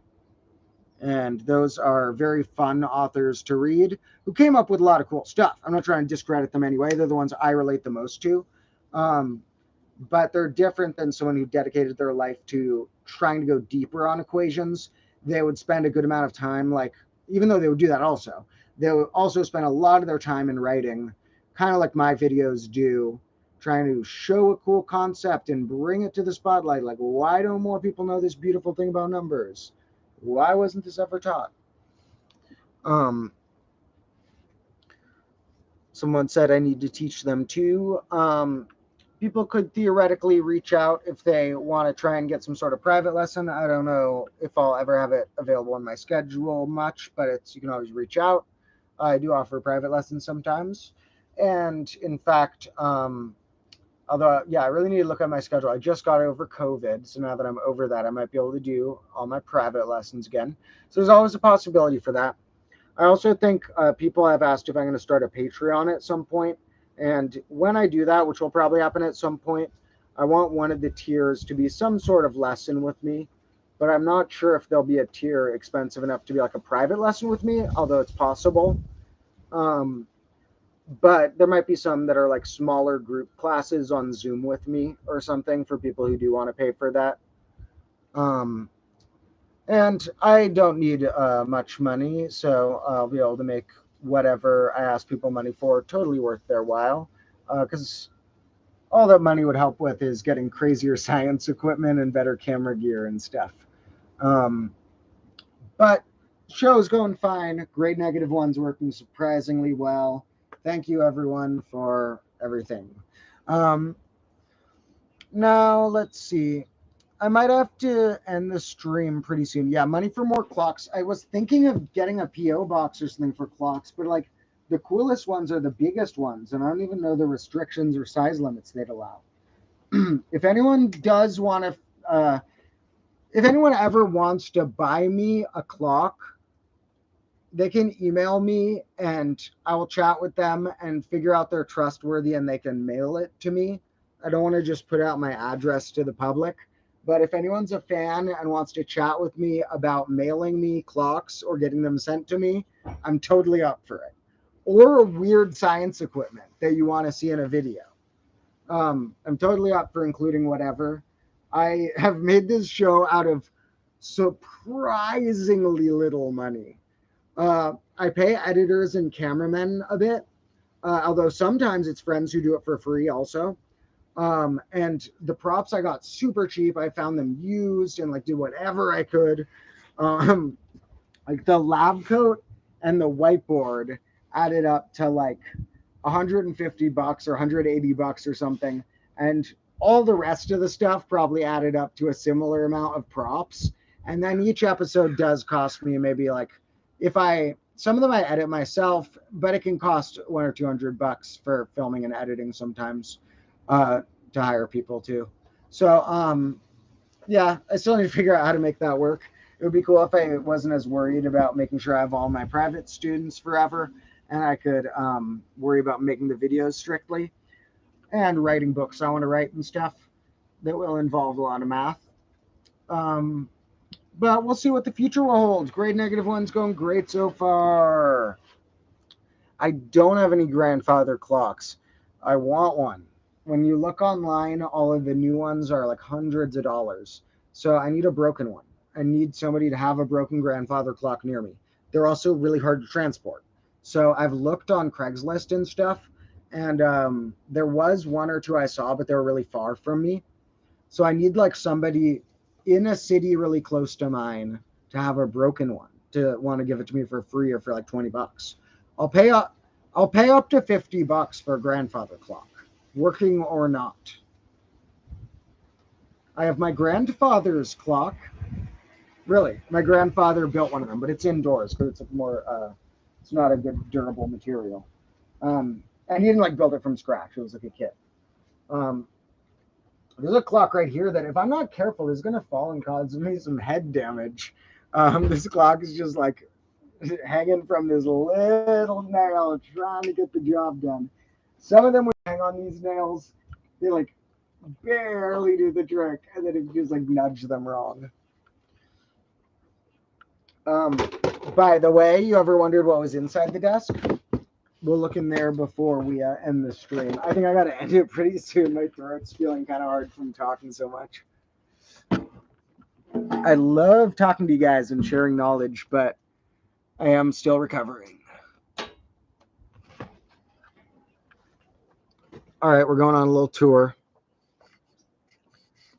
And those are very fun authors to read who came up with a lot of cool stuff. I'm not trying to discredit them anyway. They're the ones I relate the most to. Um, but they're different than someone who dedicated their life to trying to go deeper on equations. They would spend a good amount of time, like, even though they would do that also, they would also spend a lot of their time in writing, kind of like my videos do, trying to show a cool concept and bring it to the spotlight. Like, why don't more people know this beautiful thing about numbers? Why wasn't this ever taught? Um, Someone said I need to teach them too. People could theoretically reach out if they want to try and get some sort of private lesson. I don't know if I'll ever have it available in my schedule much, but it's, you can always reach out. I do offer private lessons sometimes. And in fact, although, yeah, I really need to look at my schedule. I just got over COVID. So now that I'm over that, I might be able to do all my private lessons again. So there's always a possibility for that. I also think people have asked if I'm going to start a Patreon at some point. And when I do that, which will probably happen at some point, I want one of the tiers to be some sort of lesson with me. But I'm not sure if there'll be a tier expensive enough to be like a private lesson with me, although it's possible. Um, but there might be some that are like smaller group classes on Zoom with me or something for people who do want to pay for that. Um, and I don't need much money, so I'll be able to make whatever I ask people money for totally worth their while. Because all that money would help with is getting crazier science equipment and better camera gear and stuff. Um, but show's going fine. Grade negative one's working surprisingly well. Thank you, everyone, for everything. Um, Now, let's see. I might have to end the stream pretty soon. Yeah, money for more clocks. I was thinking of getting a PO box or something for clocks, but like the coolest ones are the biggest ones, and I don't even know the restrictions or size limits they'd allow. If anyone does want to, if anyone ever wants to buy me a clock, they can email me and I will chat with them and figure out they're trustworthy and they can mail it to me. I don't want to just put out my address to the public. But if anyone's a fan and wants to chat with me about mailing me clocks or getting them sent to me, I'm totally up for it. Or weird science equipment that you want to see in a video. I'm totally up for including whatever. I have made this show out of surprisingly little money. I pay editors and cameramen a bit, although sometimes it's friends who do it for free also. And the props I got super cheap. I found them used and like did whatever I could. Um, like the lab coat and the whiteboard added up to like 150 bucks or 180 bucks or something. And all the rest of the stuff probably added up to a similar amount of props. And then each episode does cost me maybe like, if I some of them I edit myself, but it can cost $100 or $200 for filming and editing sometimes, to hire people too. So yeah, I still need to figure out how to make that work. It would be cool if I wasn't as worried about making sure I have all my private students forever, and I could worry about making the videos strictly and writing books I want to write and stuff that will involve a lot of math. Um, but we'll see what the future will hold. Grade -1's going great so far. I don't have any grandfather clocks. I want one. When you look online, all of the new ones are like hundreds of dollars. So I need a broken one. I need somebody to have a broken grandfather clock near me. They're also really hard to transport. So I've looked on Craigslist and stuff, and there was one or two I saw, but they were really far from me. So I need like somebody in a city really close to mine to have a broken one to want to give it to me for free or for like $20. I'll pay up. I'll pay up to $50 for a grandfather clock, working or not. I have my grandfather's clock. Really, my grandfather built one of them, but it's indoors because it's more. It's not a good durable material. And he didn't like build it from scratch. It was like a kit. Um, there's a clock right here that if I'm not careful is going to fall and cause me some head damage. This clock is just like hanging from this little nail, trying to get the job done. Some of them would hang on these nails, they like barely do the trick, and then it just like nudge them wrong. Um, by the way, you ever wondered what was inside the desk? We'll look in there before we end the stream. I think I got to end it pretty soon. My throat's feeling kind of hard from talking so much. I love talking to you guys and sharing knowledge, but I am still recovering. All right, we're going on a little tour.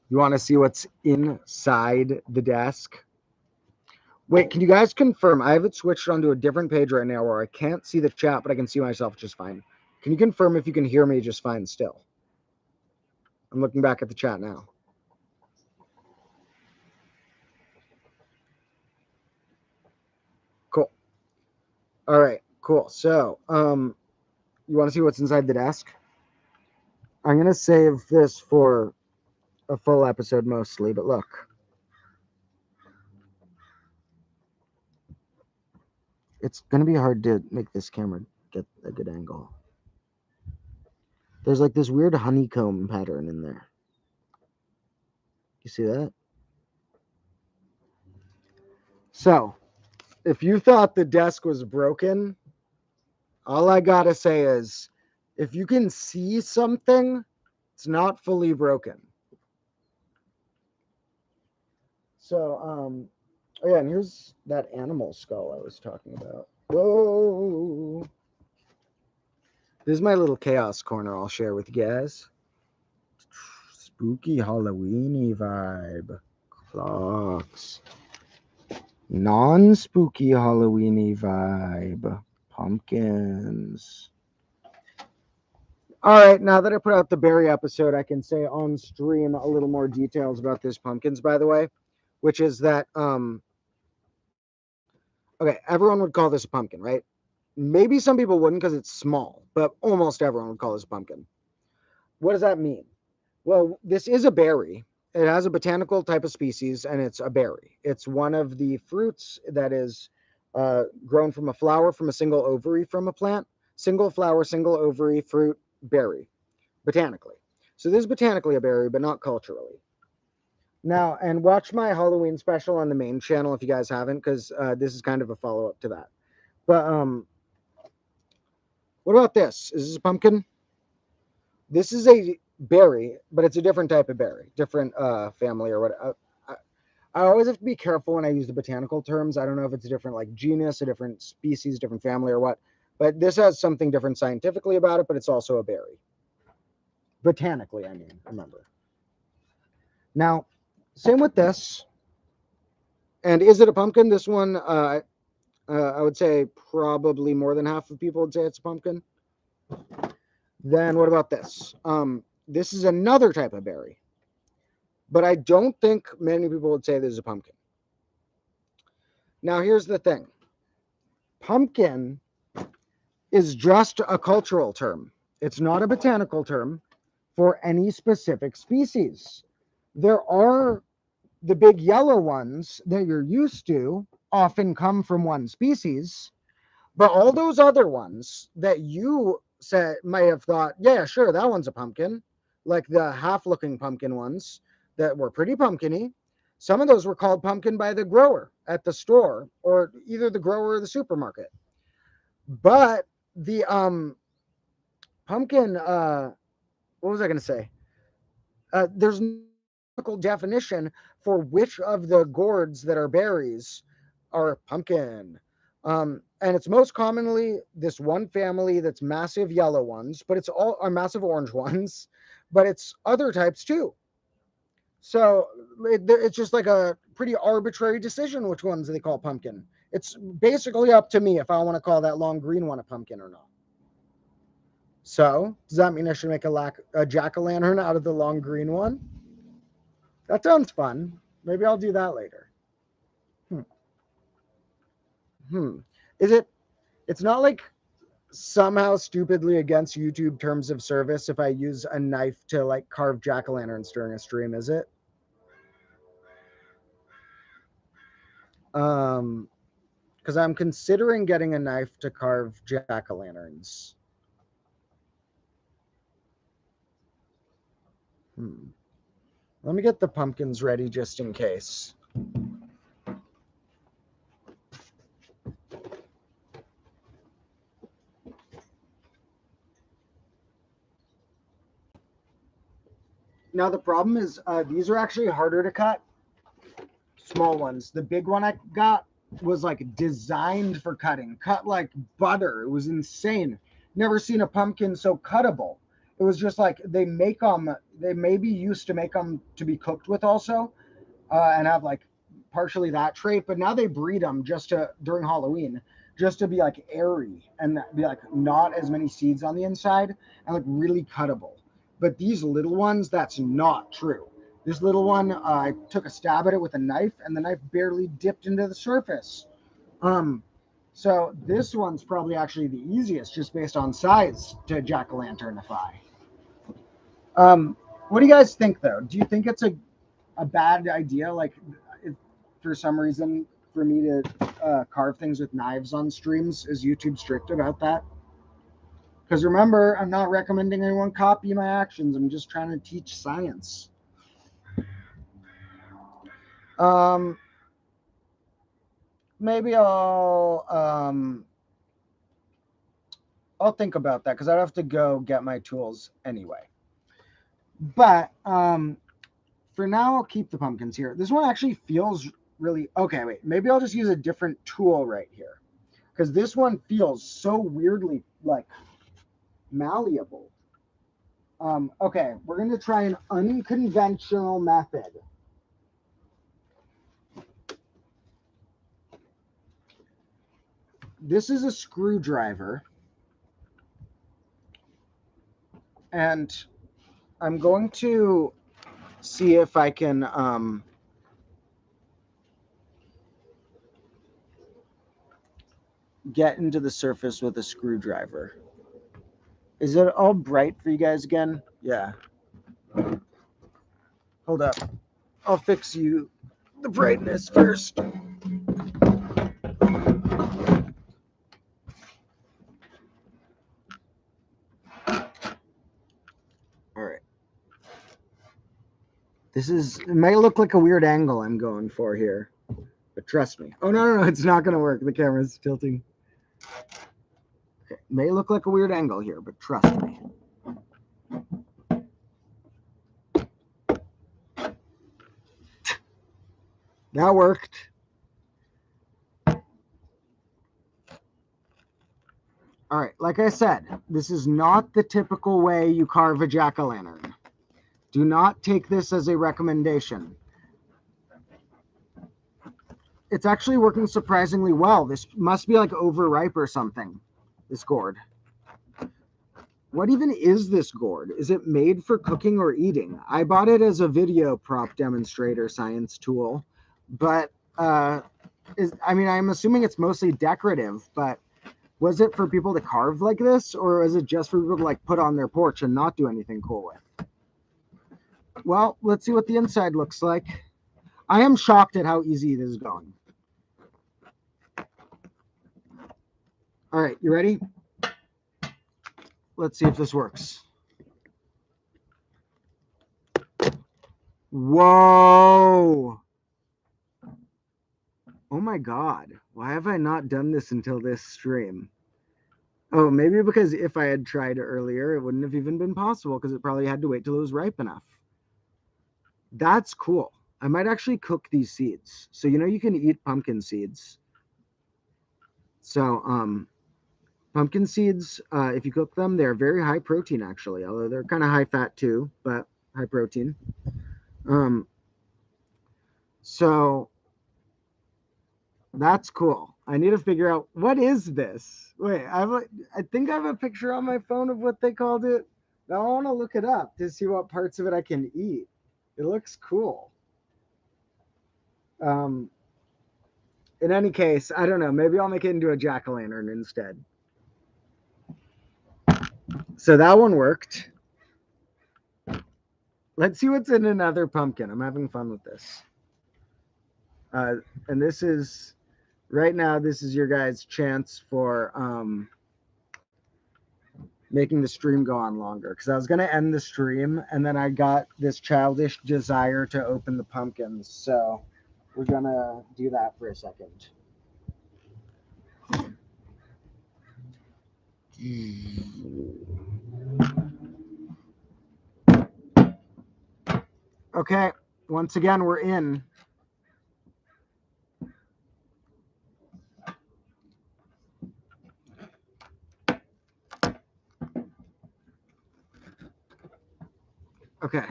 You want to see what's inside the desk? Wait, can you guys confirm? I have it switched onto a different page right now where I can't see the chat, but I can see myself just fine. Can you confirm if you can hear me just fine still? I'm looking back at the chat now. Cool. All right, cool. So, you want to see what's inside the desk? I'm going to save this for a full episode mostly, but look. It's going to be hard to make this camera get a good angle. There's like this weird honeycomb pattern in there. You see that? So, if you thought the desk was broken, all I got to say is if you can see something, it's not fully broken. So, oh yeah, and here's that animal skull I was talking about. Whoa! This is my little chaos corner I'll share with you guys. Spooky Halloweeny vibe. Clocks. Non-spooky Halloweeny vibe. Pumpkins. All right, now that I put out the berry episode, I can say on stream a little more details about this pumpkins, by the way, which is that okay, everyone would call this a pumpkin, right? Maybe some people wouldn't because it's small, but almost everyone would call this a pumpkin. What does that mean? Well, this is a berry. It has a botanical type of species, and it's a berry. It's one of the fruits that is grown from a flower from a single ovary from a plant. Single flower, single ovary, fruit, berry, botanically. So this is botanically a berry, but not culturally. Now, and watch my Halloween special on the main channel if you guys haven't, because this is kind of a follow-up to that. But what about this? Is this a pumpkin? This is a berry, but it's a different type of berry, different family or what. I always have to be careful when I use the botanical terms. I don't know if it's a different like genus, a different species, different family or what. But this has something different scientifically about it, but it's also a berry. Botanically, I mean, remember. Now, same with this. And is it a pumpkin? This one, I would say probably more than half of people would say it's a pumpkin. Then what about this? This is another type of berry. But I don't think many people would say this is a pumpkin. Now, here's the thing. pumpkin is just a cultural term. It's not a botanical term for any specific species. There are the big yellow ones that you're used to often come from one species, but all those other ones that you said may have thought, yeah, sure, that one's a pumpkin, like the half-looking pumpkin ones that were pretty pumpkiny. Some of those were called pumpkin by the grower at the store, or either the grower or the supermarket. But the pumpkin, what was I going to say? There's no definition for which of the gourds that are berries are pumpkin. And it's most commonly this one family that's massive yellow ones, but it's all are massive orange ones, but it's other types too. So it's just like a pretty arbitrary decision which ones they call pumpkin. It's basically up to me if I want to call that long green one a pumpkin or not. So does that mean I should make a jack-o'-lantern out of the long green one? That sounds fun. Maybe I'll do that later. Hmm. Is it? It's not like somehow stupidly against YouTube terms of service if I use a knife to like carve jack-o'-lanterns during a stream, is it? Because I'm considering getting a knife to carve jack-o'-lanterns. Let me get the pumpkins ready just in case. Now the problem is these are actually harder to cut. Small ones. The big one I got was like designed for cutting. Cut like butter. It was insane. Never seen a pumpkin so cuttable. It was just like they make them. They maybe used to make them to be cooked with also, and have like partially that trait. But now they breed them just to during Halloween, just to be like airy and be like not as many seeds on the inside and like really cuttable. But these little ones, that's not true. This little one, I took a stab at it with a knife, and the knife barely dipped into the surface. So this one's probably actually the easiest, just based on size, to jack-o'-lanternify. What do you guys think, though? Do you think it's a bad idea, like, if, for some reason, for me to carve things with knives on streams? Is YouTube strict about that? Because remember, I'm not recommending anyone copy my actions. I'm just trying to teach science. Maybe I'll think about that because I'd have to go get my tools anyway. But for now, I'll keep the pumpkins here. This one actually feels really okay. Wait, maybe I'll just use a different tool right here because this one feels so weirdly like malleable. Okay, we're going to try an unconventional method. This is a screwdriver. And I'm going to see if I can get into the surface with a screwdriver. Is it all bright for you guys again? Yeah. Hold up. I'll fix you the brightness first. All right. It might look like a weird angle I'm going for here, but trust me. Oh, no, it's not going to work. The camera's tilting. Okay. May look like a weird angle here, but trust me. That worked. All right, like I said, this is not the typical way you carve a jack-o'-lantern. Do not take this as a recommendation. It's actually working surprisingly well. This must be like overripe or something, this gourd. What even is this gourd? Is it made for cooking or eating? I bought it as a video prop demonstrator science tool, but I mean, I'm assuming it's mostly decorative, but was it for people to carve like this, or was it just for people to like put on their porch and not do anything cool with? Well, let's see what the inside looks like. I am shocked at how easy this is going. All right, you ready? Let's see if this works. Whoa! Oh my god. Why have I not done this until this stream? Oh, maybe because if I had tried earlier, it wouldn't have even been possible because it probably had to wait till it was ripe enough. That's cool. I might actually cook these seeds. So, you know, you can eat pumpkin seeds. So, pumpkin seeds, if you cook them, they're very high protein actually, although they're kind of high fat too, but high protein. Um, so that's cool. I need to figure out what is this. Wait, I think I have a picture on my phone of what they called it. Now I want to look it up to see what parts of it I can eat. It looks cool. Um, in any case, I don't know. Maybe I'll make it into a jack-o'-lantern instead. So that one worked. Let's see what's in another pumpkin. I'm having fun with this. And this is right now. This is your guys' chance for making the stream go on longer because I was gonna end the stream and then I got this childish desire to open the pumpkins. So we're gonna do that for a second. Okay, once again, we're in. Okay,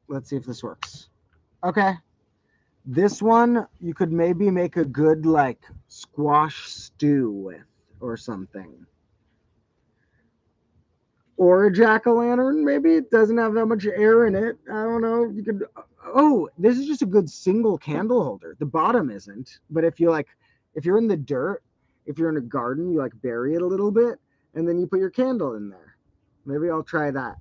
let's see if this works. Okay, this one you could maybe make a good like squash stew with or something. Or a jack-o'-lantern, maybe it doesn't have that much air in it. I don't know. You could. Oh, this is just a good single candle holder. The bottom isn't, but if you like, if you're in the dirt, if you're in a garden, you like bury it a little bit, and then you put your candle in there. Maybe I'll try that.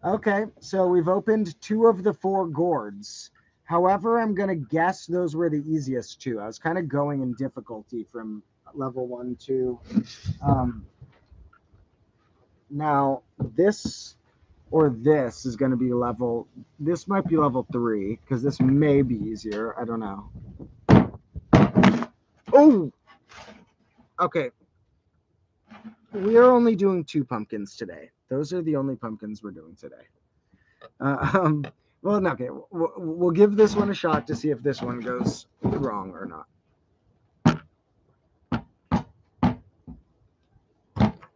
Okay, so we've opened 2 of the 4 gourds. However, I'm gonna guess those were the easiest 2. I was kind of going in difficulty from level 1 to. Now this or this is going to be level. This might be level 3 because this may be easier. I don't know. Oh, okay. We are only doing 2 pumpkins today. Those are the only pumpkins we're doing today. Well, okay. We'll give this one a shot to see if this one goes wrong or not.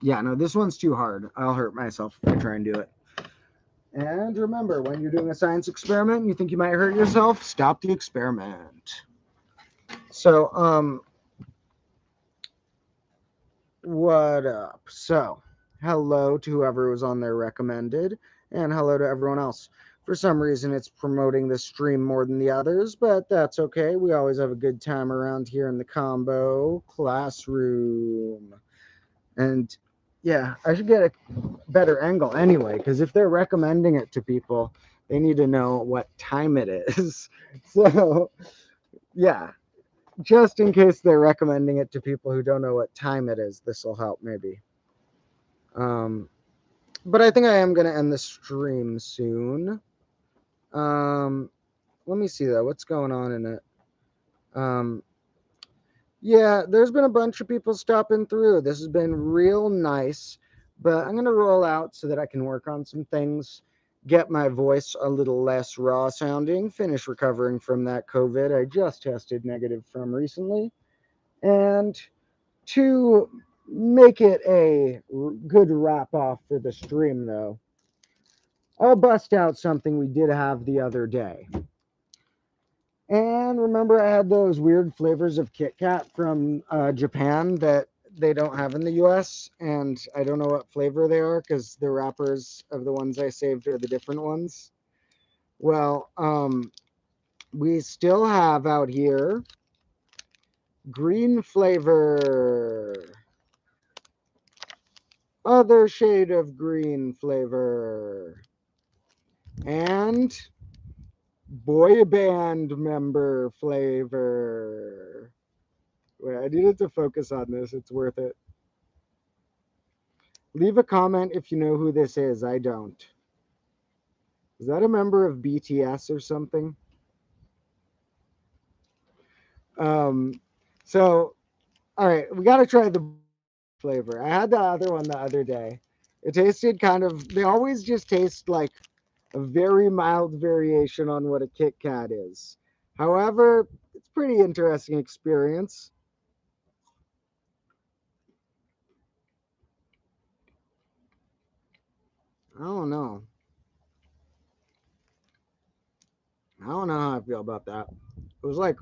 Yeah, no, this one's too hard. I'll hurt myself if I try and do it. And remember, when you're doing a science experiment and you think you might hurt yourself, stop the experiment. So, what up? So, hello to whoever was on there recommended, and hello to everyone else. For some reason, it's promoting the stream more than the others, but that's okay. We always have a good time around here in the combo classroom. And yeah, I should get a better angle anyway, because if they're recommending it to people, they need to know what time it is. So, yeah, just in case they're recommending it to people who don't know what time it is, this will help maybe. But I think I am going to end the stream soon. Let me see though, what's going on in it. Yeah, there's been a bunch of people stopping through. This has been real nice, but I'm going to roll out so that I can work on some things, get my voice a little less raw sounding, finish recovering from that COVID I just tested negative from recently. And to make it a good wrap off for the stream, though, I'll bust out something we did have the other day. And remember, I had those weird flavors of Kit Kat from Japan that they don't have in the US, and I don't know what flavor they are because the wrappers of the ones I saved are the different ones. Well, We still have out here green flavor, other shade of green flavor, and boy band member flavor. Wait, I needed to focus on this. It's worth it. Leave a comment if you know who this is. I don't. Is that a member of BTS or something? Um, so, all right, we got to try the flavor. I had the other one the other day. It tasted kind of, they always just taste like a very mild variation on what a Kit Kat is. However, it's pretty interesting experience. I don't know. I don't know how I feel about that. It was like,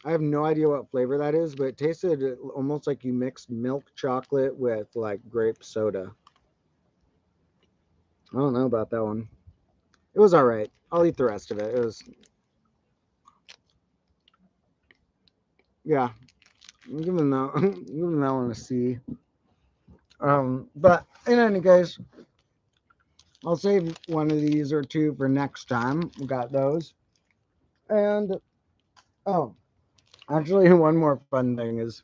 I have no idea what flavor that is, but it tasted almost like you mixed milk chocolate with like grape soda. I don't know about that one. It was all right. I'll eat the rest of it. It was, yeah. I'm giving that, I'm giving that one a C. But in any case, I'll save one of these or two for next time. We got those. And oh, actually, one more fun thing is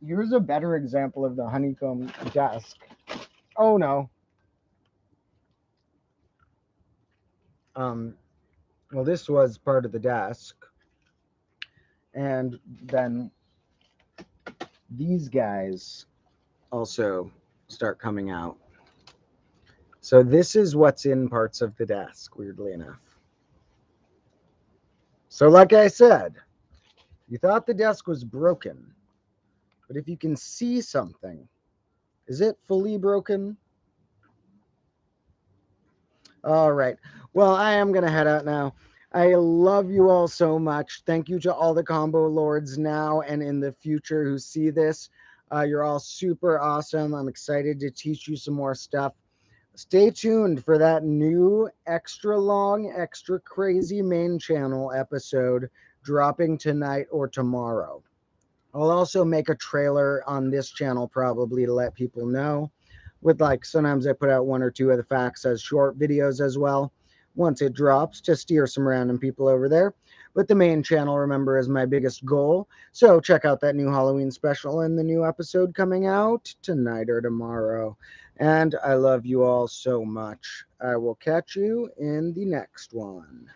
here's a better example of the honeycomb desk. Oh no. Um, well, this was part of the desk, and then these guys also start coming out. So this is what's in parts of the desk, weirdly enough. So, like I said, you thought the desk was broken, but if you can see something, is it fully broken? All right. Well, I am going to head out now. I love you all so much. Thank you to all the combo lords now and in the future who see this. You're all super awesome. I'm excited to teach you some more stuff. Stay tuned for that new extra long, extra crazy main channel episode dropping tonight or tomorrow. I'll also make a trailer on this channel probably to let people know. With like sometimes I put out one or two of the facts as short videos as well once it drops to steer some random people over there. But the main channel, remember, is my biggest goal. So check out that new Halloween special and the new episode coming out tonight or tomorrow. And I love you all so much. I will catch you in the next one.